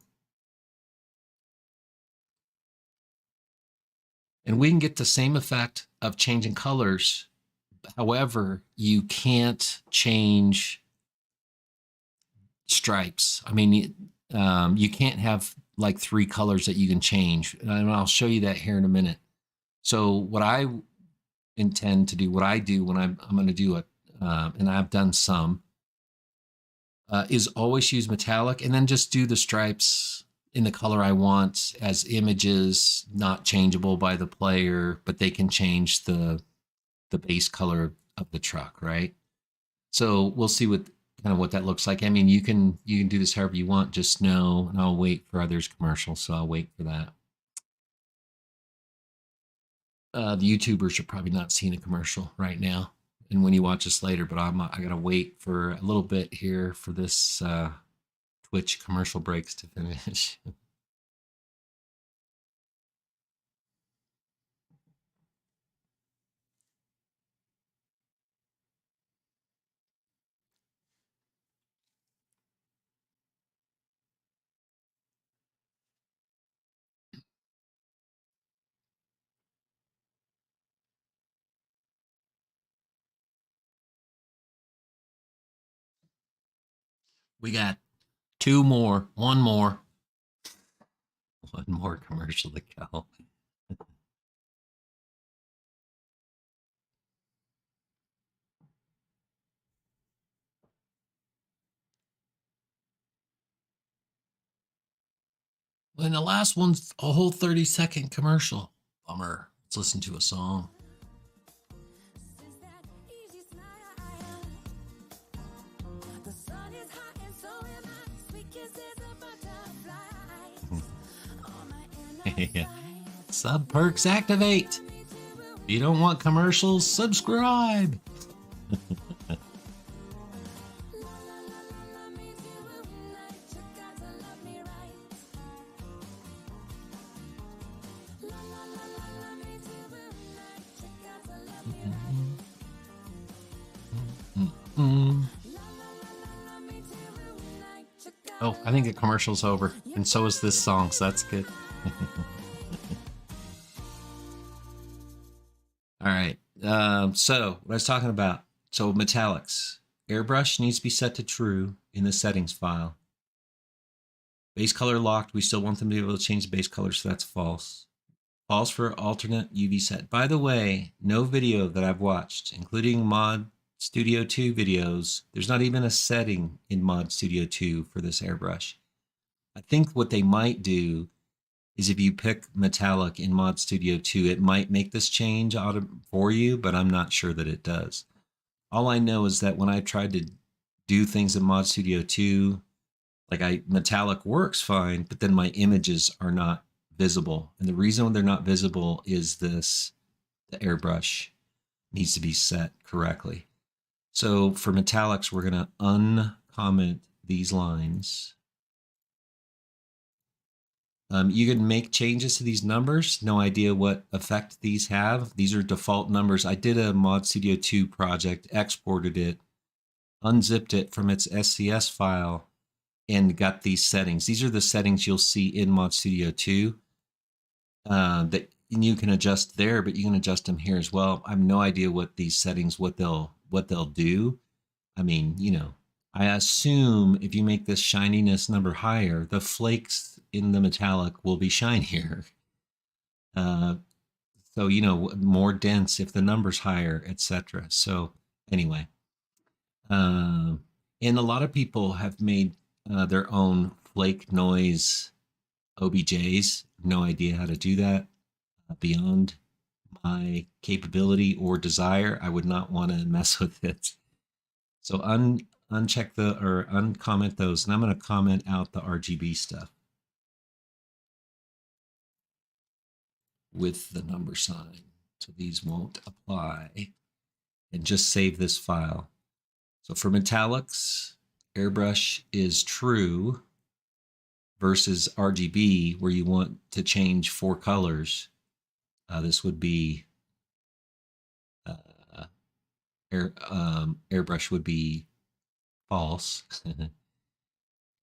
And we can get the same effect of changing colors. However, you can't change stripes. I mean, you can't have like 3 colors that you can change. And I'll show you that here in a minute. So what I intend to do, what I do when I'm going to do it, and I've done some, is always use metallic and then just do the stripes in the color I want as images, not changeable by the player, but they can change the base color of the truck, right? So we'll see what kind of what that looks like. I mean, you can do this however you want, just know, and I'll wait for others' commercials, so I'll wait for that. The YouTubers are probably not seeing a commercial right now, and when you watch this later, but I gotta wait for a little bit here for this Twitch commercial breaks to finish. We got 2 more, one more commercial to go. And the last one's a whole 30-second commercial. Bummer. Let's listen to a song. Sub perks activate. If you don't want commercials, subscribe. Oh, I think the commercial's over, and so is this song, so that's good. All right. So what I was talking about. So metallics. Airbrush needs to be set to true in the settings file. Base color locked. We still want them to be able to change the base color, so that's false. False for alternate UV set. By the way, no video that I've watched, including Mod Studio 2 videos, there's not even a setting in Mod Studio 2 for this airbrush. I think what they might do is if you pick metallic in Mod Studio 2, it might make this change for you, but I'm not sure that it does. All I know is that when I tried to do things in Mod Studio 2, like metallic works fine, but then my images are not visible. And the reason they're not visible is the airbrush needs to be set correctly. So for metallics, we're going to uncomment these lines. You can make changes to these numbers. No idea what effect these have. These are default numbers. I did a Mod Studio 2 project, exported it, unzipped it from its SCS file, and got these settings. These are the settings you'll see in Mod Studio 2. That you can adjust there, but you can adjust them here as well. I have no idea what these settings, what they'll do. I mean, I assume if you make this shininess number higher, the flakes in the metallic will be shinier. So, more dense if the number's higher, etc. So anyway, and a lot of people have made their own flake noise OBJs. No idea how to do that. Beyond my capability or desire, I would not want to mess with it. So uncheck or uncomment those, and I'm going to comment out the RGB stuff with the number sign. So these won't apply, and just save this file. So for metallics, airbrush is true versus RGB, where you want to change 4 colors. This would be airbrush would be false.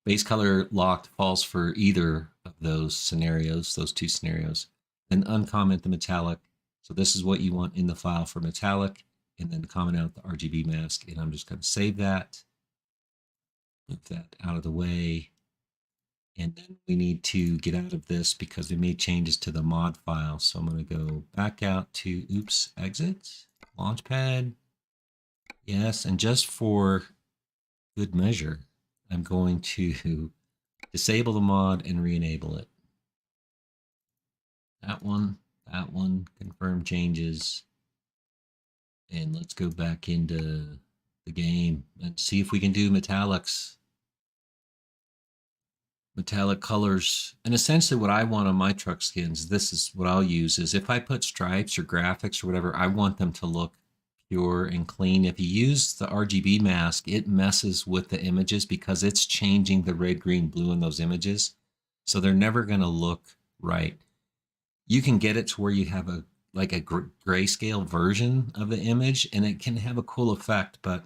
Base color locked false for either of those scenarios, those 2 scenarios. Then uncomment the metallic. So this is what you want in the file for metallic, and then comment out the RGB mask. And I'm just going to save that, move that out of the way. And then we need to get out of this because we made changes to the mod file. So I'm going to go back out to, exit, Launchpad. Yes, and just for good measure, I'm going to disable the mod and re-enable it. That one, confirm changes. And let's go back into the game and see if we can do metallics. Metallic colors. And essentially what I want on my truck skins, this is what I'll use, is if I put stripes or graphics or whatever, I want them to look pure and clean. If you use the RGB mask, it messes with the images because it's changing the red, green, blue in those images. So they're never going to look right. You can get it to where you have a grayscale version of the image, and it can have a cool effect, but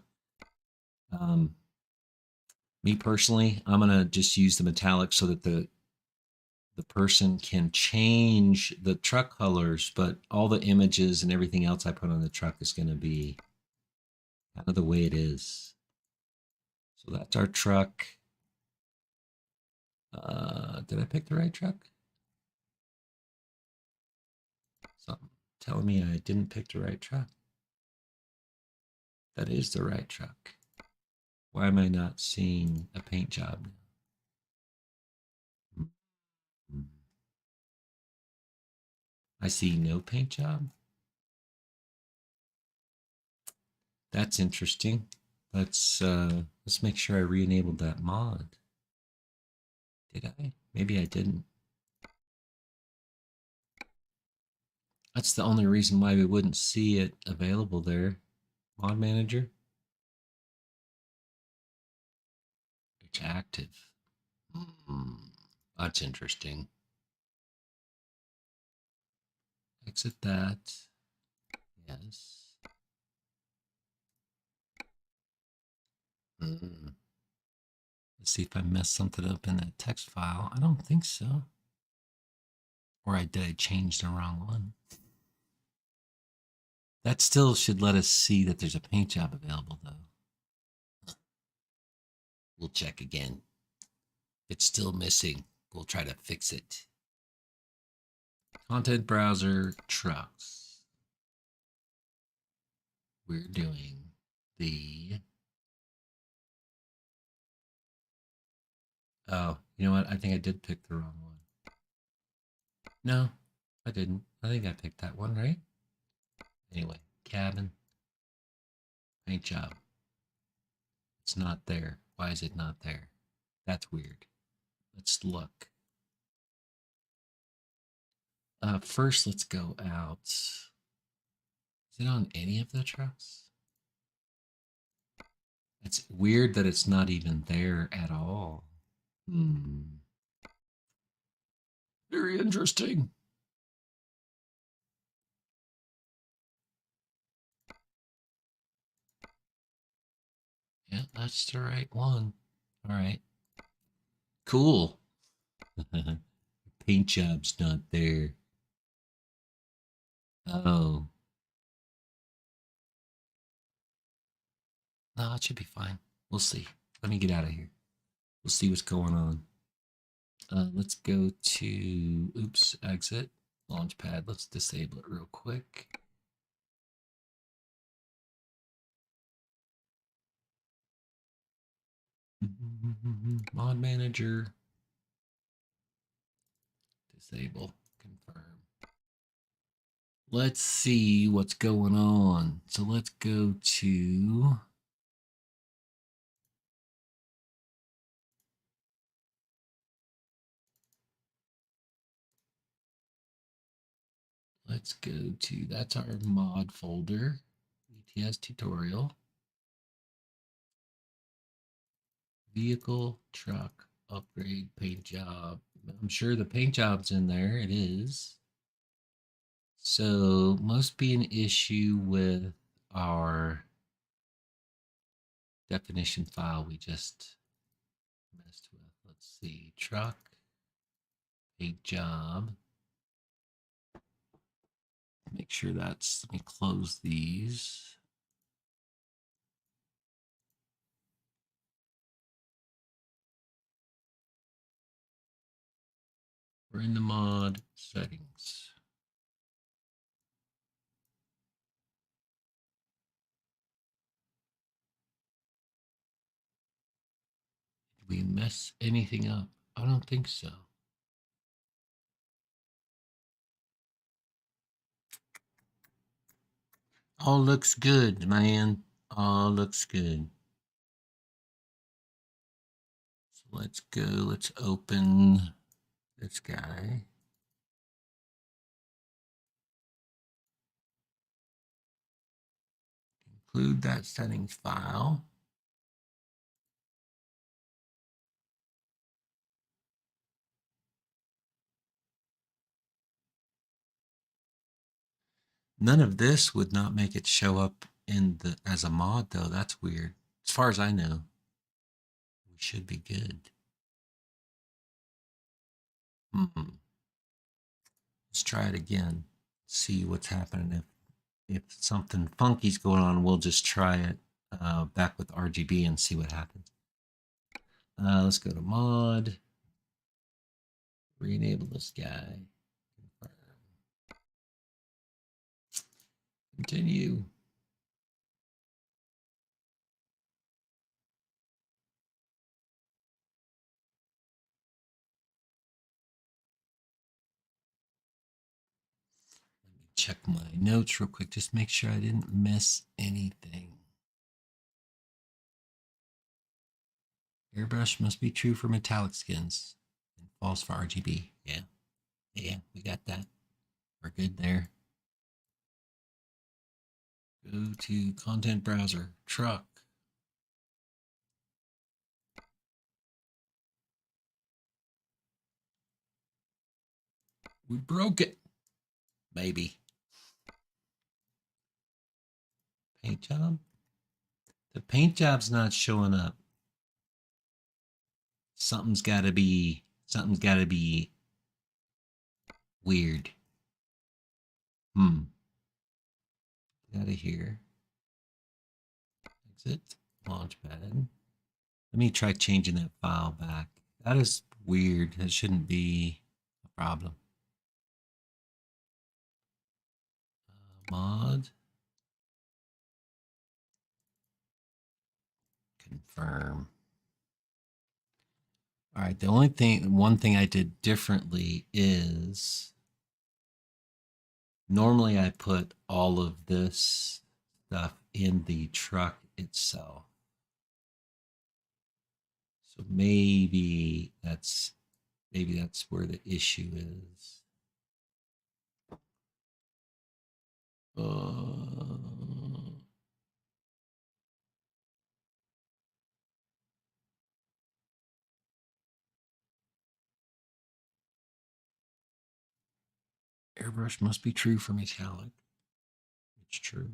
me personally, I'm going to just use the metallic so that the person can change the truck colors, but all the images and everything else I put on the truck is going to be kind of the way it is. So that's our truck. Did I pick the right truck? Something telling me I didn't pick the right truck. That is the right truck. Why am I not seeing a paint job now? I see no paint job. That's interesting. Let's make sure I re-enabled that mod. Did I? Maybe I didn't. That's the only reason why we wouldn't see it available there. Mod manager. It's active. That's interesting. Exit that. Yes. Let's see if I messed something up in that text file. I don't think so. Or did I change the wrong one? That still should let us see that there's a paint job available, though. We'll check again. If it's still missing, we'll try to fix it. Content browser trucks. We're doing the... Oh, you know what? I think I did pick the wrong one. No, I didn't. I think I picked that one, right? Anyway, cabin, paint job. It's not there. Why is it not there? That's weird. Let's look. First, let's go out. Is it on any of the trucks? It's weird that it's not even there at all. Very interesting. Yeah, that's the right one. All right. Cool. Paint job's not there. Oh, no, it should be fine. We'll see. Let me get out of here. We'll see what's going on. Let's go to, oops, exit, launchpad. Let's disable it real quick. Mod manager, disable, confirm. Let's see what's going on. So let's go to, that's our mod folder, ETS tutorial, vehicle, truck, upgrade, paint job. I'm sure the paint job's in there. It is. So must be an issue with our definition file we just messed with. Let's see, truck, paint job. Make sure that's, let me close these. We're in the mod settings. Did we mess anything up? I don't think so. All looks good, man. All looks good. So let's go. Let's open this guy. Include that settings file. None of this would not make it show up in the as a mod though. That's weird. As far as I know, we should be good. Let's try it again. See what's happening. If something funky's going on, we'll just try it back with RGB and see what happens. Let's go to mod. Re-enable this guy. Continue. Let me check my notes real quick. Just make sure I didn't miss anything. Airbrush must be true for metallic skins and false for RGB. Yeah. Yeah, we got that. We're good there. Go to content browser, truck. We broke it. Maybe. Paint job. The paint job's not showing up. Something's gotta be weird. Get out of here. Exit. Launchpad. Let me try changing that file back. That is weird. That shouldn't be a problem. Mod. Confirm. All right. The only thing, one thing I did differently is normally I put all of this stuff in the truck itself. So maybe that's where the issue is. Airbrush must be true for metallic. It's true.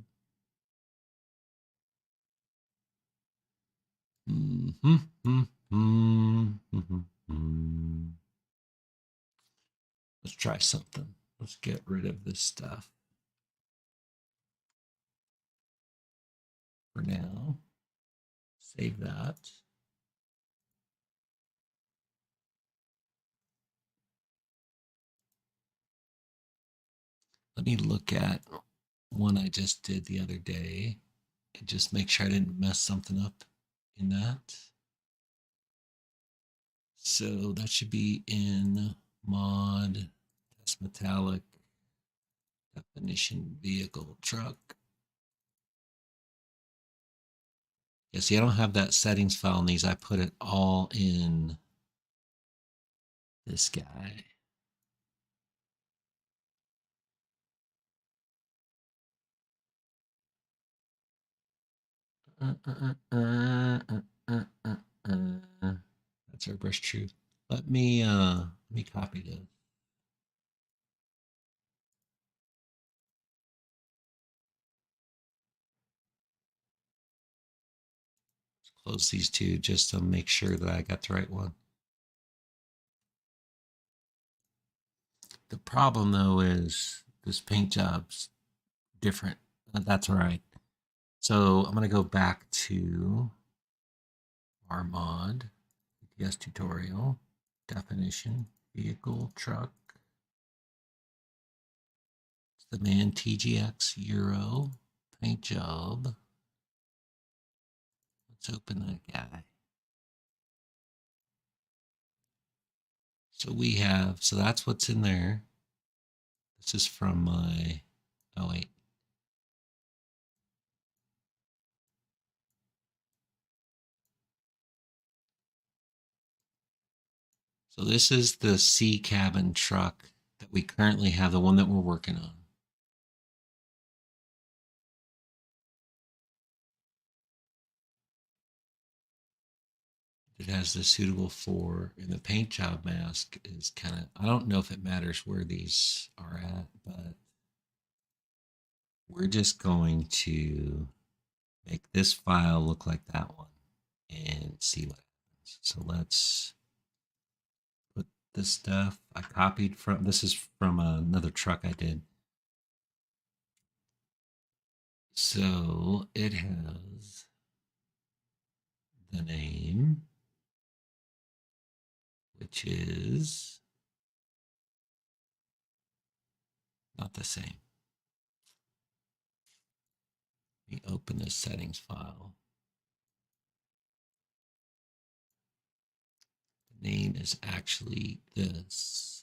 Let's try something. Let's get rid of this stuff. for now. Save that. Let me look at one I just did the other day and just make sure I didn't mess something up in that. So that should be in mod, test metallic, definition, vehicle, truck. Yeah, see, I don't have that settings file in these. I put it all in this guy. That's our brush truth. Let me copy this. Let's close these two just to make sure that I got the right one. The problem though is this paint job's different. That's all right. So I'm going to go back to our mod, ETS tutorial, definition, vehicle, truck. It's the man TGX Euro paint job. Let's open that guy. So we have, so that's what's in there. This is from my, oh wait. So this is the C cabin truck that we currently have, the one that we're working on. It has the suitable for, and the paint job mask is kind of, I don't know if it matters where these are at, but we're just going to make this file look like that one and see what happens. So let's put this stuff I copied from, this is from another truck I did. So it has the name, which is not the same. Let me open this settings file. The name is actually this.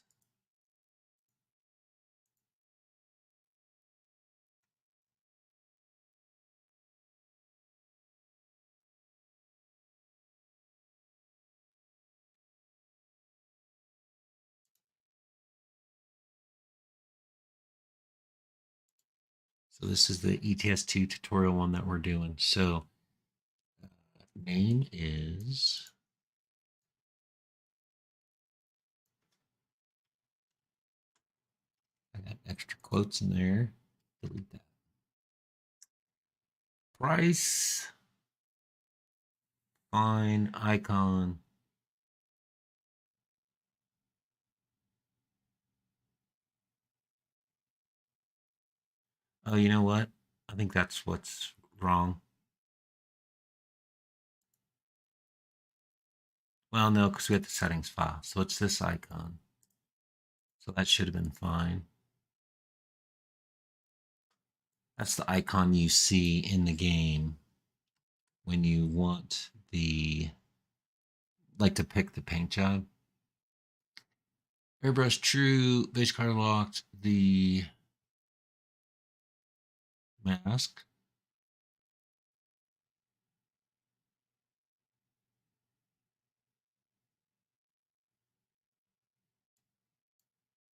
So this is the ETS2 tutorial one that we're doing. So name is, I got extra quotes in there. Delete that. Price, fine, icon. Oh, you know what? I think that's what's wrong. Well, no, because we have the settings file. So it's this icon. So that should have been fine. That's the icon you see in the game when you want the, like to pick the paint job. Airbrush true, base color locked, the mask.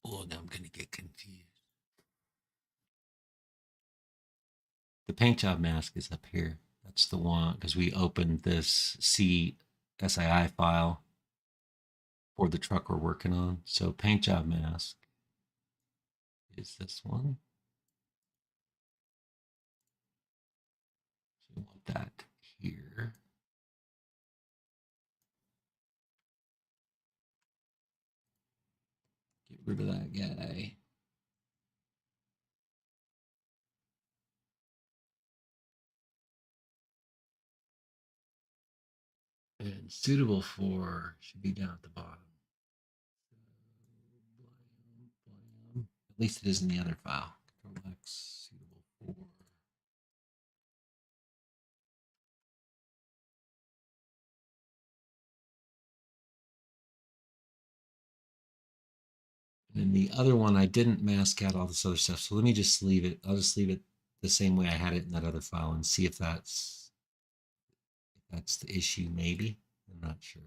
Oh, now I'm going to get confused. The paint job mask is up here. That's the one, because we opened this SII file for the truck we're working on. So paint job mask is this one. So we want that here. Get rid of that guy. And suitable for should be down at the bottom. At least it is in the other file. Control X, suitable for. And then the other one, I didn't mask out all this other stuff. So let me just leave it. I'll just leave it the same way I had it in that other file and see if that's the issue, maybe. I'm not sure.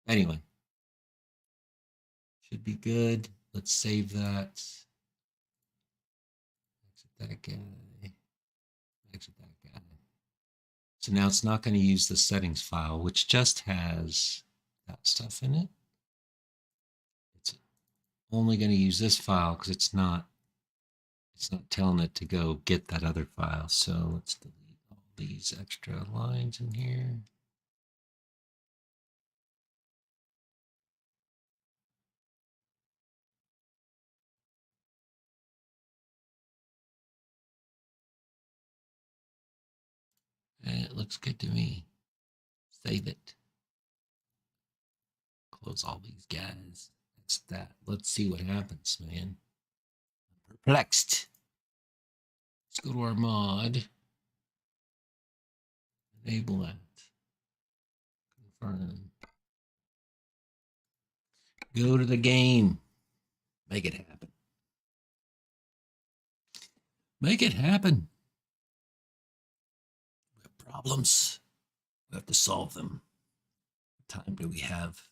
Anyway, should be good. Let's save that. Exit that guy. Exit that guy. So now it's not going to use the settings file, which just has that stuff in it. It's only going to use this file because it's not telling it to go get that other file. So let's delete all these extra lines in here. And it looks good to me. Save it. Close all these guys. That's that. Let's see what happens, man. I'm perplexed. Let's go to our mod. Enable that. Confirm. Go to the game. Make it happen. Make it happen. We have problems. We have to solve them. What time do we have?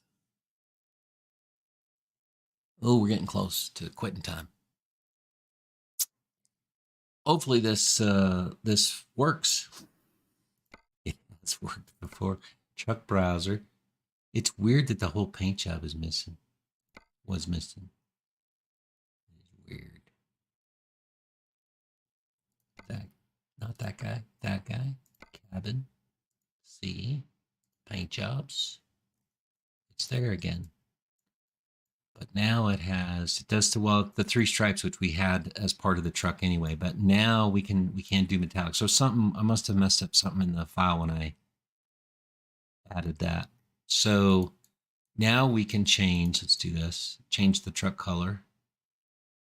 Oh, we're getting close to quitting time. Hopefully this works. It has worked before. Truck browser. It's weird that the whole paint job is missing. Was missing. It's weird. That, not that guy. That guy. Cabin. C. Paint jobs. It's there again. But now it does the 3 stripes, which we had as part of the truck anyway, but now we can't do metallic. So I must have messed up something in the file when I added that. So now we can change, let's do this, change the truck color.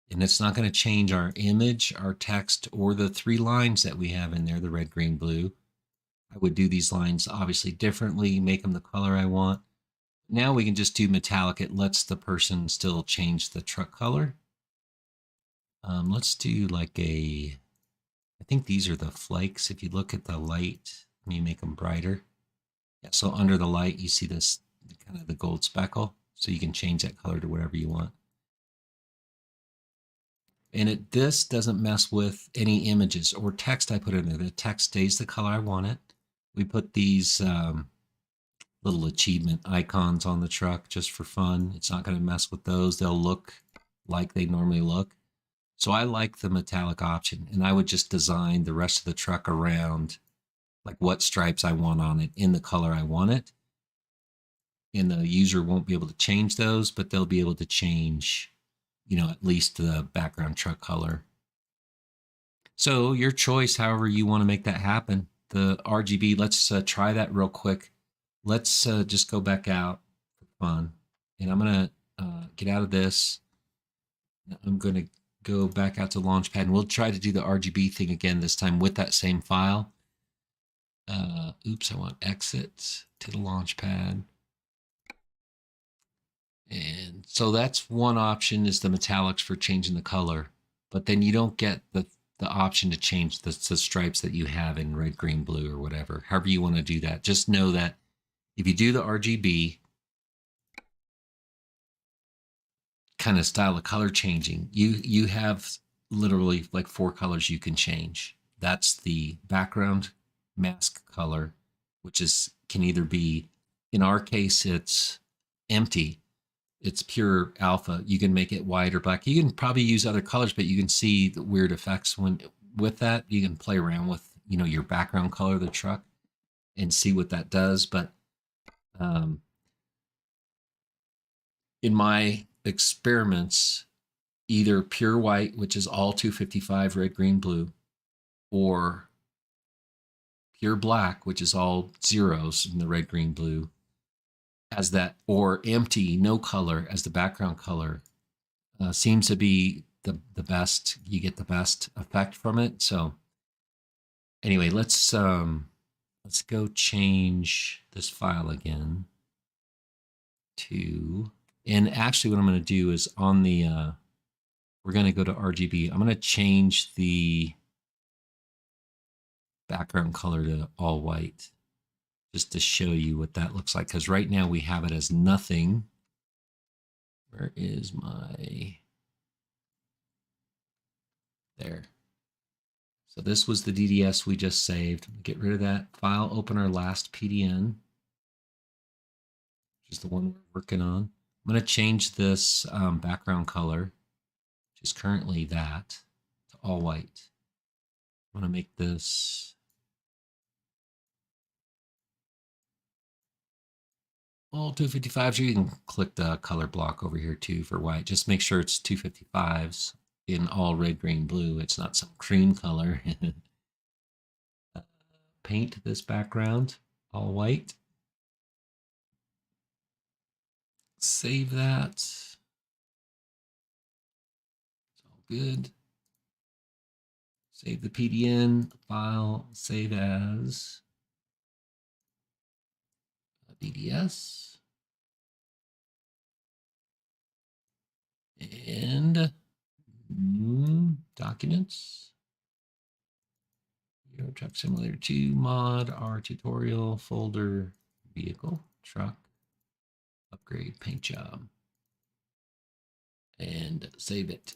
And it's not going to change our image, our text, or the 3 lines that we have in there, the red, green, blue. I would do these lines obviously differently, make them the color I want. Now we can just do metallic. It lets the person still change the truck color. Let's do like I think these are the flakes. If you look at the light and you make them brighter. Yeah, so under the light, you see this kind of the gold speckle. So you can change that color to whatever you want. And this doesn't mess with any images or text I put in there. The text stays the color I want it. We put these little achievement icons on the truck just for fun. It's not going to mess with those. They'll look like they normally look. So I like the metallic option, and I would just design the rest of the truck around like what stripes I want on it in the color I want it. And the user won't be able to change those, but they'll be able to change, at least the background truck color. So your choice, however you want to make that happen. The RGB, let's try that real quick. Let's just go back out for fun. And I'm going to get out of this. I'm going to go back out to Launchpad, and we'll try to do the RGB thing again this time with that same file. Oops, I want exit to the Launchpad. And so that's one option, is the metallics for changing the color. But then you don't get the option to change the stripes that you have in red, green, blue, or whatever. However you want to do that. Just know that if you do the RGB kind of style of color changing, you have literally like 4 colors you can change. That's the background mask color, which can either be, in our case, it's empty. It's pure alpha. You can make it white or black. You can probably use other colors, but you can see the weird effects with that. You can play around with, your background color of the truck and see what that does. But in my experiments, either pure white, which is all 255 red, green, blue, or pure black, which is all zeros in the red, green, blue, as that, or empty, no color as the background color, seems to be the best. You get the best effect from it. So anyway, let's go change this file again to, and actually what I'm going to do is on the, we're going to go to RGB. I'm going to change the background color to all white just to show you what that looks like. Because right now we have it as nothing. Where is my, there. So this was the DDS we just saved. Get rid of that file, open our last PDN, which is the one we're working on. I'm going to change this background color, which is currently that, to all white. I'm going to make this all 255s. You can click the color block over here too for white. Just make sure it's 255s in all red, green, blue. It's not some cream color. Paint this background all white. Save that. It's all good. Save the PDN file, save as DDS. And documents. Euro Truck Simulator 2 mod, R tutorial, folder, vehicle, truck, upgrade, paint job. And save it.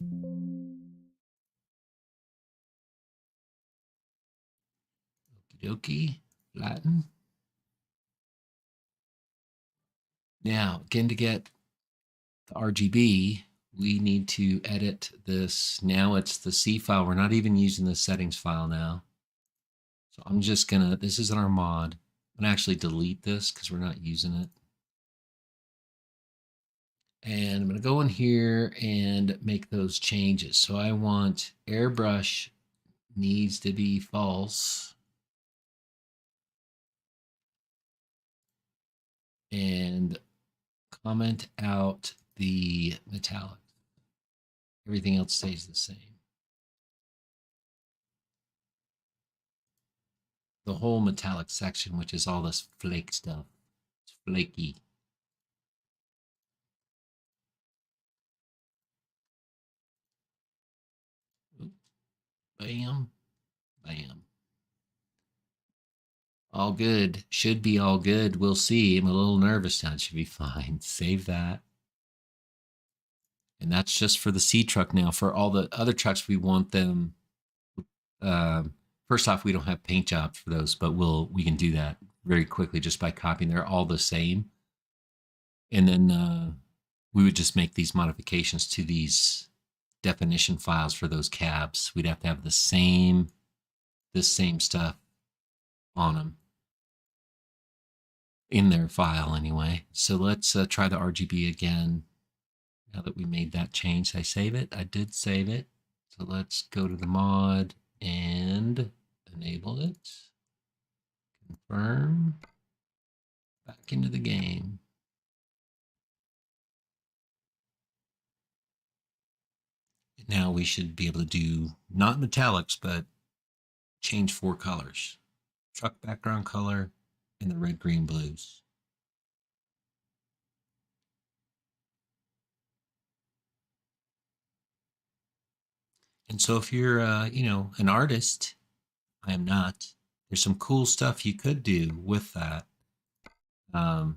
Okie dokie, flatten. Now, again, to get the RGB, we need to edit this. Now it's the C file. We're not even using the settings file now. So I'm just gonna, this is in our mod. I'm gonna actually delete this because we're not using it. And I'm gonna go in here and make those changes. So I want airbrush needs to be false. And comment out the metallic. Everything else stays the same. The whole metallic section, which is all this flake stuff. It's flaky. Oop. Bam, bam. All good. Should be all good. We'll see. I'm a little nervous now. It should be fine. Save that. And that's just for the C truck now. For all the other trucks, we want them. First off, we don't have paint jobs for those, but we can do that very quickly just by copying. They're all the same. And then we would just make these modifications to these definition files for those cabs. We'd have to have this same stuff on them in their file anyway. So let's try the RGB again. Now that we made that change, I save it. I did save it. So let's go to the mod and enable it. Confirm. Back into the game. Now we should be able to do not metallics, but change 4 colors. Truck background color and the red, green, blues. And so if you're, an artist, I am not, there's some cool stuff you could do with that. But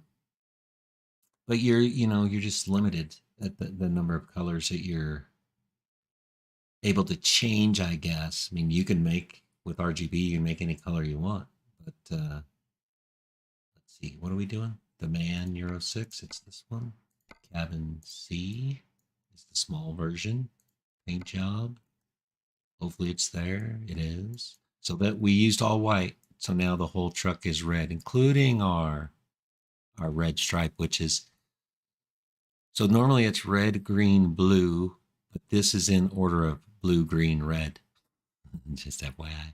you're just limited at the number of colors that you're able to change, I guess. I mean, you can make, with RGB, you can make any color you want. But let's see, what are we doing? The man Euro 6, it's this one. Cabin C is the small version. Paint job. Hopefully it's there. It is. So that we used all white. So now the whole truck is red, including our red stripe, which is, so normally it's red, green, blue, but this is in order of blue, green, red. Just FYI.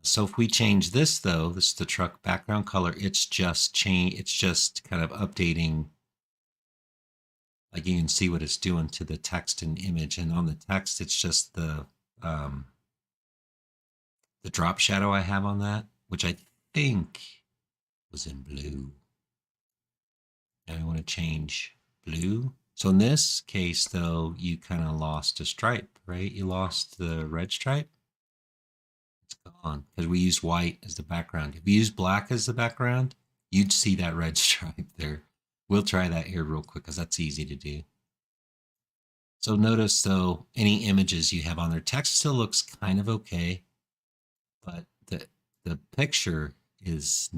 So if we change this though, this is the truck background color, it's just kind of updating. Like you can see what it's doing to the text and image. And on the text, it's just the drop shadow I have on that, which I think was in blue. And I want to change blue. So in this case, though, you kind of lost a stripe, right? You lost the red stripe. It's gone because we use white as the background. If you use black as the background, you'd see that red stripe there. We'll try that here real quick because that's easy to do. So notice, though, any images you have on there, text still looks kind of okay, but the picture is,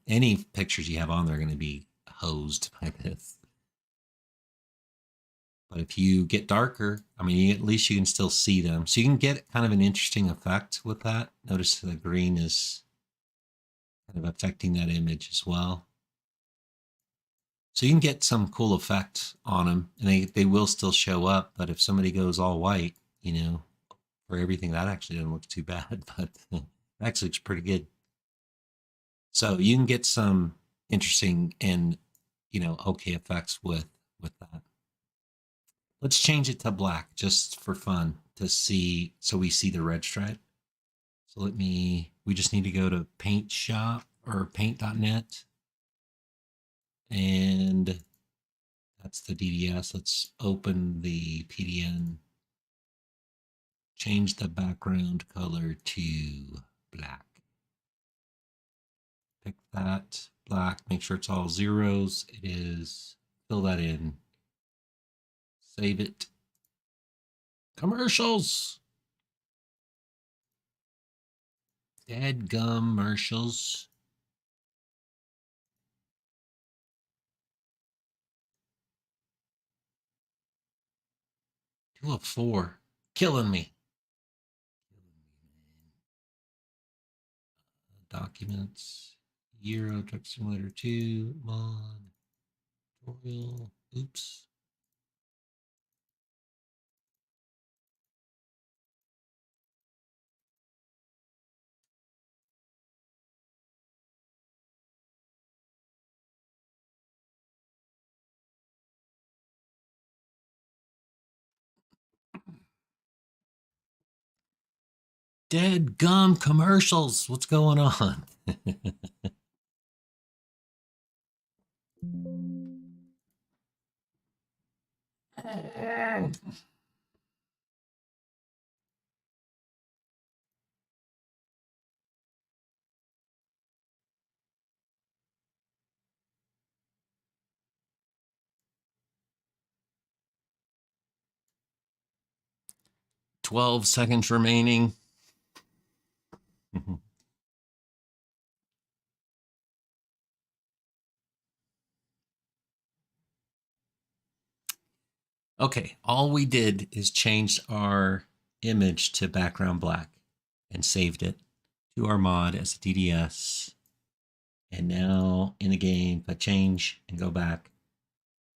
any pictures you have on there are going to be hosed by this. But if you get darker, I mean, at least you can still see them. So you can get kind of an interesting effect with that. Notice the green is kind of affecting that image as well. So you can get some cool effect on them, and they will still show up. But if somebody goes all white, you know, for everything, that actually doesn't look too bad, but it actually looks pretty good. So you can get some interesting and, you know, okay effects with that. Let's change it to black just for fun to see, so we see the red stripe. So we just need to go to Paint Shop or paint.net. And that's the DDS. Let's open the PDN. Change the background color to black. Pick that black, make sure it's all zeros. It is. Fill that in. Save it. Commercials. Dadgum commercials. 2 of 4. Killing me. Documents. Euro Truck Simulator 2. Mod. Tutorial. Oops. Dead gum commercials. What's going on? 12 seconds remaining. Okay, all we did is changed our image to background black and saved it to our mod as a DDS. And now in the game, if I change and go back,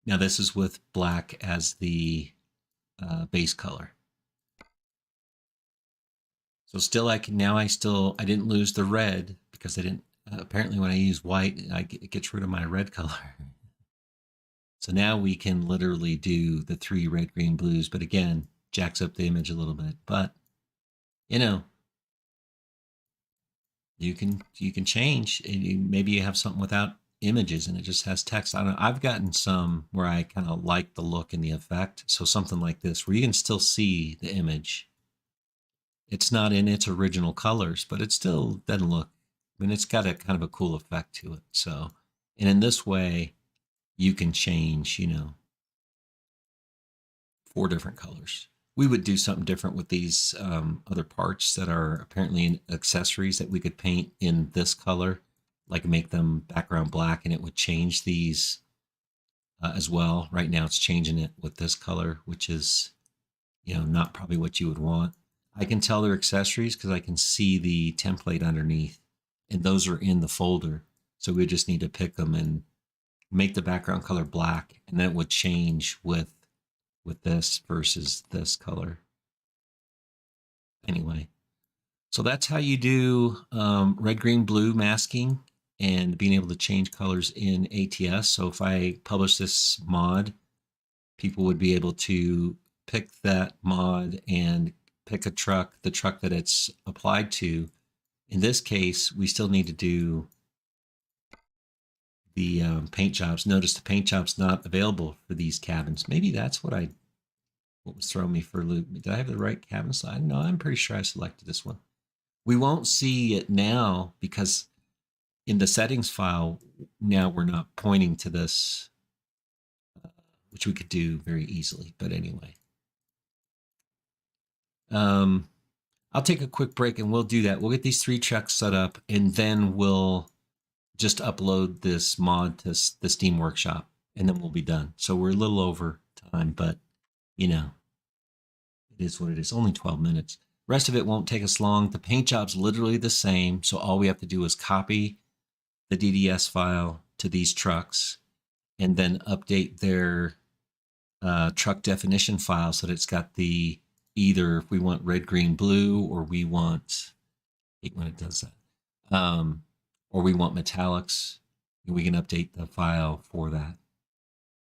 now this is with black as the base color. So still, I didn't lose the red because I didn't, apparently when I use white, it gets rid of my red color. So now we can literally do the 3 red, green, blues, but again, jacks up the image a little bit. But, you know, you can change. Maybe you have something without images and it just has text. I don't know. I've gotten some where I kind of like the look and the effect. So something like this where you can still see the image. It's not in its original colors, but it still doesn't look, I mean, it's got a kind of a cool effect to it. So, and in this way, you can change, you know, 4 different colors. We would do something different with these other parts that are apparently in accessories that we could paint in this color, like make them background black, and it would change these as well. Right now it's changing it with this color, which is, you know, not probably what you would want. I can tell they're accessories because I can see the template underneath, and those are in the folder. So we just need to pick them and make the background color black, and then it would change with this versus this color. Anyway, So that's how you do red, green, blue masking and being able to change colors in ATS. So if I publish this mod, people would be able to pick that mod and pick a truck, the truck that it's applied to. In this case, we still need to do the paint jobs. Notice the paint job's not available for these cabins. Maybe that's what was throwing me for a loop. Did I have the right cabin slide? No, I'm pretty sure I selected this one. We won't see it now because in the settings file, now we're not pointing to this, which we could do very easily. But anyway, I'll take a quick break and we'll do that. We'll get these 3 trucks set up and then we'll just upload this mod to the Steam Workshop and then we'll be done. So we're a little over time, but you know, it is what it is. Only 12 minutes. Rest of it won't take us long. The paint job's literally the same. So all we have to do is copy the DDS file to these trucks and then update their truck definition file so that it's got the either if we want red, green, blue, or we want, I hate when it does that, or we want metallics, and we can update the file for that.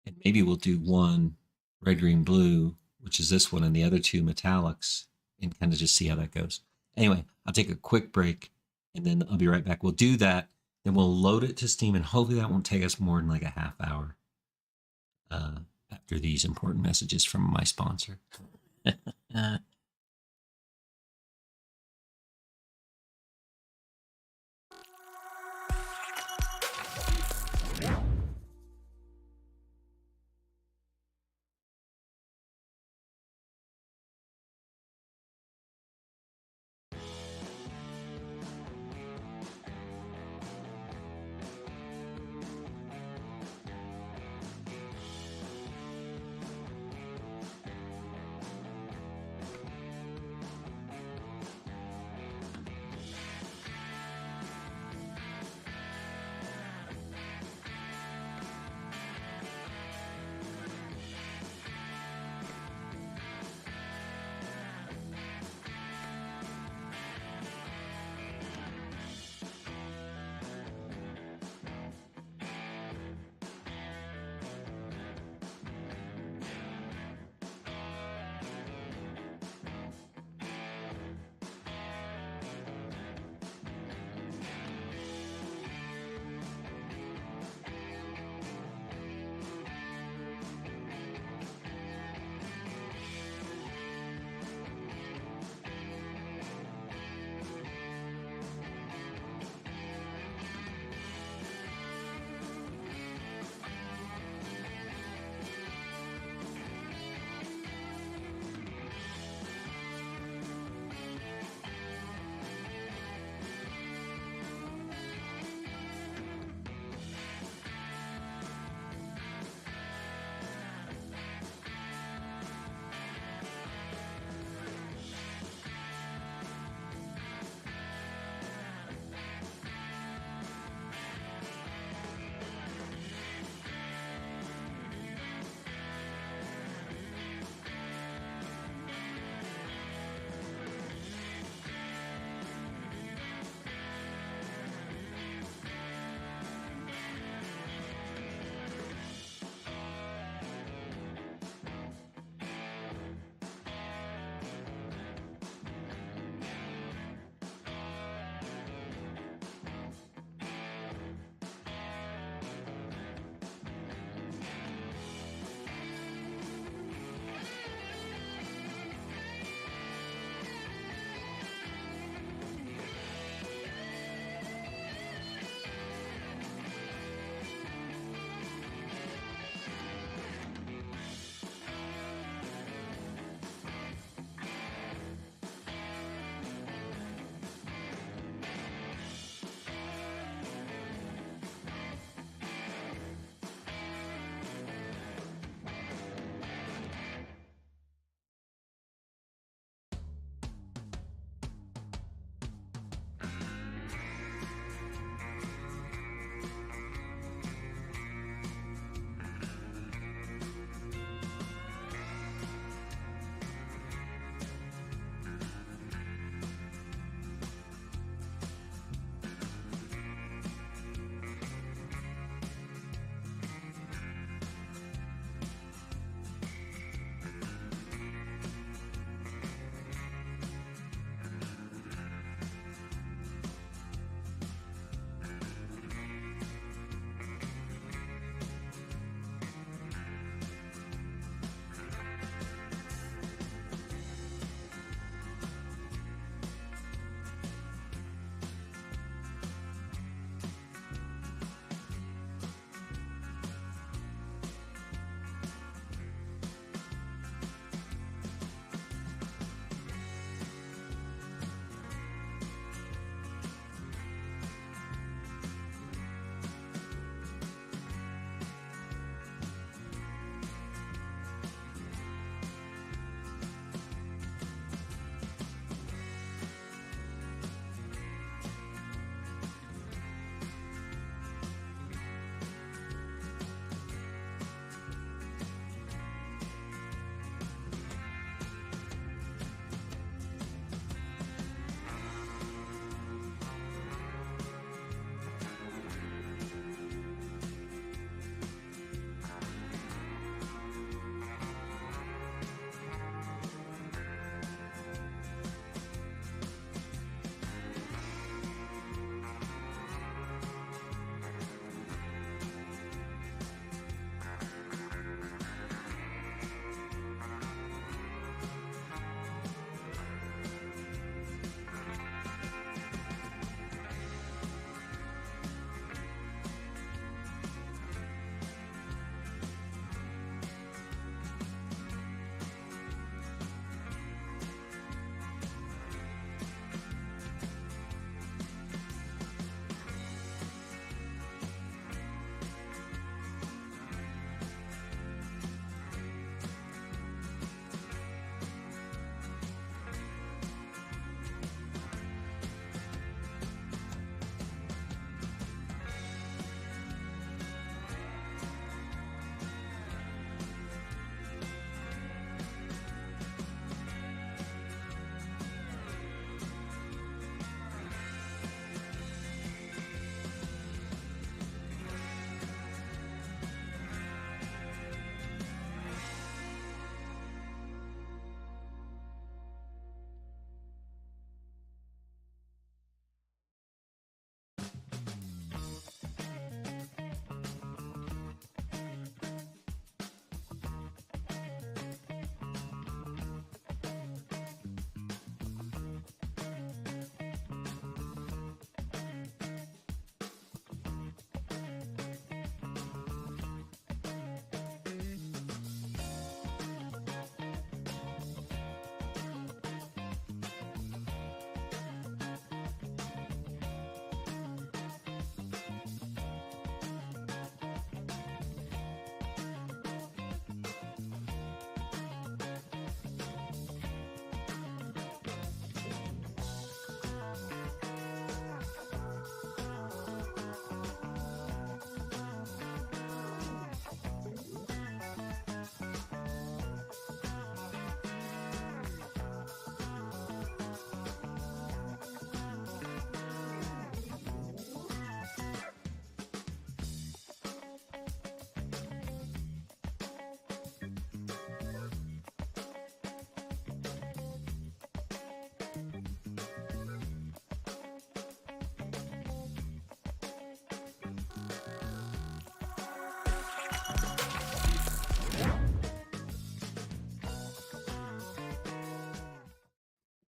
And maybe we'll do one red, green, blue, which is this one, and the other 2 metallics, and kind of just see how that goes. Anyway, I'll take a quick break, and then I'll be right back. We'll do that, then we'll load it to Steam, and hopefully that won't take us more than like a half hour after these important messages from my sponsor.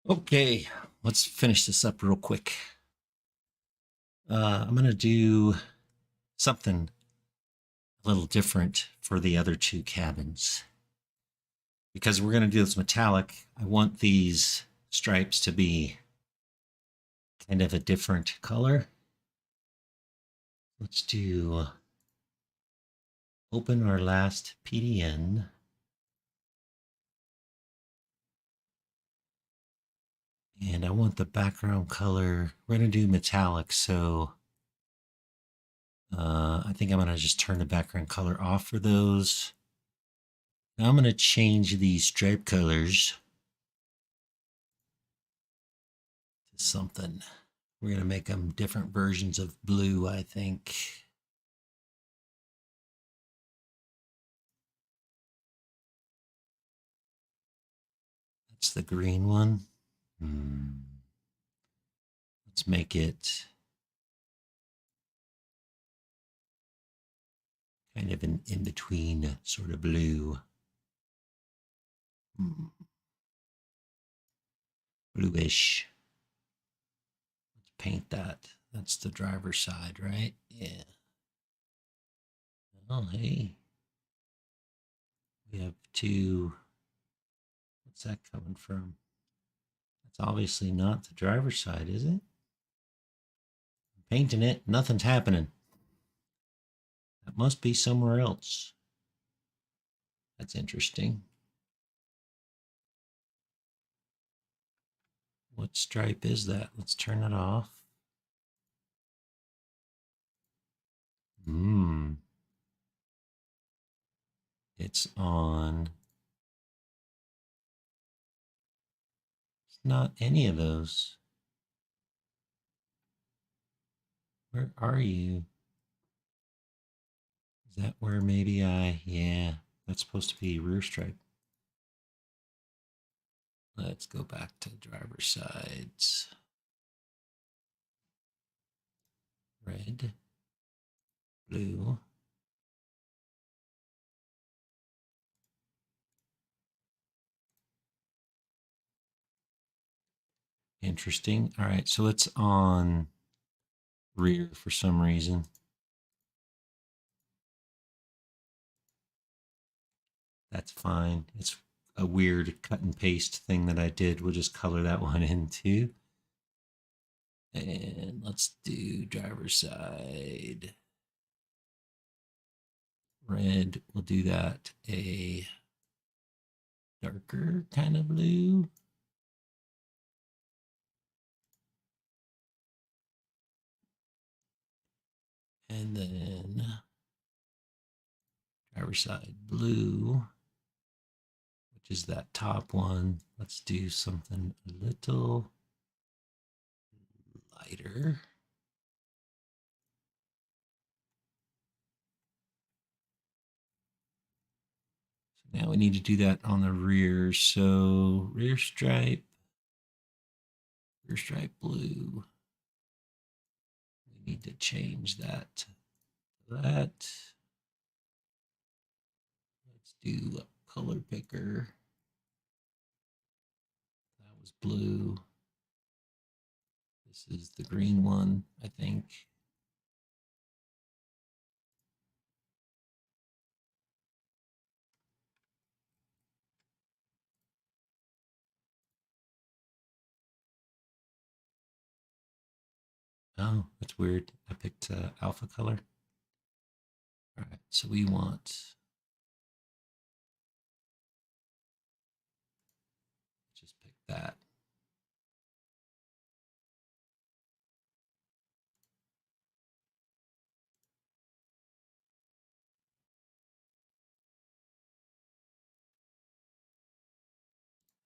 Okay, let's finish this up real quick. I'm going to do something a little different for the other two cabins. Because we're going to do this metallic, I want these stripes to be kind of a different color. Let's do open our last PDN. And I want the background color, we're going to do metallic, so I think I'm going to just turn the background color off for those. Now I'm going to change the stripe colors to something. We're going to make them different versions of blue, I think. That's the green one. Let's make it kind of an in-between sort of blue. Bluish. Let's paint that. That's the driver's side, right? Yeah. Oh, hey. We have two. What's that coming from? That's obviously not the driver's side, is it? I'm painting it. Nothing's happening. That must be somewhere else. That's interesting. What stripe is that? Let's turn it off. It's on. It's not any of those. Where are you? Is that where maybe yeah, that's supposed to be rear stripe. Let's go back to driver's sides. Red, blue. Interesting. All right, so it's on rear for some reason. That's fine. It's a weird cut and paste thing that I did. We'll just color that one in too. And let's do driver's side. Red, we'll do that a darker kind of blue. And then driver's side blue, which is that top one. Let's do something a little lighter. So now we need to do that on the rear. So rear stripe blue. We need to change that to that. Let's do a color picker. That was blue. This is the green one, I think. Oh, that's weird. I picked alpha color. All right, so we want, just pick that.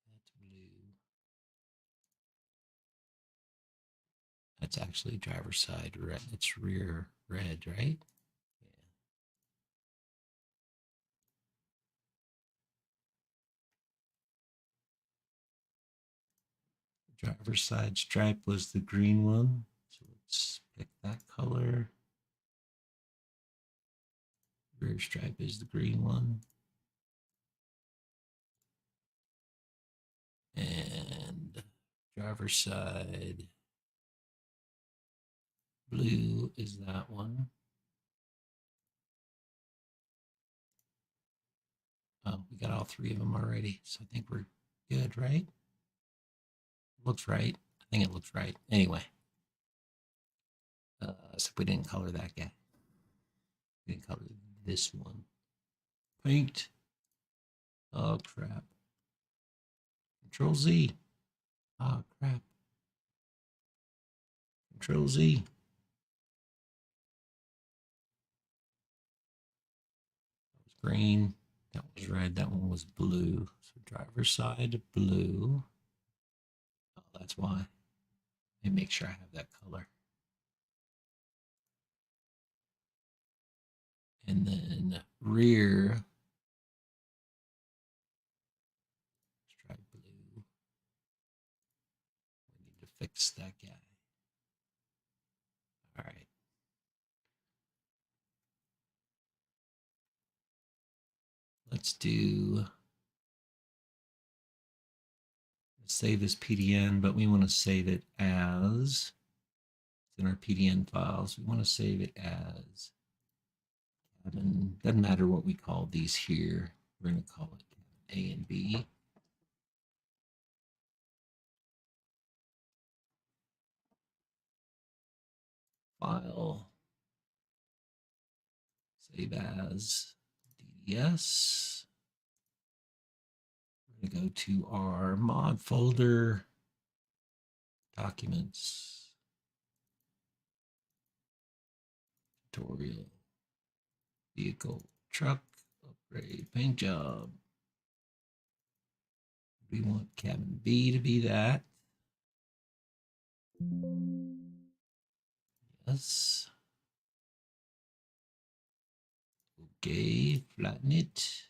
That's blue. That's actually driver's side red. It's rear red, right? Yeah. Driver's side stripe was the green one. So let's pick that color. Rear stripe is the green one. And Driver's side. Blue is that one. Oh, we got all three of them already. So I think we're good, right? Looks right. I think it looks right. Anyway, except we didn't color that guy. We didn't color this one. Paint. Oh, crap. Control Z. Oh, crap. Control Z. That was green. That was red. That one was blue. So driver's side, blue. Oh, that's why. Let me make sure I have that color. And then rear. Let's try blue. We need to fix that guy. All right. Let's do, save as PDN, but we want to save it as, it's in our PDN files. We want to save it as cabin. Doesn't matter what we call these here. We're going to call it cabin A and B. File, save as DDS. We're going to go to our mod folder, documents, tutorial, vehicle, truck, upgrade, paint job. We want cabin B to be that. Yes. Okay, flatten it.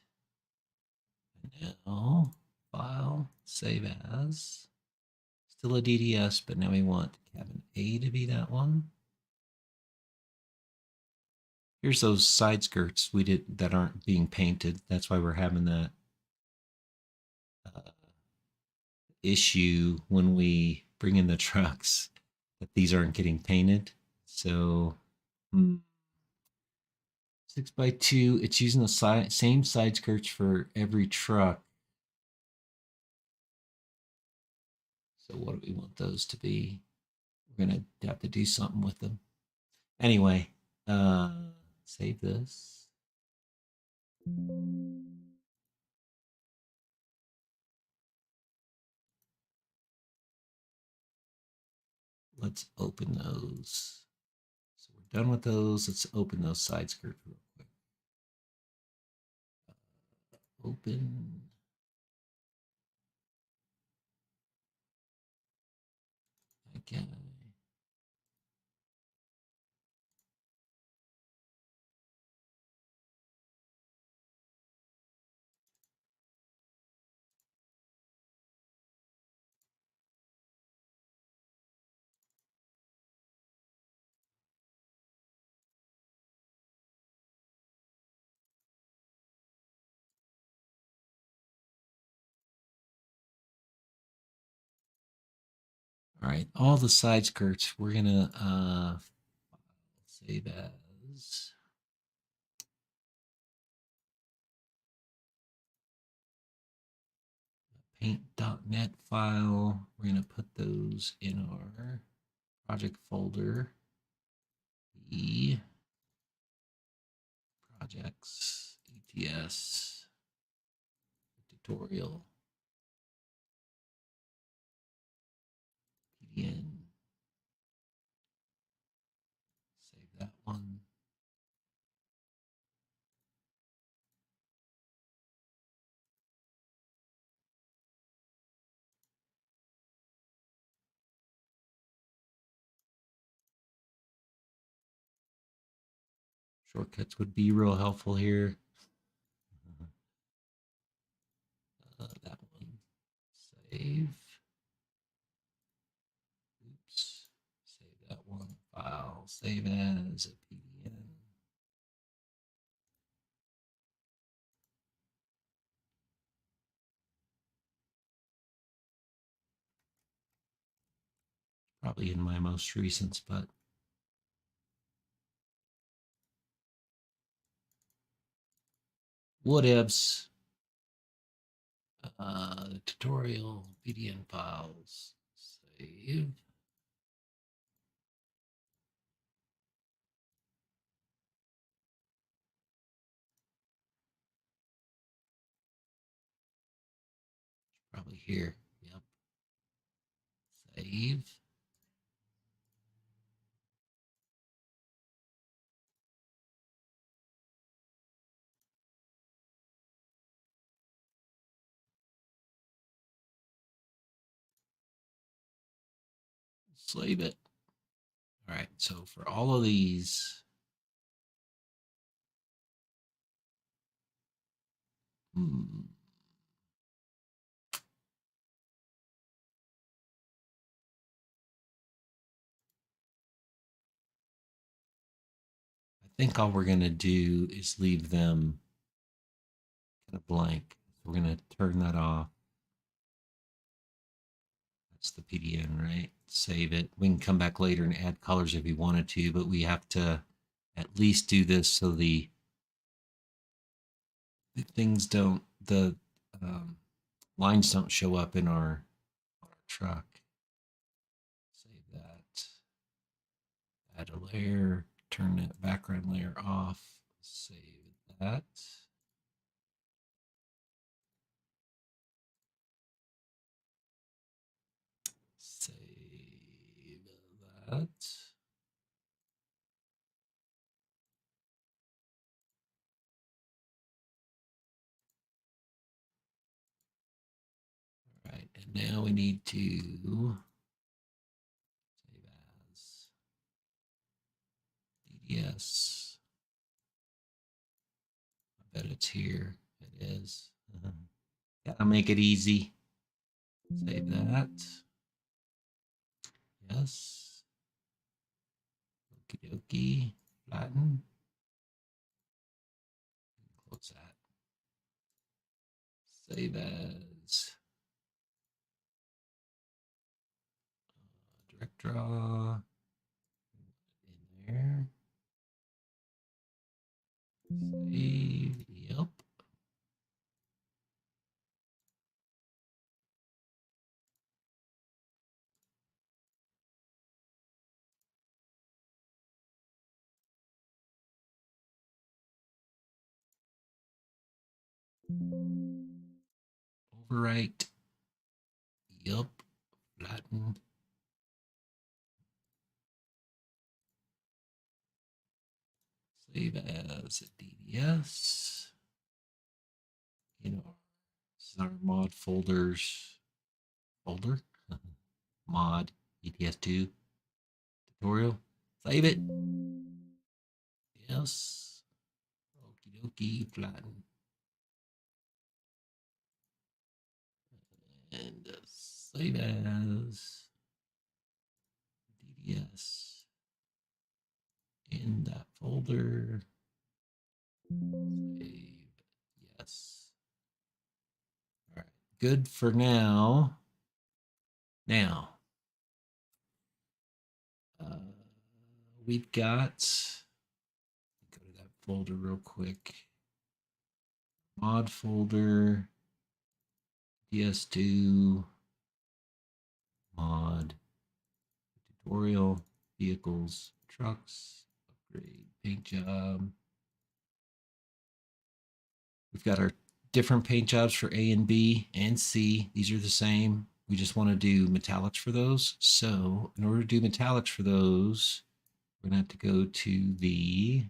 And now, file, save as. Still a DDS, but now we want cabin A to be that one. Here's those side skirts we did that aren't being painted. That's why we're having that issue when we bring in the trucks that these aren't getting painted. So 6x2, it's using the same side skirts for every truck. So what do we want those to be? We're gonna have to do something with them. Anyway, save this. Let's open those. So we're done with those. Let's open those side skirts real quick. Open. Okay. All right, all the side skirts, we're gonna save as paint.net file. We're gonna put those in our project folder. E projects, ETS, tutorial, PDN. Save that one. Shortcuts would be real helpful here. That one. Save. Oops. Save that one. File. Save as a PDN. probably in my most recent, but whatevs. The tutorial PDN files. Save. Probably here. Yep. Save. Save it. All right. So for all of these, I think all we're going to do is leave them kind of blank. We're going to turn that off. That's the PDN, right? Save it. We can come back later and add colors if we wanted to, but we have to at least do this so the things don't, the lines don't show up in our truck. Save that. Add a layer. Turn that background layer off. Save that. Save that. All right, and now we need to save as DDS. I bet it's here. It is. Gotta make it easy. Save that. Yes. Okie dokie. Flatten. Close that. Save as direct draw. In there. Save. Yep. Overwrite. Yep. Flatten. Save as DDS. You know, this is our mod folders folder. Mod ETS2 tutorial. Save it. Yes. Okie dokie. Flatten. And save as DDS in that folder. Save. Yes. All right. Good for now. Now, we've got, go to that folder real quick. Mod folder, ETS2, mod, tutorial, vehicles, trucks, upgrade, paint job. We've got our different paint jobs for A and B and C. These are the same. We just want to do metallics for those. So in order to do metallics for those, we're going to have to go to the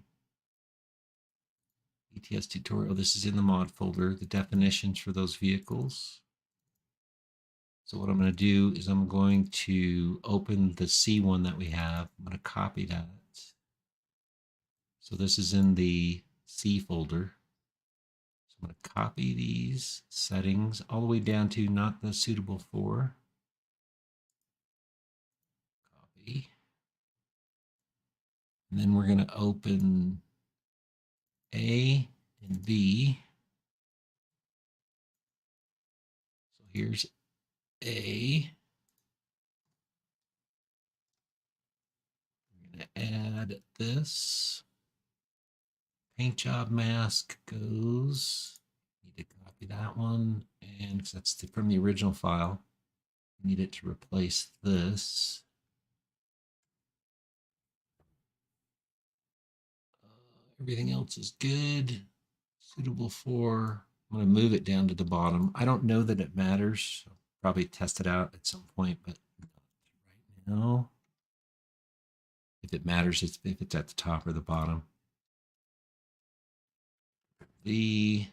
ETS tutorial. This is in the mod folder, the definitions for those vehicles. So what I'm going to do is I'm going to open the C one that we have. I'm going to copy that. So this is in the C folder. So I'm going to copy these settings all the way down to not the suitable for. Copy. And then we're going to open A and B. So here's A. to add this. Paint job mask goes. Need to copy that one, and that's from the original file. Need it to replace this. Everything else is good. Suitable for. I'm going to move it down to the bottom. I don't know that it matters. I'll probably test it out at some point, but right now, if it matters, if it's at the top or the bottom. The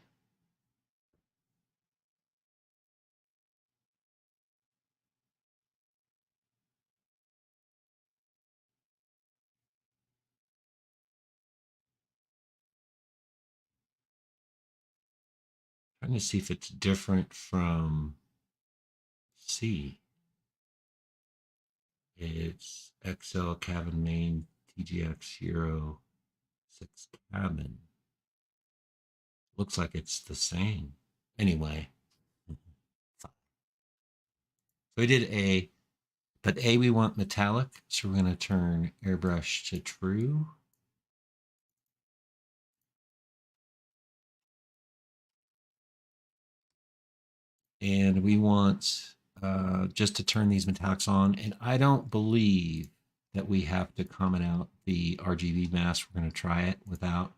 trying to see if it's different from C. It's XL cabin main TGX Euro 6 cabin. Looks like it's the same. Anyway, so we did A, but A we want metallic, so we're going to turn airbrush to true. And we want just to turn these metallics on. And I don't believe that we have to comment out the RGB mask. We're going to try it without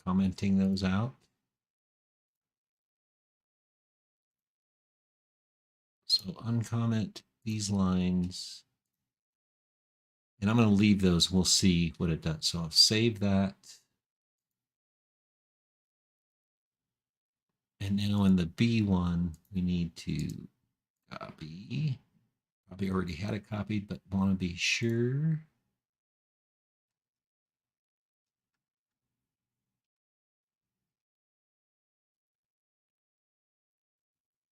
commenting those out. So uncomment these lines. And I'm going to leave those. We'll see what it does. So I'll save that. And now in the B one, we need to copy. Probably already had it copied, but want to be sure.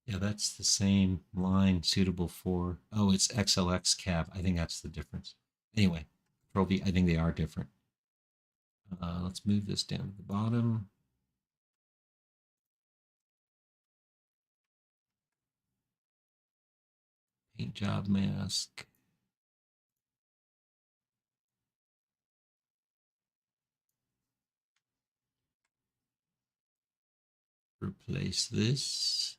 Yeah, that's the same line suitable for, oh, it's XLX cab. I think that's the difference. Anyway, Control V, I think they are different. Let's move this down to the bottom. Paint job mask. Replace this.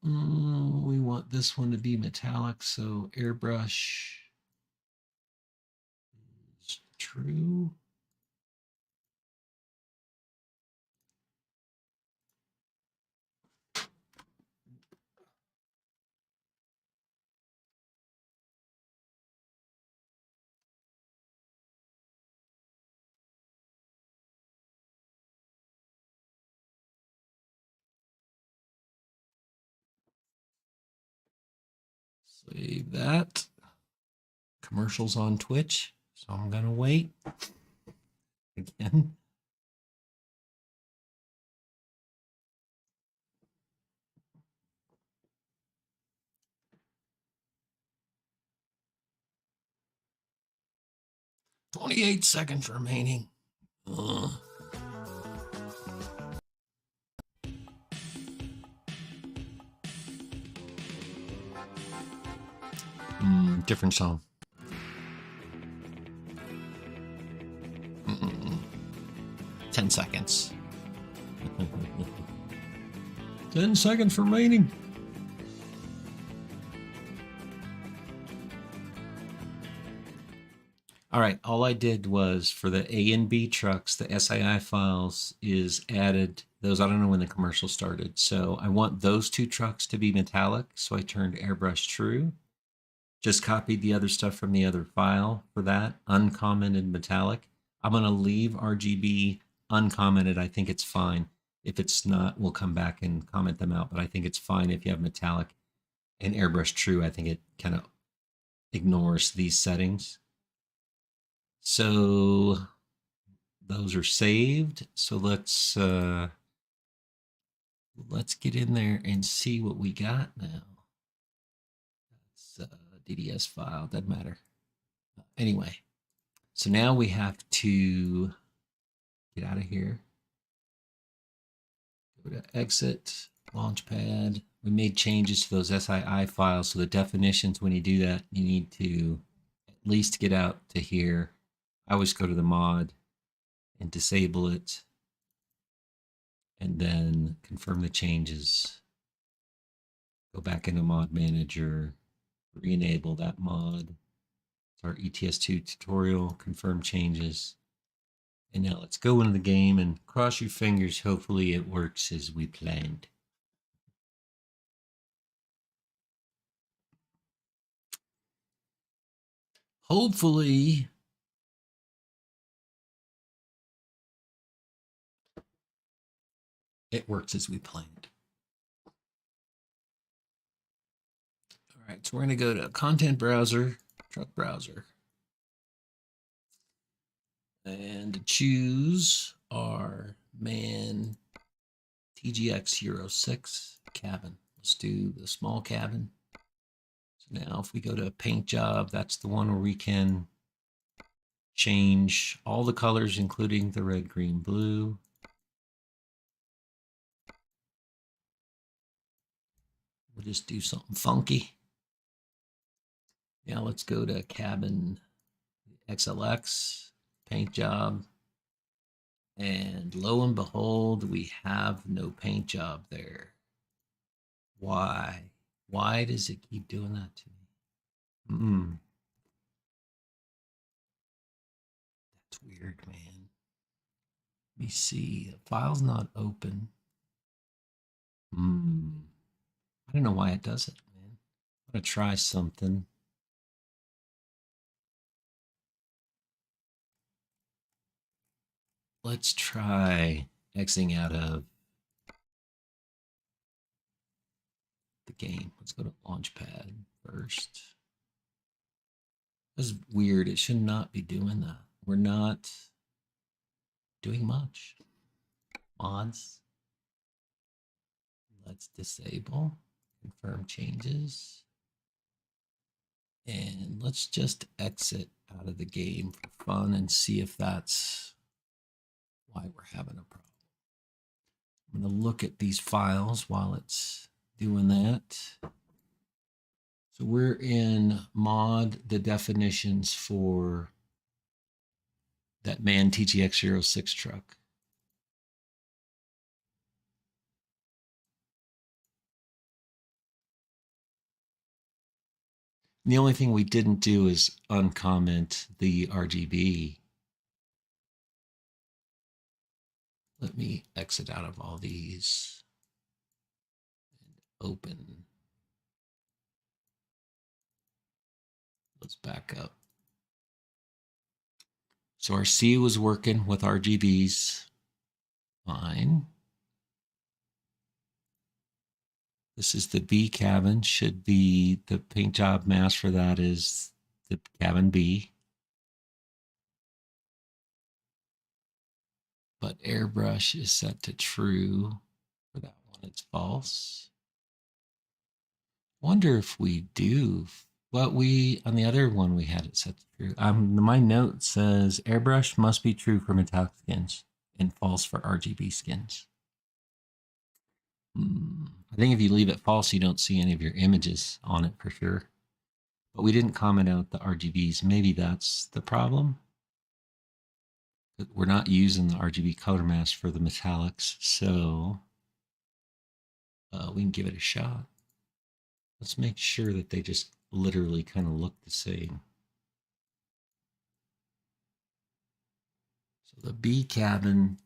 We want this one to be metallic, so airbrush is true. Save that. Commercials on Twitch, so I'm gonna wait again. "28 seconds remaining." Ugh. Different song. 10 seconds. 10 seconds remaining. All right, all I did was for the A and B trucks, the SII files is added those. I don't know when the commercial started. So I want those two trucks to be metallic. So I turned airbrush true. Just copied the other stuff from the other file for that, uncommented metallic. I'm going to leave RGB uncommented. I think it's fine. If it's not, we'll come back and comment them out, but I think it's fine if you have metallic and airbrush true. I think it kind of ignores these settings. So those are saved. So let's get in there and see what we got now. That's DDS file, doesn't matter. Anyway, so now we have to get out of here. Go to exit, launchpad. We made changes to those SII files. So the definitions, when you do that, you need to at least get out to here. I always go to the mod and disable it, and then confirm the changes. Go back into mod manager, re-enable that mod. It's our ETS2 tutorial, confirm changes. And now let's go into the game and cross your fingers. Hopefully it works as we planned. Hopefully it works as we planned. All right, so we're going to go to content browser, truck browser, and choose our man TGX Euro 6 cabin. Let's do the small cabin. So now if we go to paint job, that's the one where we can change all the colors, including the red, green, blue. We'll just do something funky. Now let's go to cabin XLX, paint job. And lo and behold, we have no paint job there. Why? Why does it keep doing that to me? That's weird, man. Let me see. The file's not open. I don't know why it does it, man. I'm going to try something. Let's try exiting out of the game. Let's go to Launchpad first. That's weird. It should not be doing that. We're not doing much. Mods. Let's disable. Confirm changes. And let's just exit out of the game for fun and see if that's why we're having a problem. I'm going to look at these files while it's doing that. So we're in mod, the definitions for that man TGX 06 truck. And the only thing we didn't do is uncomment the RGB. Let me exit out of all these and open. Let's back up. So our C was working with RGBs. Fine. This is the B cabin. Should be the paint job mask for that is the cabin B. But airbrush is set to true. For that one, it's false. Wonder if we do. But on the other one, we had it set to true. My note says airbrush must be true for metallic skins and false for RGB skins. I think if you leave it false, you don't see any of your images on it for sure. But we didn't comment out the RGBs. Maybe that's the problem. We're not using the RGB color mask for the metallics, so we can give it a shot. Let's make sure that they just literally kind of look the same. So the B cabin.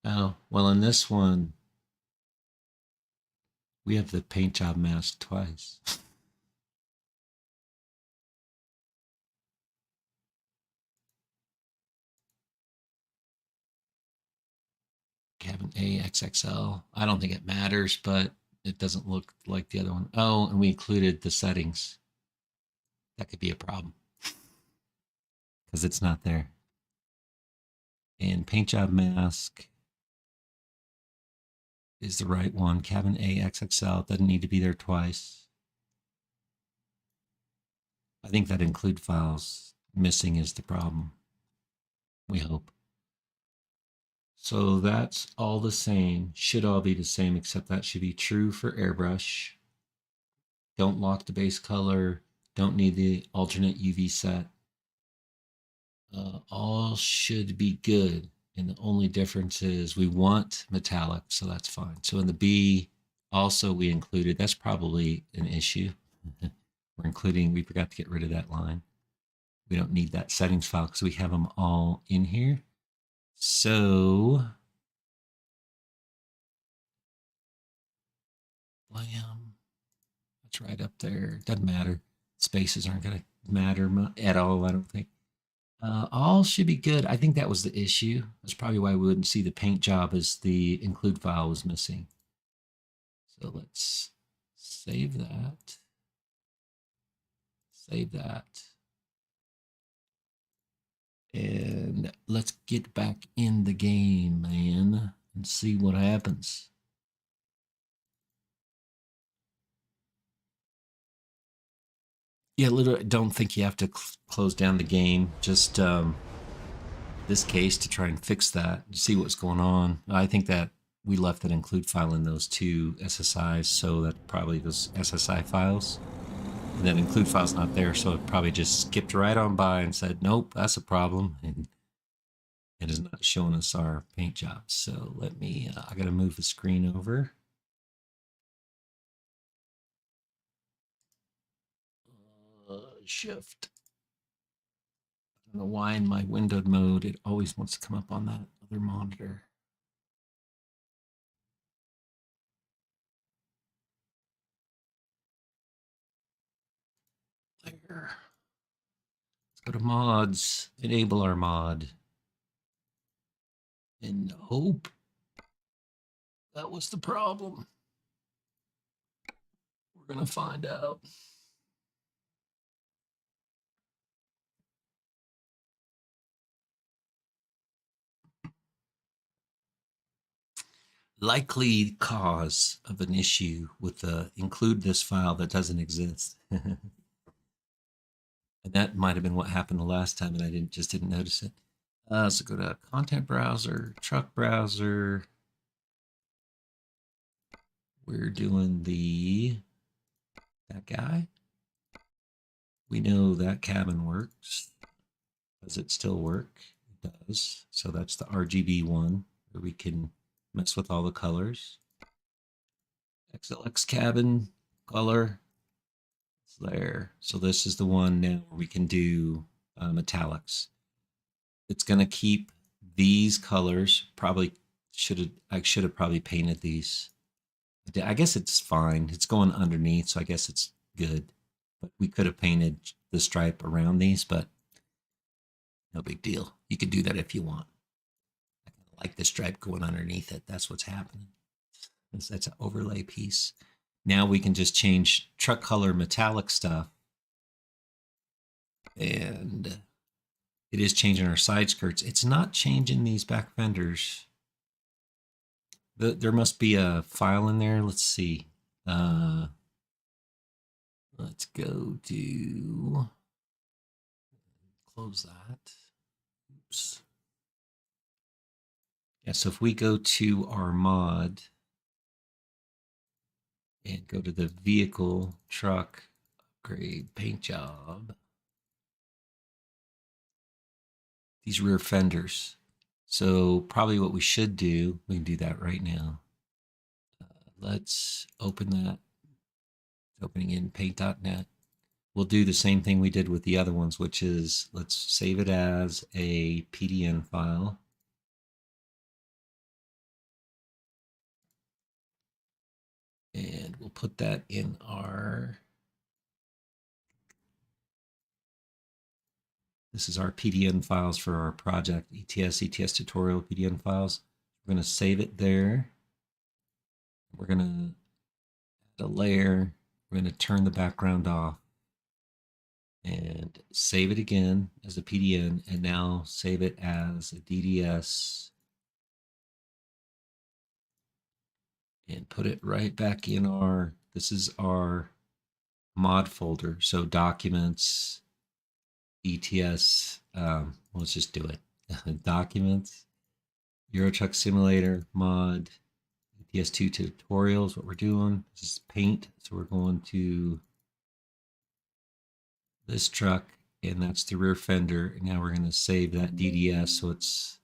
Oh, well, in this one, we have the paint job mask twice. Cabin A XXL. I don't think it matters, but it doesn't look like the other one. Oh, and we included the settings. That could be a problem because it's not there. And paint job mask is the right one. Cabin A XXL doesn't need to be there twice. I think that include files missing is the problem. we hope. So that's all the same. Should all be the same, except that should be true for airbrush. Don't lock the base color. Don't need the alternate UV set. All should be good. And the only difference is we want metallic, so that's fine. So in the B, also we included, that's probably an issue. We're including, we forgot to get rid of that line. We don't need that settings file because we have them all in here. So, blam, that's right up there. Doesn't matter. Spaces aren't going to matter at all, I don't think. All should be good. I think that was the issue. That's probably why we wouldn't see the paint job as the include file was missing. So let's save that. Save that. And let's get back in the game, man, and see what happens. Yeah, literally, don't think you have to close down the game. Just this case to try and fix that, see what's going on. I think that we left that include file in those two SSIs, so that probably those SSI files. And that include file's not there, so it probably just skipped right on by and said, nope, that's a problem. And it is not showing us our paint jobs. So let me, I gotta move the screen over. Shift. I don't know why in my windowed mode, it always wants to come up on that other monitor. There. Let's go to mods, enable our mod. And hope that was the problem. We're going to find out. Likely cause of an issue with the include this file that doesn't exist. And that might have been what happened the last time, and I just didn't notice it. So go to content browser, truck browser. We're doing that guy. We know that cabin works. Does it still work? It does. So that's the RGB one where we can mess with all the colors. XLX cabin color. It's there. So this is the one now where we can do metallics. It's going to keep these colors. Probably I should have probably painted these. I guess it's fine. It's going underneath, so I guess it's good. But we could have painted the stripe around these, but no big deal. You could do that if you want. I like the stripe going underneath it. That's what's happening. That's an overlay piece. Now we can just change truck color metallic stuff. And it is changing our side skirts. It's not changing these back fenders. There must be a file in there. Let's see. Let's go to close that. Oops. Yeah, so if we go to our mod and go to the vehicle, truck, upgrade, paint job, these rear fenders. So probably what we should do, we can do that right now. Let's open that. It's opening in paint.net. We'll do the same thing we did with the other ones, which is let's save it as a PDN file. And we'll put that in our, this is our PDN files for our project, ETS tutorial PDN files. We're going to save it there. We're going to add a layer. We're going to turn the background off and save it again as a PDN, and now save it as a DDS and put it right back in our, this is our mod folder. So documents, ETS, let's just do it. Documents, Euro Truck Simulator, mod, ETS2 tutorials, what we're doing. This is paint. So we're going to this truck, and that's the rear fender. And now we're going to save that DDS so it's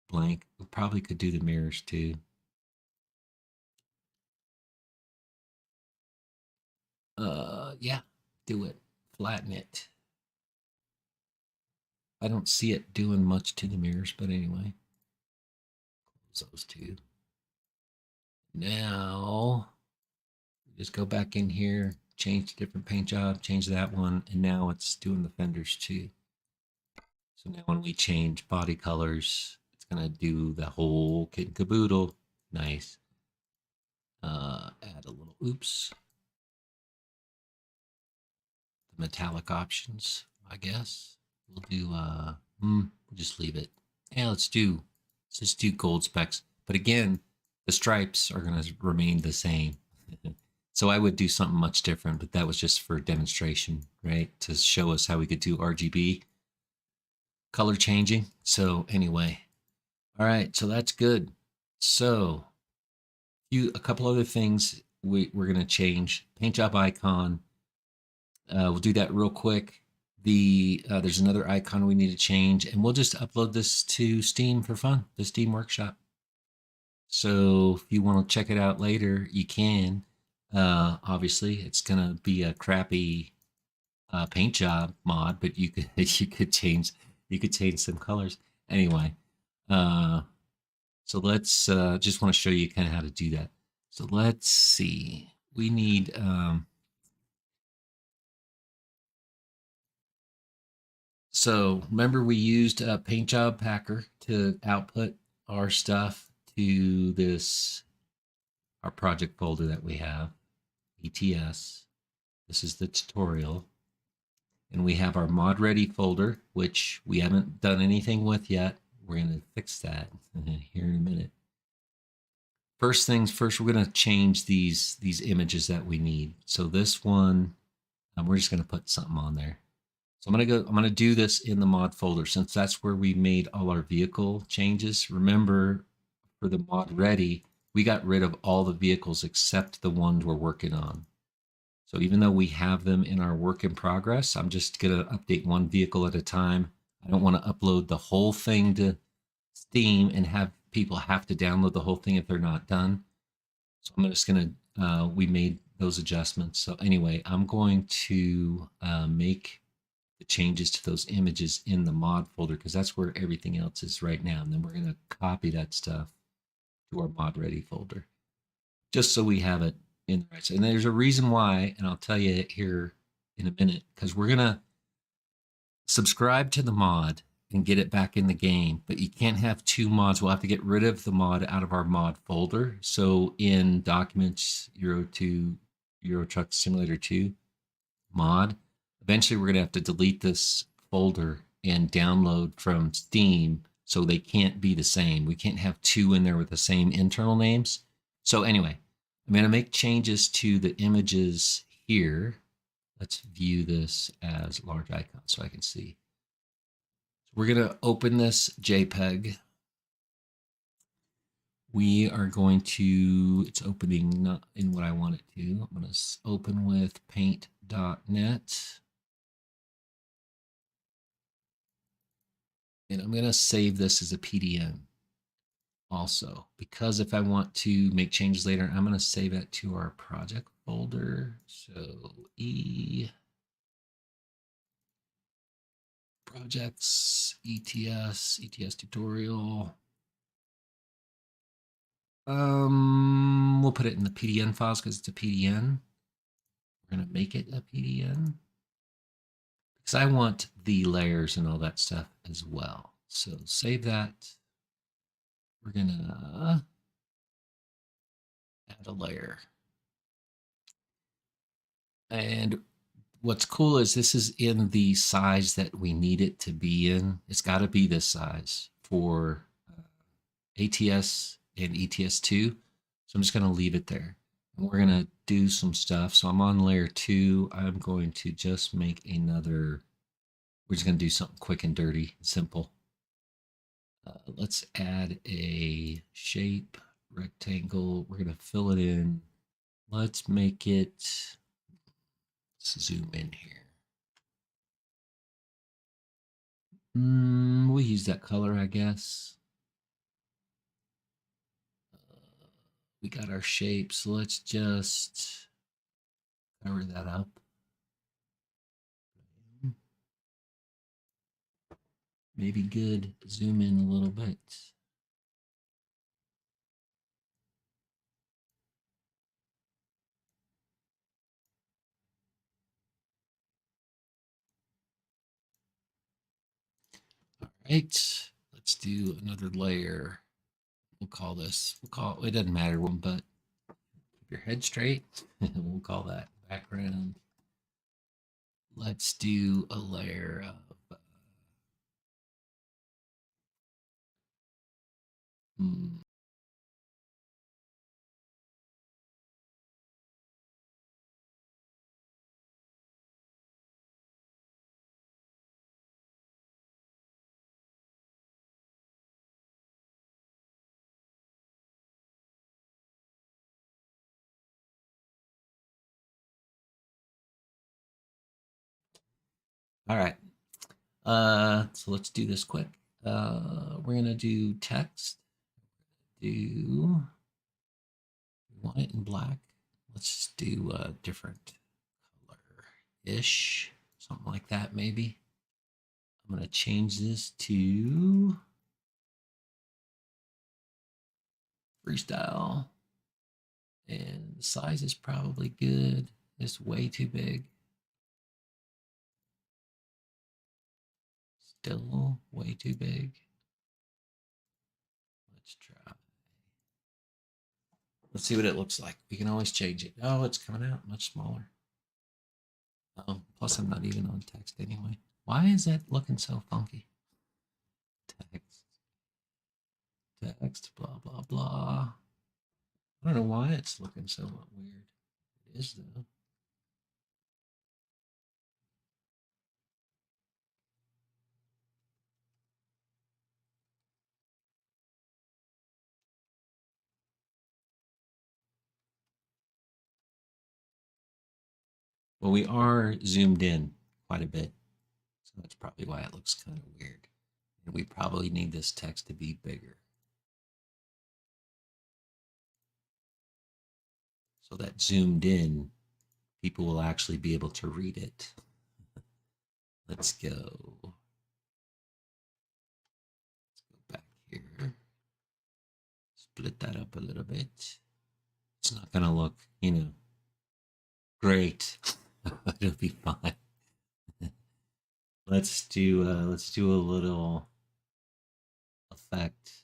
blank. We probably could do the mirrors too. Yeah, do it. Flatten it. I don't see it doing much to the mirrors, but anyway. Close those two. Now, just go back in here, change the different paint job, change that one, and now it's doing the fenders too. So now when we change body colors, it's gonna do the whole kit and caboodle. Nice. Add a little oops. The metallic options, I guess. We'll do we'll just leave it. Yeah, let's just do gold specks. But again, the stripes are gonna remain the same. So I would do something much different, but that was just for demonstration, right? To show us how we could do RGB color changing. So anyway, all right, so that's good. So a couple other things we're gonna change. Paint job icon. We'll do that real quick. There's another icon we need to change, and we'll just upload this to Steam for fun, the Steam Workshop. So if you want to check it out later, you can. Obviously, it's gonna be a crappy paint job mod, but you could you could change some colors anyway. So let's just want to show you kind of how to do that. So let's see. We need so remember we used Paintjob Packer to output our stuff to this our project folder that we have, ETS. This is the tutorial. And we have our mod ready folder, which we haven't done anything with yet. We're going to fix that here in a minute. First things first, we're going to change these images that we need. So this one, we're just going to put something on there. So I'm going to do this in the mod folder since that's where we made all our vehicle changes. Remember, for the mod ready, we got rid of all the vehicles except the ones we're working on. So even though we have them in our work in progress, I'm just going to update one vehicle at a time. I don't want to upload the whole thing to Steam and have people have to download the whole thing if they're not done. So I'm just going to, we made those adjustments. So anyway, I'm going to make the changes to those images in the mod folder because that's where everything else is right now. And then we're going to copy that stuff to our mod ready folder just so we have it in the right. And there's a reason why, and I'll tell you here in a minute, because we're going to subscribe to the mod and get it back in the game, but you can't have two mods. We'll have to get rid of the mod out of our mod folder. So in Documents, Euro Truck Simulator 2 mod, eventually we're going to have to delete this folder and download from Steam so they can't be the same. We can't have two in there with the same internal names. So anyway, I'm going to make changes to the images here. Let's view this as large icon so I can see. So we're going to open this JPEG. We are going to, it's opening not in what I want it to. I'm going to open with paint.net. And I'm going to save this as a PDN also, because if I want to make changes later, I'm going to save that to our project folder. So projects, ETS tutorial. We'll put it in the PDN files because it's a PDN. We're going to make it a PDN because I want the layers and all that stuff as well. So save that. We're going to add a layer. And what's cool is this is in the size that we need it to be in. It's got to be this size for ATS and ETS2. So I'm just going to leave it there. And we're going to do some stuff. So I'm on layer 2. I'm going to just make another. We're just going to do something quick and dirty, simple. Let's add a shape rectangle. We're going to fill it in. Let's make it, let's zoom in here. We'll use that color, I guess. We got our shape, so let's just cover that up. Maybe good. Zoom in a little bit. All right, let's do another layer. We'll call this, it doesn't matter one, but keep your head straight. We'll call that background. Let's do a layer of all right. So let's do this quick. We're gonna do text. We want it in black. Let's do a different color-ish, something like that maybe. I'm gonna change this to freestyle, and the size is probably good. It's way too big. Still way too big. Let's try. Let's see what it looks like. We can always change it. Oh, it's coming out much smaller. Oh, plus I'm not even on text anyway. Why is that looking so funky? Text, blah, blah, blah. I don't know why it's looking so weird. It is though. Well, we are zoomed in quite a bit. So that's probably why it looks kind of weird. And we probably need this text to be bigger. So that zoomed in, people will actually be able to read it. Let's go. Let's go back here. Split that up a little bit. It's not going to look, great. It'll be fine. Let's do a little effect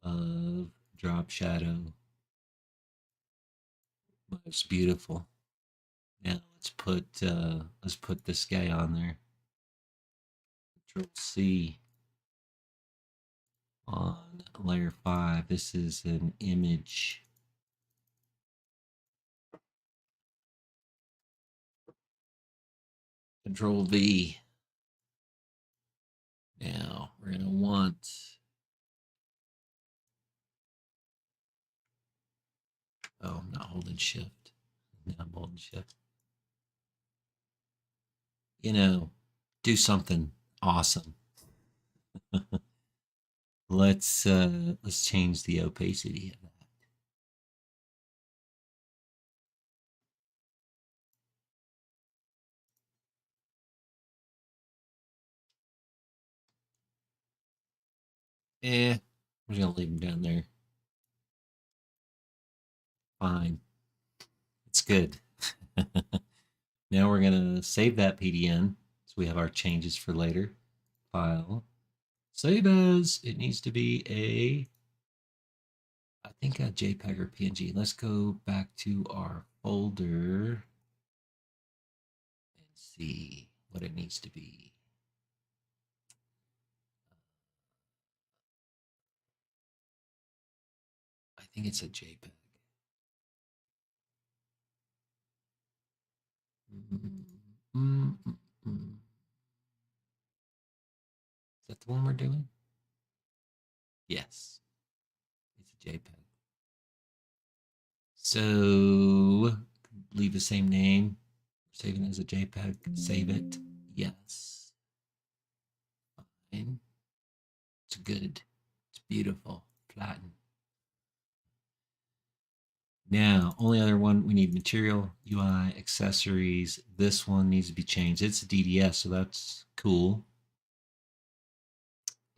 of drop shadow. It's beautiful. Now let's put this guy on there. Control C on layer 5. This is an image. Control V. Now we're going to want, oh, I'm not holding shift. Now I'm holding shift. Do something awesome. Let's change the opacity of that. I'm just gonna leave them down there. Fine. It's good. Now we're gonna save that PDN so we have our changes for later. File. Save as. It needs to be I think a JPEG or PNG. Let's go back to our folder and see what it needs to be. I think it's a JPEG. Is that the one we're doing? Yes, it's a JPEG. So leave the same name. Save it as a JPEG. Save it. Yes. Fine. It's good. It's beautiful. Flatten. Now, only other one we need material, UI, accessories. This one needs to be changed. It's a DDS, so that's cool.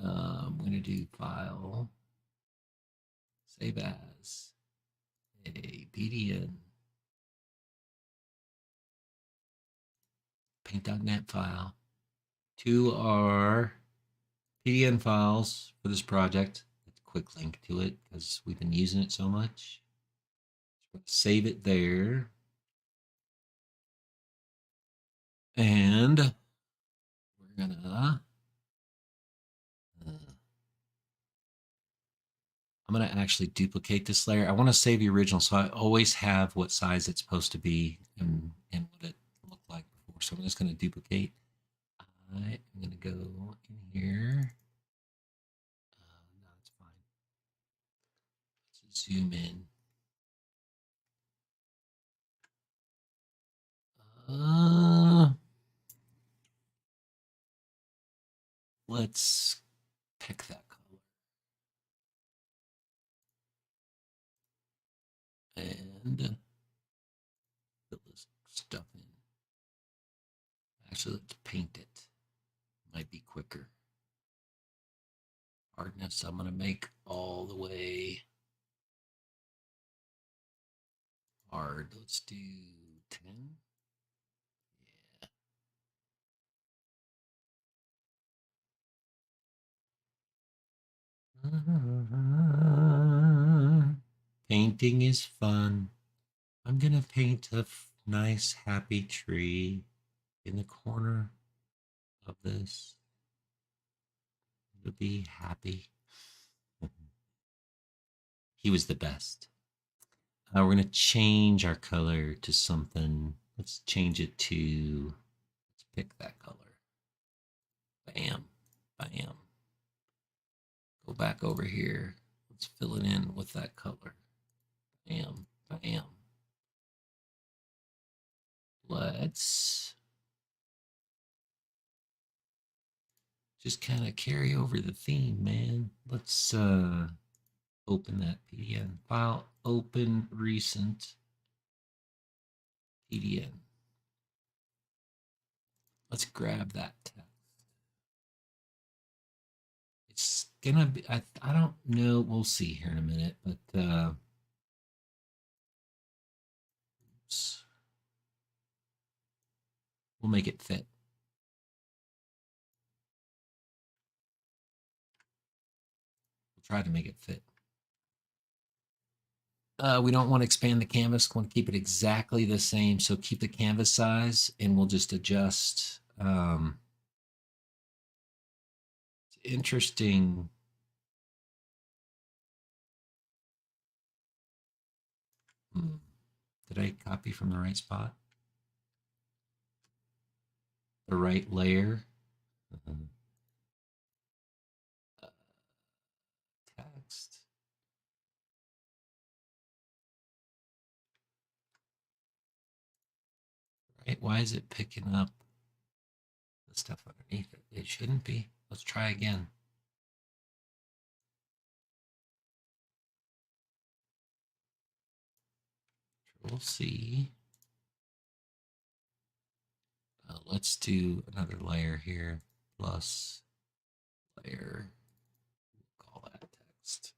I'm going to do file, save as a PDN, paint.net file to our PDN files for this project. Let's quick link to it because we've been using it so much. Save it there. And we're gonna I'm going to actually duplicate this layer. I want to save the original, so I always have what size it's supposed to be and what it looked like before. So I'm just going to duplicate. I'm going to go in here. No, it's fine. Let's zoom in. Let's pick that color. And fill this stuff in. Actually, let's paint it. Might be quicker. Hardness, I'm going to make all the way hard. Let's do 10. Painting is fun. I'm going to paint a nice, happy tree in the corner of this. To be happy. He was the best. We're going to change our color to something. Let's change it to, let's pick that color. Bam, bam. Go back over here. Let's fill it in with that color. Bam, bam. Let's just kind of carry over the theme, man. Let's open that PDN file. Open recent PDN. Let's grab that text. It's gonna be, I don't know, we'll see here in a minute, but oops. We'll make it fit. We'll try to make it fit. We don't want to expand the canvas. We want to keep it exactly the same. So keep the canvas size and we'll just adjust. It's interesting. Did I copy from the right spot? The right layer? Text. Right? Why is it picking up the stuff underneath it? It shouldn't be. Let's try again. Control C. Let's do another layer here. Plus layer. We'll call that text.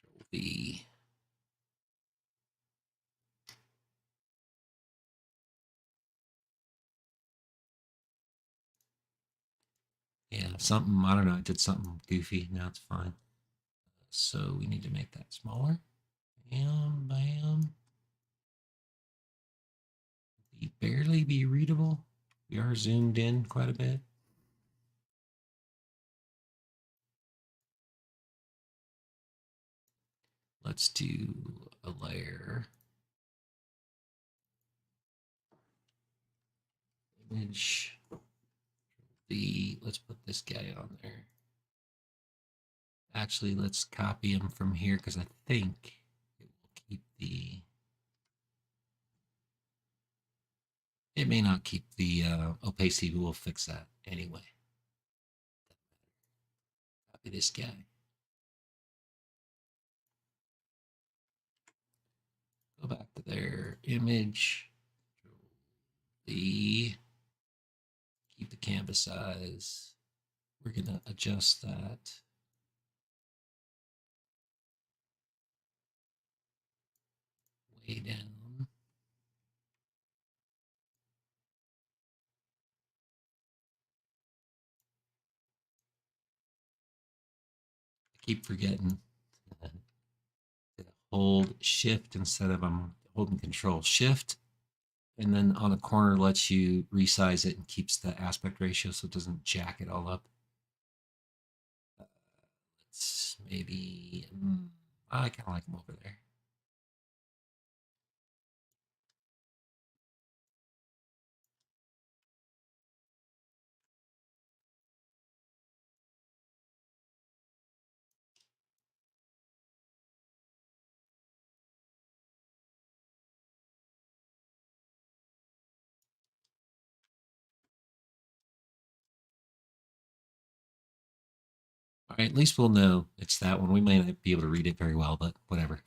Control V. Yeah, something, I don't know, I did something goofy. Now it's fine. So we need to make that smaller. Bam, bam. Barely be readable. We are zoomed in quite a bit. Let's do a layer. Image let's put this guy on there. Actually, let's copy him from here because I think it will keep the. It may not keep the opacity, but we'll fix that anyway. Copy this guy. Go back to their image. Keep the canvas size. We're going to adjust that. Way down. I keep forgetting to hold shift instead of I'm holding control. Shift, and then on a corner lets you resize it and keeps the aspect ratio so it doesn't jack it all up. Let's maybe, I kind of like them over there. All right, at least we'll know it's that one. We may not be able to read it very well, but whatever.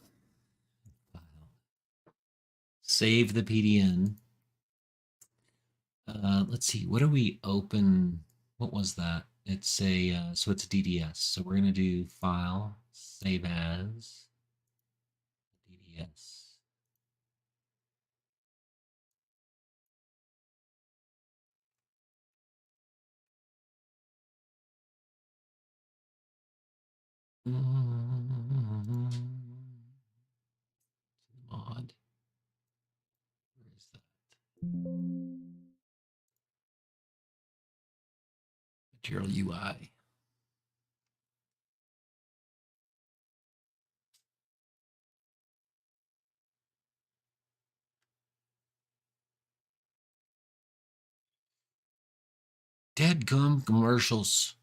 Save the PDN. Let's see, what do we open? What was that? It's a, so it's a DDS. So we're going to do File, Save As, DDS. Mod. Where is that? Material UI. Dead gum commercials.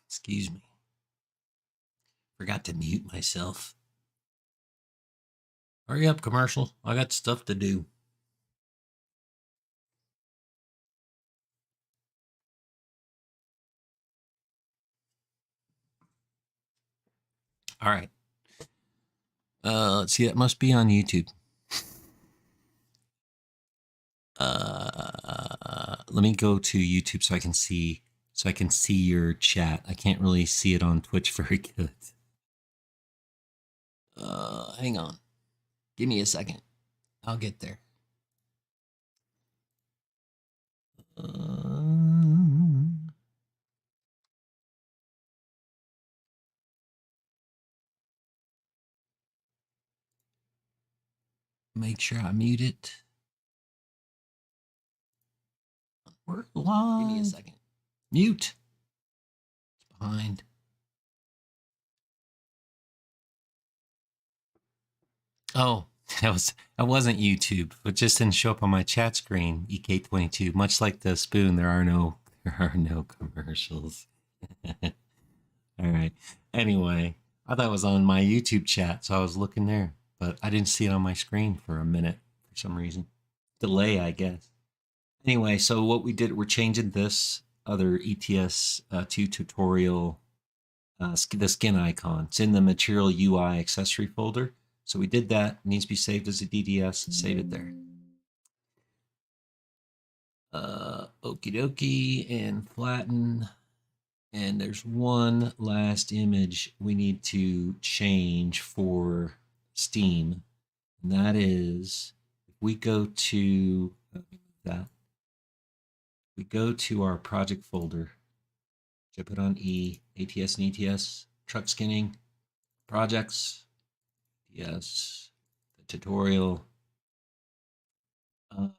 Excuse me. Forgot to mute myself. Hurry up, commercial. I got stuff to do. All right. Let's see. That must be on YouTube. Let me go to YouTube so I can see your chat. I can't really see it on Twitch very good. Hang on. Give me a second. I'll get there. Make sure I mute it. We're live. Give me a second. Mute. It's behind. Oh, that wasn't YouTube. It just didn't show up on my chat screen. EK22. Much like the spoon, there are no commercials. All right. Anyway, I thought it was on my YouTube chat, so I was looking there, but I didn't see it on my screen for a minute for some reason. Delay, I guess. Anyway, so what we did, we're changing this other ETS2 tutorial, the skin icon. It's in the Material UI accessory folder. So we did that. It needs to be saved as a DDS. Save it there. Okie dokie, and flatten. And there's one last image we need to change for Steam. And that is, we go to that. We go to our project folder. I put on ATS and ETS, truck skinning, projects, yes, the tutorial. I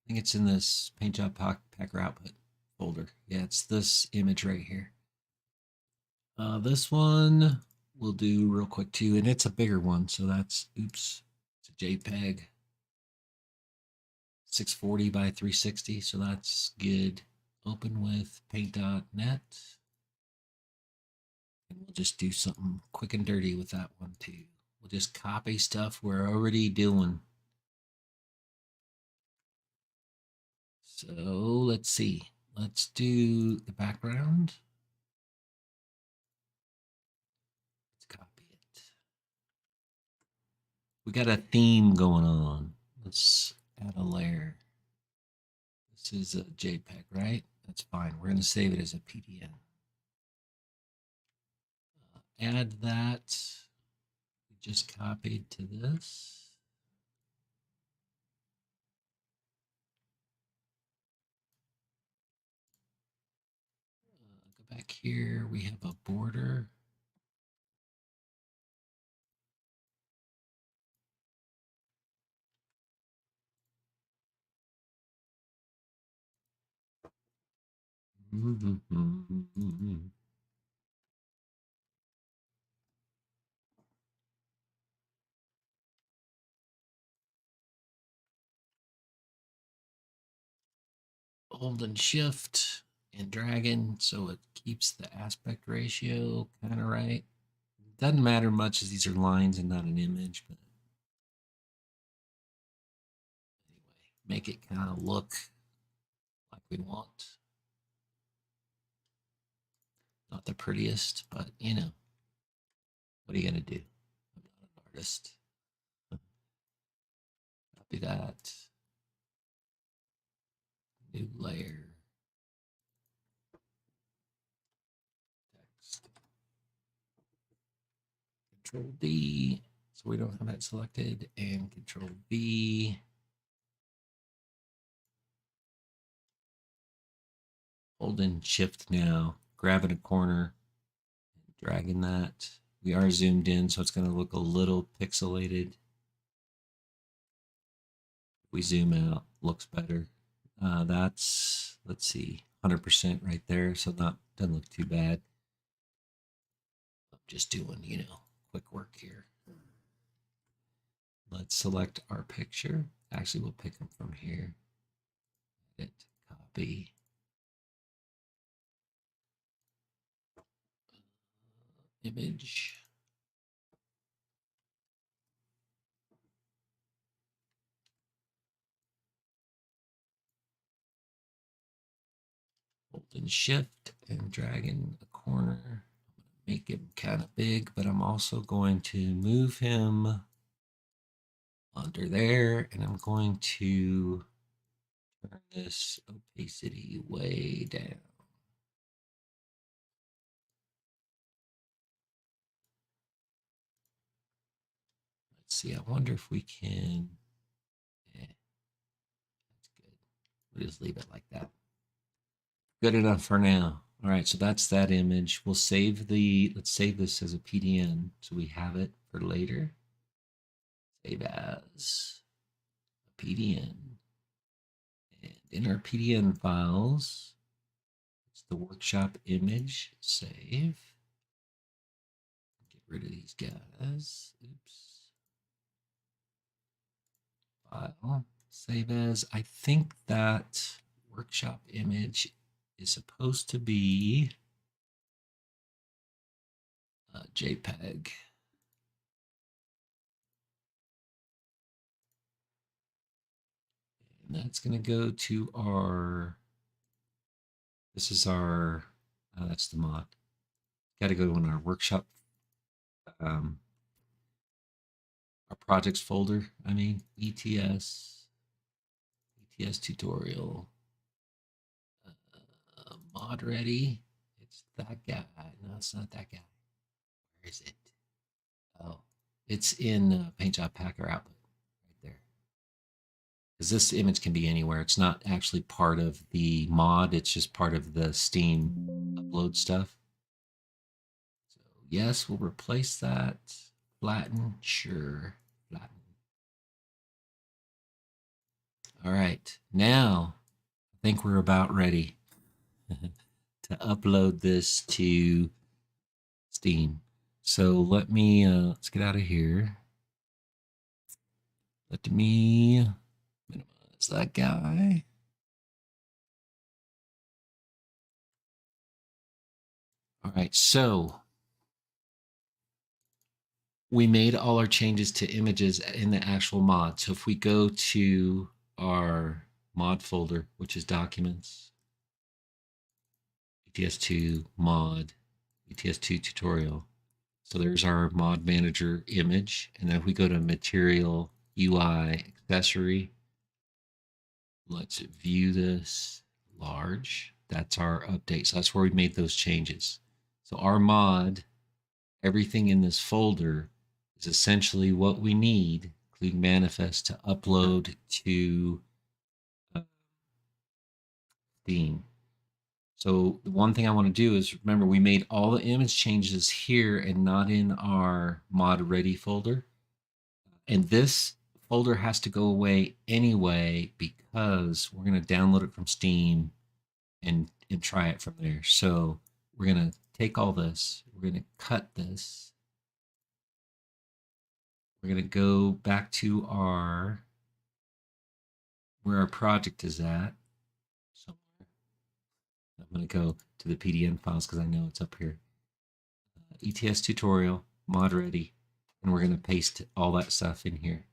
think it's in this Paintjob Packer output folder. Yeah, it's this image right here. This one we'll do real quick too, and it's a bigger one, so that's, oops, it's a JPEG. 640 by 360, so that's good. Open with paint.net. And we'll just do something quick and dirty with that one too. We'll just copy stuff we're already doing. So let's see. Let's do the background. Let's copy it. We got a theme going on. Let's add a layer. This is a JPEG, right? That's fine. We're going to save it as a PDN. Add that. We just copied to this. Go back here. We have a border. Hold and shift and dragging so it keeps the aspect ratio kind of right. Doesn't matter much as these are lines and not an image, but anyway, make it kind of look like we want. Not the prettiest, but you know, what are you gonna do? I'm not an artist. Copy that. New layer. Text. Control D, so we don't have that selected, and Control V. Holding Shift now, grabbing a corner, dragging that. We are zoomed in, so it's going to look a little pixelated. If we zoom out, looks better. That's, let's see, 100% right there, so not doesn't look too bad. I'm just doing, you know, quick work here. Let's select our picture. Actually, we'll pick them from here. Edit, copy. Image. Holding Shift and dragging a corner. Make him kind of big, but I'm also going to move him under there, and I'm going to turn this opacity way down. Let's see, I wonder if we can, that's good. We'll just leave it like that. Good enough for now. All right, so that's that image. We'll save let's save this as a PDN so we have it for later. Save as a PDN. And in our PDN files, it's the workshop image. Save. Get rid of these guys. Oops. File. Save as. I think that workshop image is supposed to be a JPEG. And that's going to go to our, this is our, that's the mod. Got to go in our workshop, our projects folder. I mean, ETS tutorial, mod ready. It's that guy. No, it's not that guy. Where is it? Oh, It's in Paintjob Packer outlet right there. Because this image can be anywhere. It's not actually part of the mod. It's just part of the Steam upload stuff. So yes, we'll replace that. Flatten, sure, flatten. All right, now I think we're about ready to upload this to Steam. So let me, let's get out of here. Let me minimize that guy. All right, so we made all our changes to images in the actual mod. So if we go to our mod folder, which is documents, ETS2 mod, ETS2 tutorial. So there's our mod manager image. And then if we go to material, UI, accessory, let's view this large. That's our update. So that's where we made those changes. So our mod, everything in this folder is essentially what we need, including manifest, to upload to Steam. So the one thing I want to do is remember we made all the image changes here and not in our mod ready folder. And this folder has to go away anyway because we're going to download it from Steam and try it from there. So we're going to take all this, we're going to cut this. We're going to go back to our where our project is at somewhere. I'm going to go to the PDN files because I know it's up here. ETS tutorial, mod ready, and we're going to paste all that stuff in here.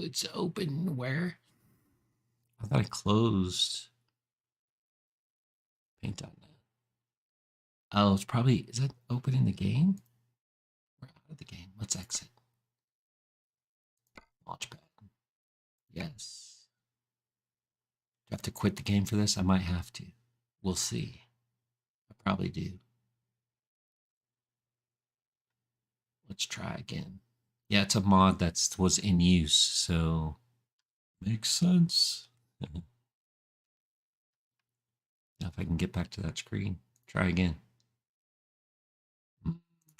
It's open where? I thought I closed Paint.net. Oh, it's probably, is that open in the game? We're out of the game. Let's exit. Launchpad. Yes. Do I have to quit the game for this? I might have to. We'll see. I probably do. Let's try again. Yeah, it's a mod that was in use, so makes sense. Now if I can get back to that screen, try again.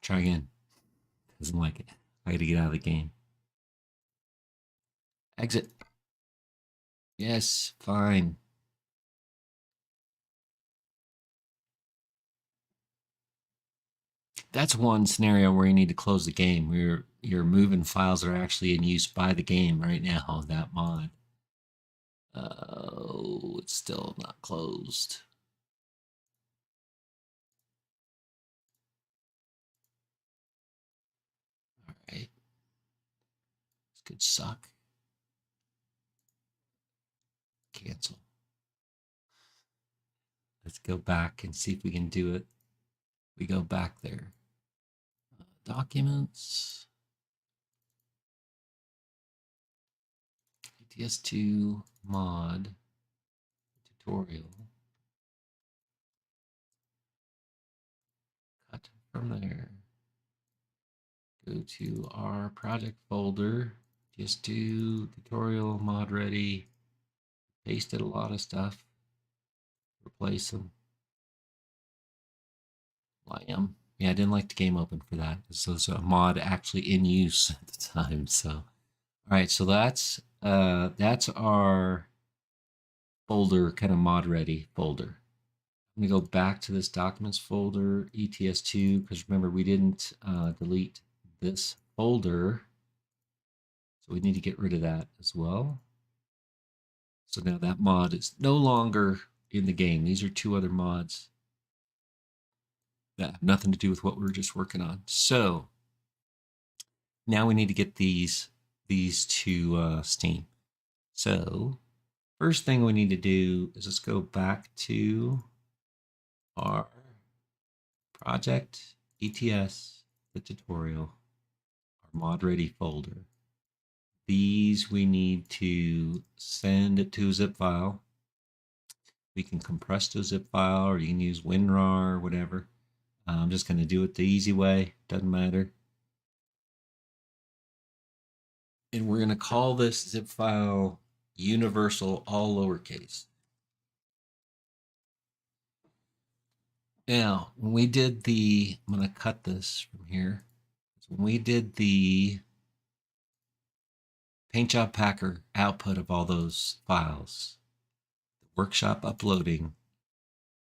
Try again. Doesn't like it. I gotta get out of the game. Exit. Yes, fine. That's one scenario where you need to close the game. Where you're moving files that are actually in use by the game right now, that mod. Oh, it's still not closed. All right. This could suck. Cancel. Let's go back and see if we can do it. We go back there. Documents. ETS2 mod tutorial. Cut from there. Go to our project folder. ETS2 tutorial mod ready. Pasted a lot of stuff. Replace them. Lamb. Yeah, I didn't like the game open for that. So it's a mod actually in use at the time. So, all right. So that's our folder, kind of mod ready folder. I'm gonna go back to this documents folder, ETS2, because remember we didn't delete this folder, so we need to get rid of that as well. So now that mod is no longer in the game. These are two other mods that have nothing to do with what we were just working on. So now we need to get these to Steam. So first thing we need to do is let's go back to our project, ETS, the tutorial, our mod ready folder. These we need to send to a zip file. We can compress to a zip file, or you can use WinRAR or whatever. I'm just going to do it the easy way. Doesn't matter. And we're going to call this zip file universal, all lowercase. Now, when we did I'm going to cut this from here. When we did the Paintjob Packer output of all those files, the workshop uploading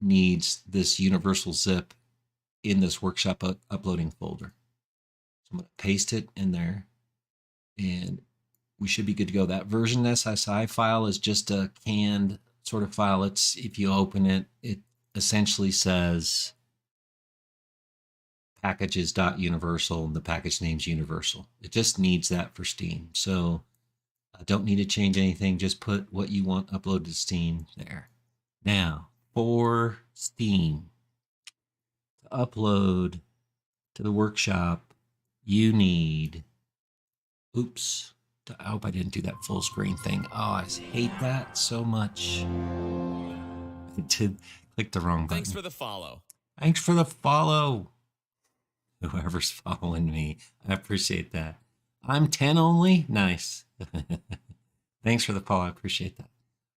needs this universal zip in this workshop uploading folder. So I'm going to paste it in there, and we should be good to go. That version SSI file is just a canned sort of file. It's, if you open it, it essentially says packages.universal and the package name's universal. It just needs that for Steam. So I don't need to change anything. Just put what you want uploaded to Steam there. Now, for Steam to upload to the workshop, you need, I hope I didn't do that full screen thing. Oh, I hate that so much. I did click the wrong button. Thanks for the follow. Thanks for the follow. Whoever's following me, I appreciate that. I'm 10 only? Nice. Thanks for the follow. I appreciate that.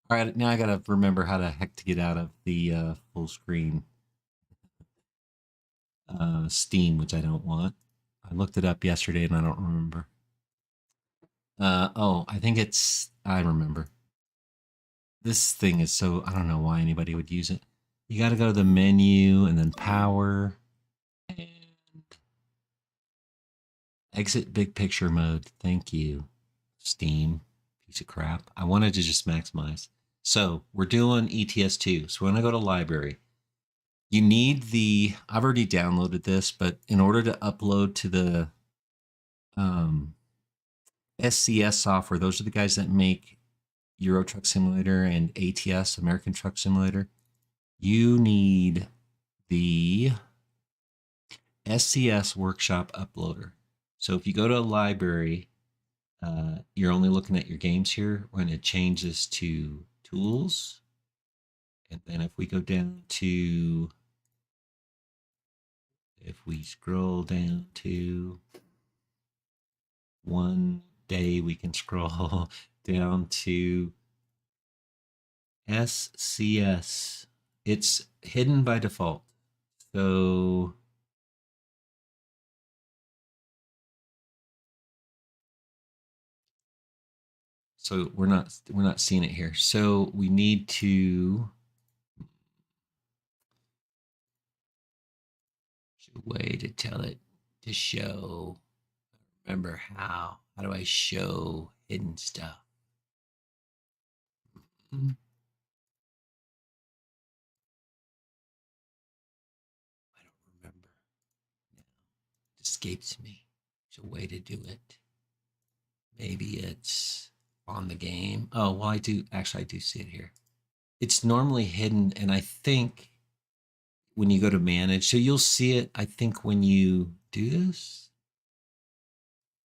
All right, now I got to remember how the heck to get out of the full screen Steam, which I don't want. I looked it up yesterday and I don't remember. I think I remember. This thing is so, I don't know why anybody would use it. You got to go to the menu and then power and exit big picture mode. Thank you, Steam. Piece of crap. I wanted to just maximize. So we're doing ETS2. So when I go to library, you need I've already downloaded this, but in order to upload to the SCS software, those are the guys that make Euro Truck Simulator and ATS, American Truck Simulator. You need the SCS Workshop Uploader. So if you go to a library, you're only looking at your games here. We're going to change this to Tools. And then if we go down to, if we scroll down to one day, we can scroll down to SCS. It's hidden by default. So we're not seeing it here. So we need to way to tell it to show. Remember how do I show hidden stuff? I don't remember now. It escapes me. There's a way to do it. Maybe it's on the game. Oh, well, I do see it here. It's normally hidden, and I think when you go to manage, so you'll see it, I think, when you do this.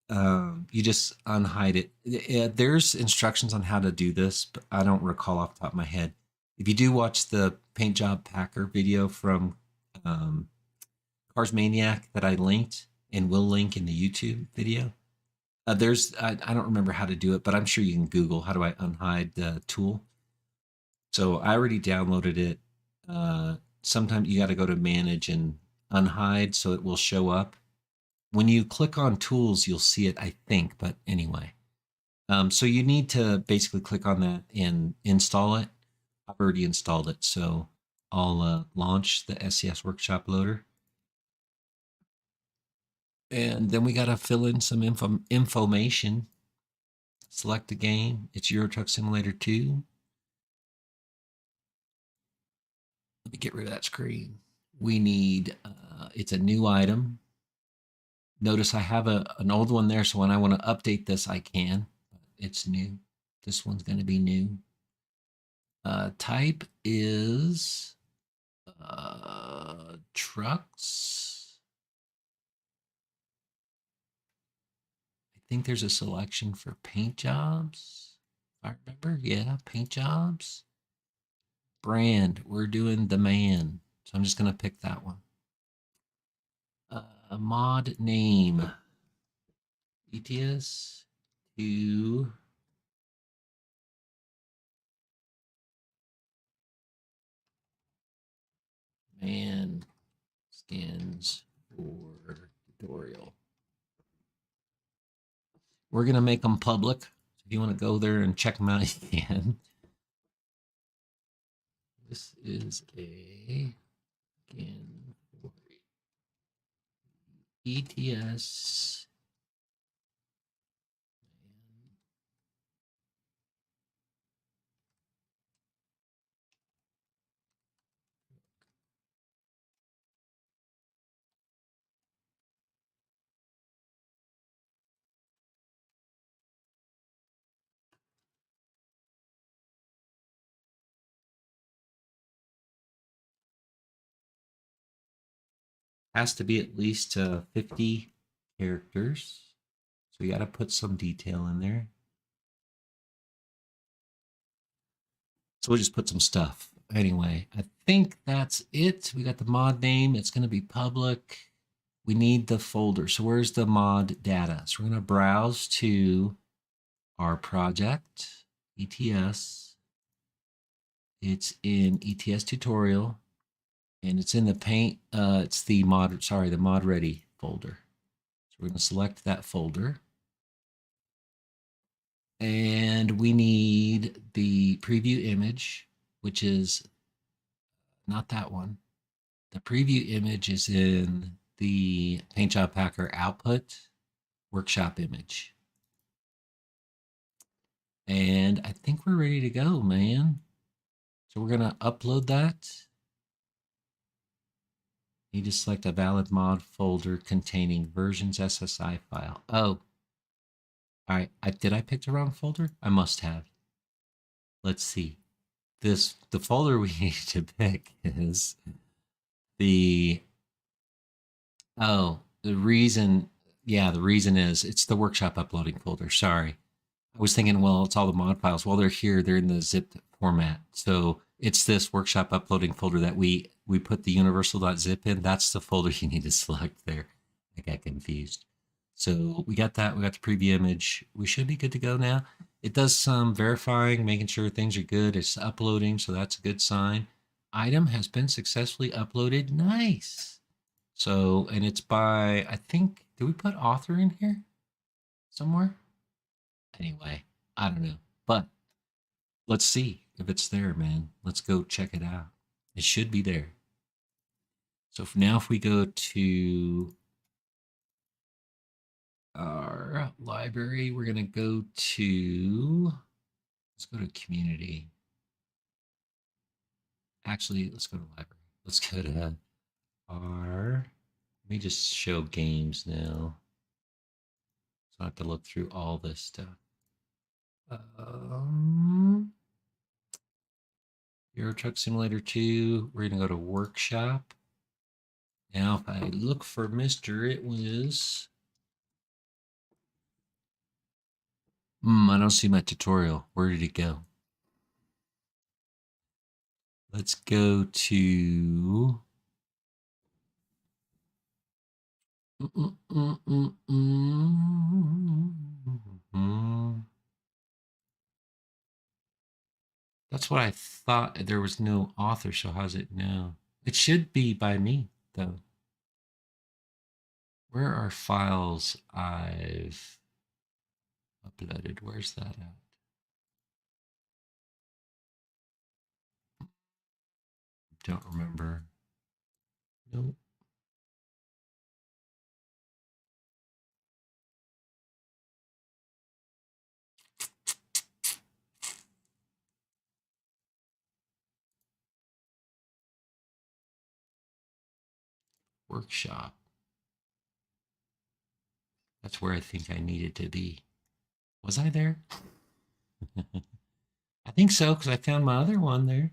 You just unhide it. Yeah, there's instructions on how to do this, but I don't recall off the top of my head. If you do watch the Paintjob Packer video from Cars Maniac that I linked and will link in the YouTube video, I don't remember how to do it, but I'm sure you can Google how do I unhide the tool. So I already downloaded it. Sometimes you got to go to manage and unhide so it will show up. When you click on tools, you'll see it, I think, but anyway. So you need to basically click on that and install it. I've already installed it, so I'll launch the SCS Workshop Loader. And then we got to fill in some information. Select a game. It's Euro Truck Simulator 2. Let me get rid of that screen. We need, it's a new item. Notice I have an old one there, so when I want to update this, I can. It's new. This one's going to be new. Type is trucks. I think there's a selection for paint jobs. If I remember, yeah, paint jobs. brand. We're doing the man. So I'm just going to pick that one. Mod name. ETS2 man skins for tutorial. We're going to make them public. So if you want to go there and check them out, you can. This is a skin for ETS. Has to be at least 50 characters. So we got to put some detail in there. So we'll just put some stuff. Anyway, I think that's it. We got the mod name. It's going to be public. We need the folder. So where's the mod data? So we're going to browse to our project, ETS. It's in ETS tutorial, and it's in the paint. It's the the mod ready folder. So we're going to select that folder. And we need the preview image, which is not that one. The preview image is in the Paintjob Packer output workshop image. And I think we're ready to go, man. So we're going to upload that. You need to select a valid mod folder containing versions SSI file. Oh, all right. Did I pick the wrong folder? I must have. Let's see. The folder we need to pick is the reason is it's the workshop uploading folder. Sorry. I was thinking, well, it's all the mod files. While they're here, they're in the zipped format. So it's this workshop uploading folder that we put the universal.zip in. That's the folder you need to select there. I got confused. So we got that. We got the preview image. We should be good to go now. It does some verifying, making sure things are good. It's uploading, so that's a good sign. Item has been successfully uploaded. Nice. So, and it's by, I think, did we put author in here somewhere? Anyway, I don't know. But let's see if it's there, man. Let's go check it out. It should be there. So now if we go to our library, we're going to go to, let's go to community. Actually, let's go to library. Let's go to our, let me just show games now. So I have to look through all this stuff. Euro Truck Simulator 2. We're going to go to workshop. Now, if I look for Mr., it was... I don't see my tutorial. Where did it go? Let's go to... That's what I thought. There was no author, so how's it now? It should be by me, though. Where are files I've uploaded? Where's that at? Don't remember. Nope. Workshop. That's where I think I needed to be. Was I there? I think so, because I found my other one there.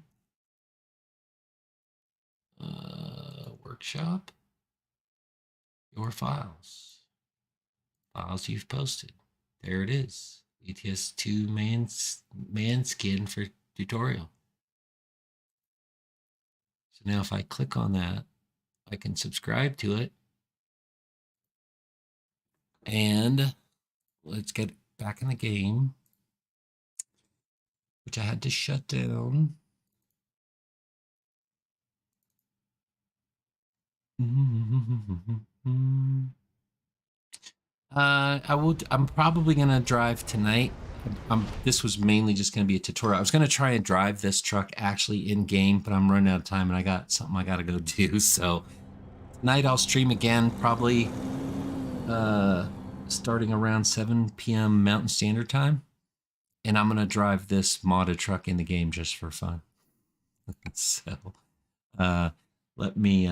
Workshop. Your files. Files you've posted. There it is. ETS2 man skin for tutorial. So now if I click on that, I can subscribe to it. And let's get back in the game, which I had to shut down. I'm probably gonna drive tonight. This was mainly just gonna be a tutorial. I was gonna try and drive this truck actually in game, but I'm running out of time and I got something I gotta go do. So tonight I'll stream again, probably starting around 7 p.m. Mountain Standard Time, and I'm gonna drive this modded truck in the game just for fun. So let me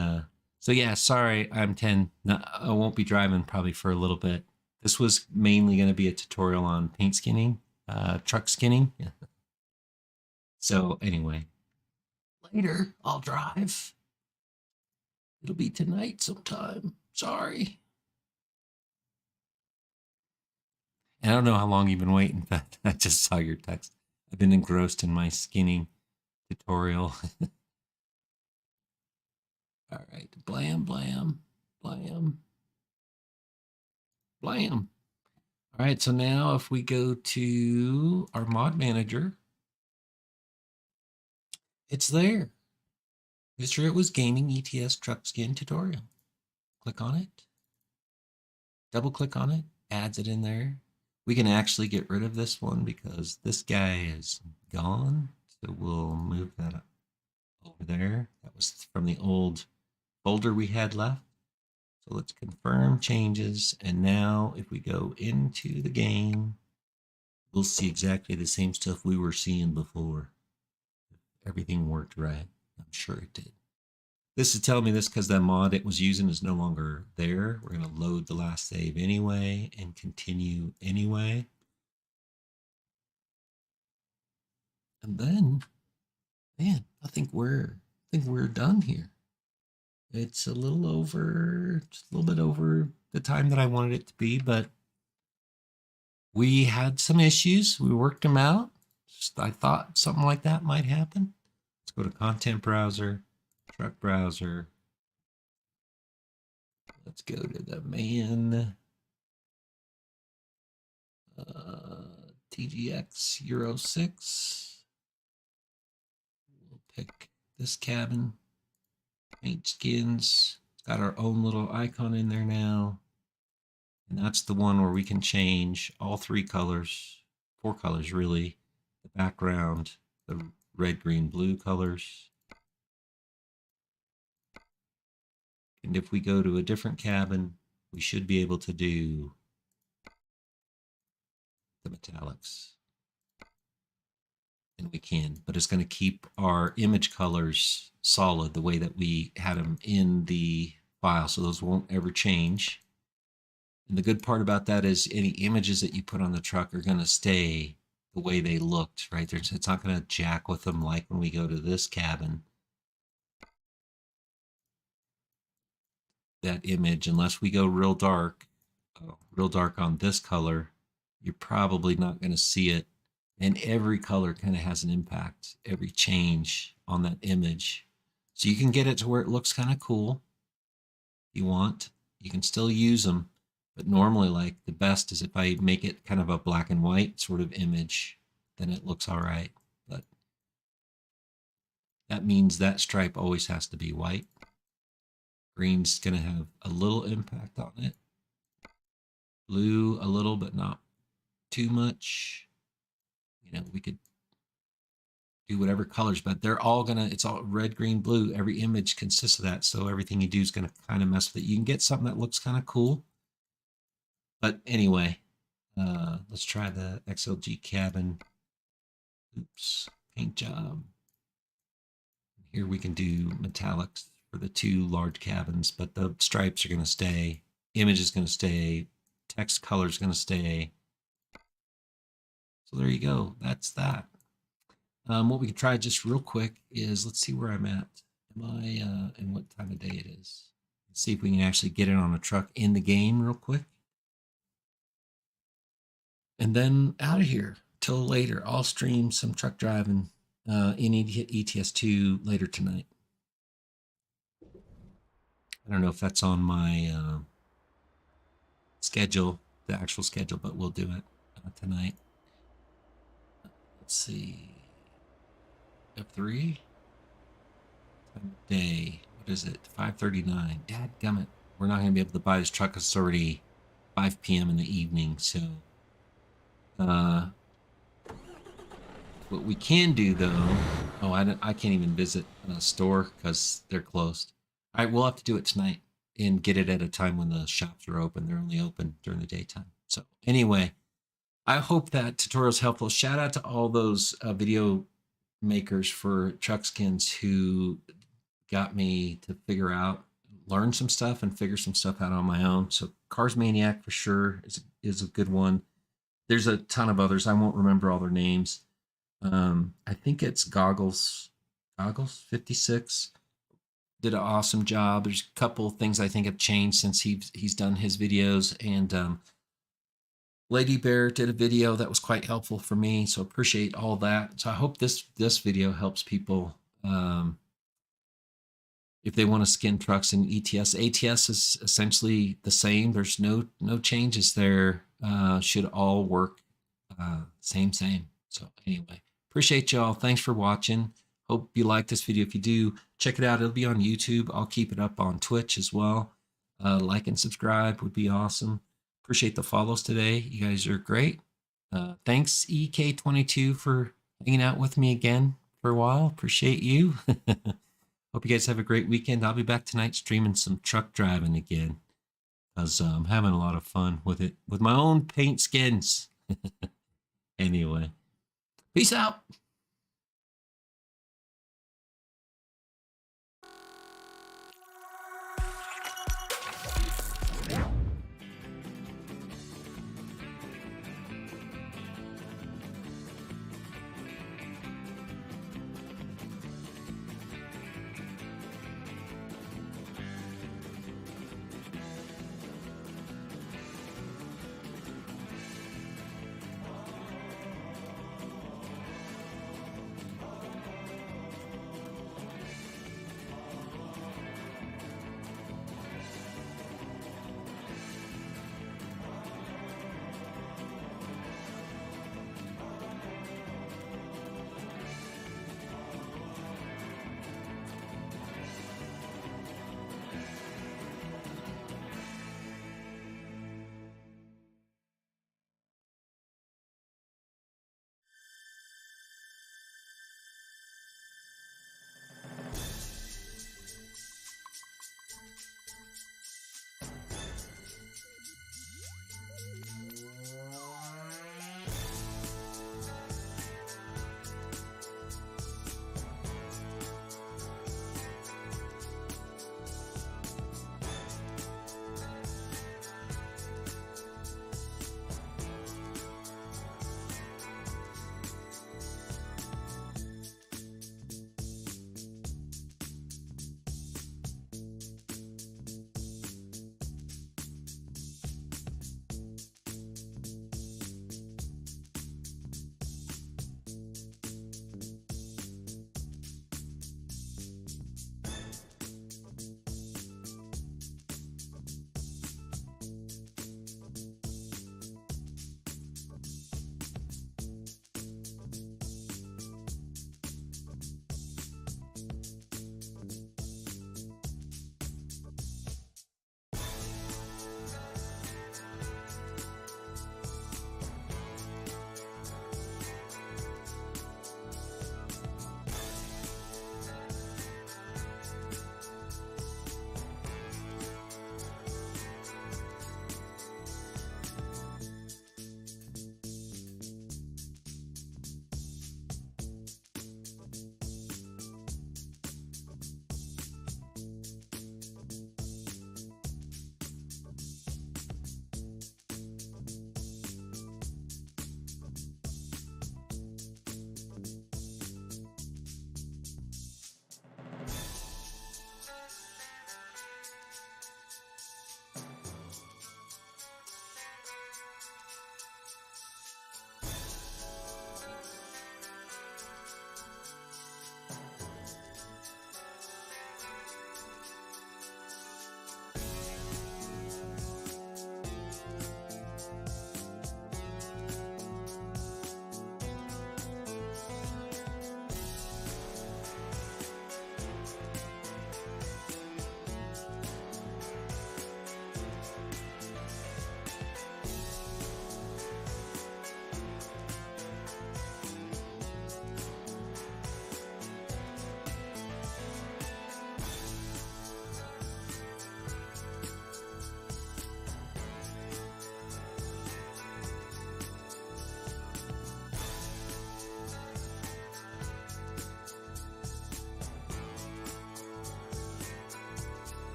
so yeah, sorry, I'm 10. No, I won't be driving probably for a little bit. This was mainly going to be a tutorial on paint skinning, truck skinning. So anyway, later I'll drive. It'll be tonight sometime. Sorry. And I don't know how long you've been waiting, but I just saw your text. I've been engrossed in my skinning tutorial. All right, blam, blam, blam, blam. All right, so now if we go to our mod manager, it's there. Mr. It was gaming ETS truck skin tutorial. Click on it, double click on it, adds it in there. We can actually get rid of this one because this guy is gone. So we'll move that up over there. That was from the old folder we had left. So let's confirm changes. And now if we go into the game, we'll see exactly the same stuff we were seeing before. Everything worked right. I'm sure it did. This is telling me this because the mod it was using is no longer there. We're going to load the last save anyway and continue anyway. And then, man, I think we're done here. It's a little over, just a little bit over the time that I wanted it to be, but we had some issues. We worked them out. Just, I thought something like that might happen. Let's go to content browser, truck browser. Let's go to the main TGX Euro 6. We'll pick this cabin. Paint skins. It's got our own little icon in there now. And that's the one where we can change all three colors, 4 colors really. The background, the red, green, blue colors. And if we go to a different cabin, we should be able to do the metallics. And we can, but it's going to keep our image colors solid the way that we had them in the file. So those won't ever change. And the good part about that is any images that you put on the truck are going to stay the way they looked, right? It's not going to jack with them like when we go to this cabin. That image, unless we go real dark on this color, you're probably not going to see it. And every color kind of has an impact, every change on that image. So you can get it to where it looks kind of cool. If you want, you can still use them. But normally, like, the best is if I make it kind of a black and white sort of image, then it looks all right. But that means that stripe always has to be white. Green's going to have a little impact on it. Blue, a little, but not too much. You know, we could do whatever colors, but they're all it's all red, green, blue. Every image consists of that. So everything you do is going to kind of mess with it. You can get something that looks kind of cool. But anyway, let's try the XLG cabin. Oops, paint job. Here we can do metallics for the 2 large cabins, but the stripes are going to stay. Image is going to stay. Text color is going to stay. So there you go. That's that. What we can try just real quick is, let's see where I'm at. Am I, and what time of day it is. Let's see if we can actually get it on a truck in the game real quick. And then out of here till later. I'll stream some truck driving in ETS2 later tonight. I don't know if that's on my schedule, the actual schedule, but we'll do it tonight. Let's see. F3 time of day. What is it? 5:39. Dadgummit. We're not going to be able to buy this truck. It's already 5 p.m. in the evening. So, what we can do though. Oh, I can't even visit a store because they're closed. All right, we'll have to do it tonight and get it at a time when the shops are open. They're only open during the daytime. So anyway, I hope that tutorial is helpful. Shout out to all those video makers for truck skins who got me to learn some stuff and figure some stuff out on my own. So Cars Maniac for sure is a good one. There's a ton of others. I won't remember all their names. I think it's Goggles 56 did an awesome job. There's a couple things I think have changed since he's done his videos, and Lady Bear did a video that was quite helpful for me, so appreciate all that. So I hope this video helps people if they want to skin trucks in ETS. ATS is essentially the same. There's no changes there. Should all work same. So anyway, appreciate y'all. Thanks for watching. Hope you like this video. If you do, check it out. It'll be on YouTube. I'll keep it up on Twitch as well. Like and subscribe would be awesome. Appreciate the follows today. You guys are great. Thanks, EK22, for hanging out with me again for a while. Appreciate you. Hope you guys have a great weekend. I'll be back tonight streaming some truck driving again because I'm having a lot of fun with it, with my own paint skins. Anyway, peace out.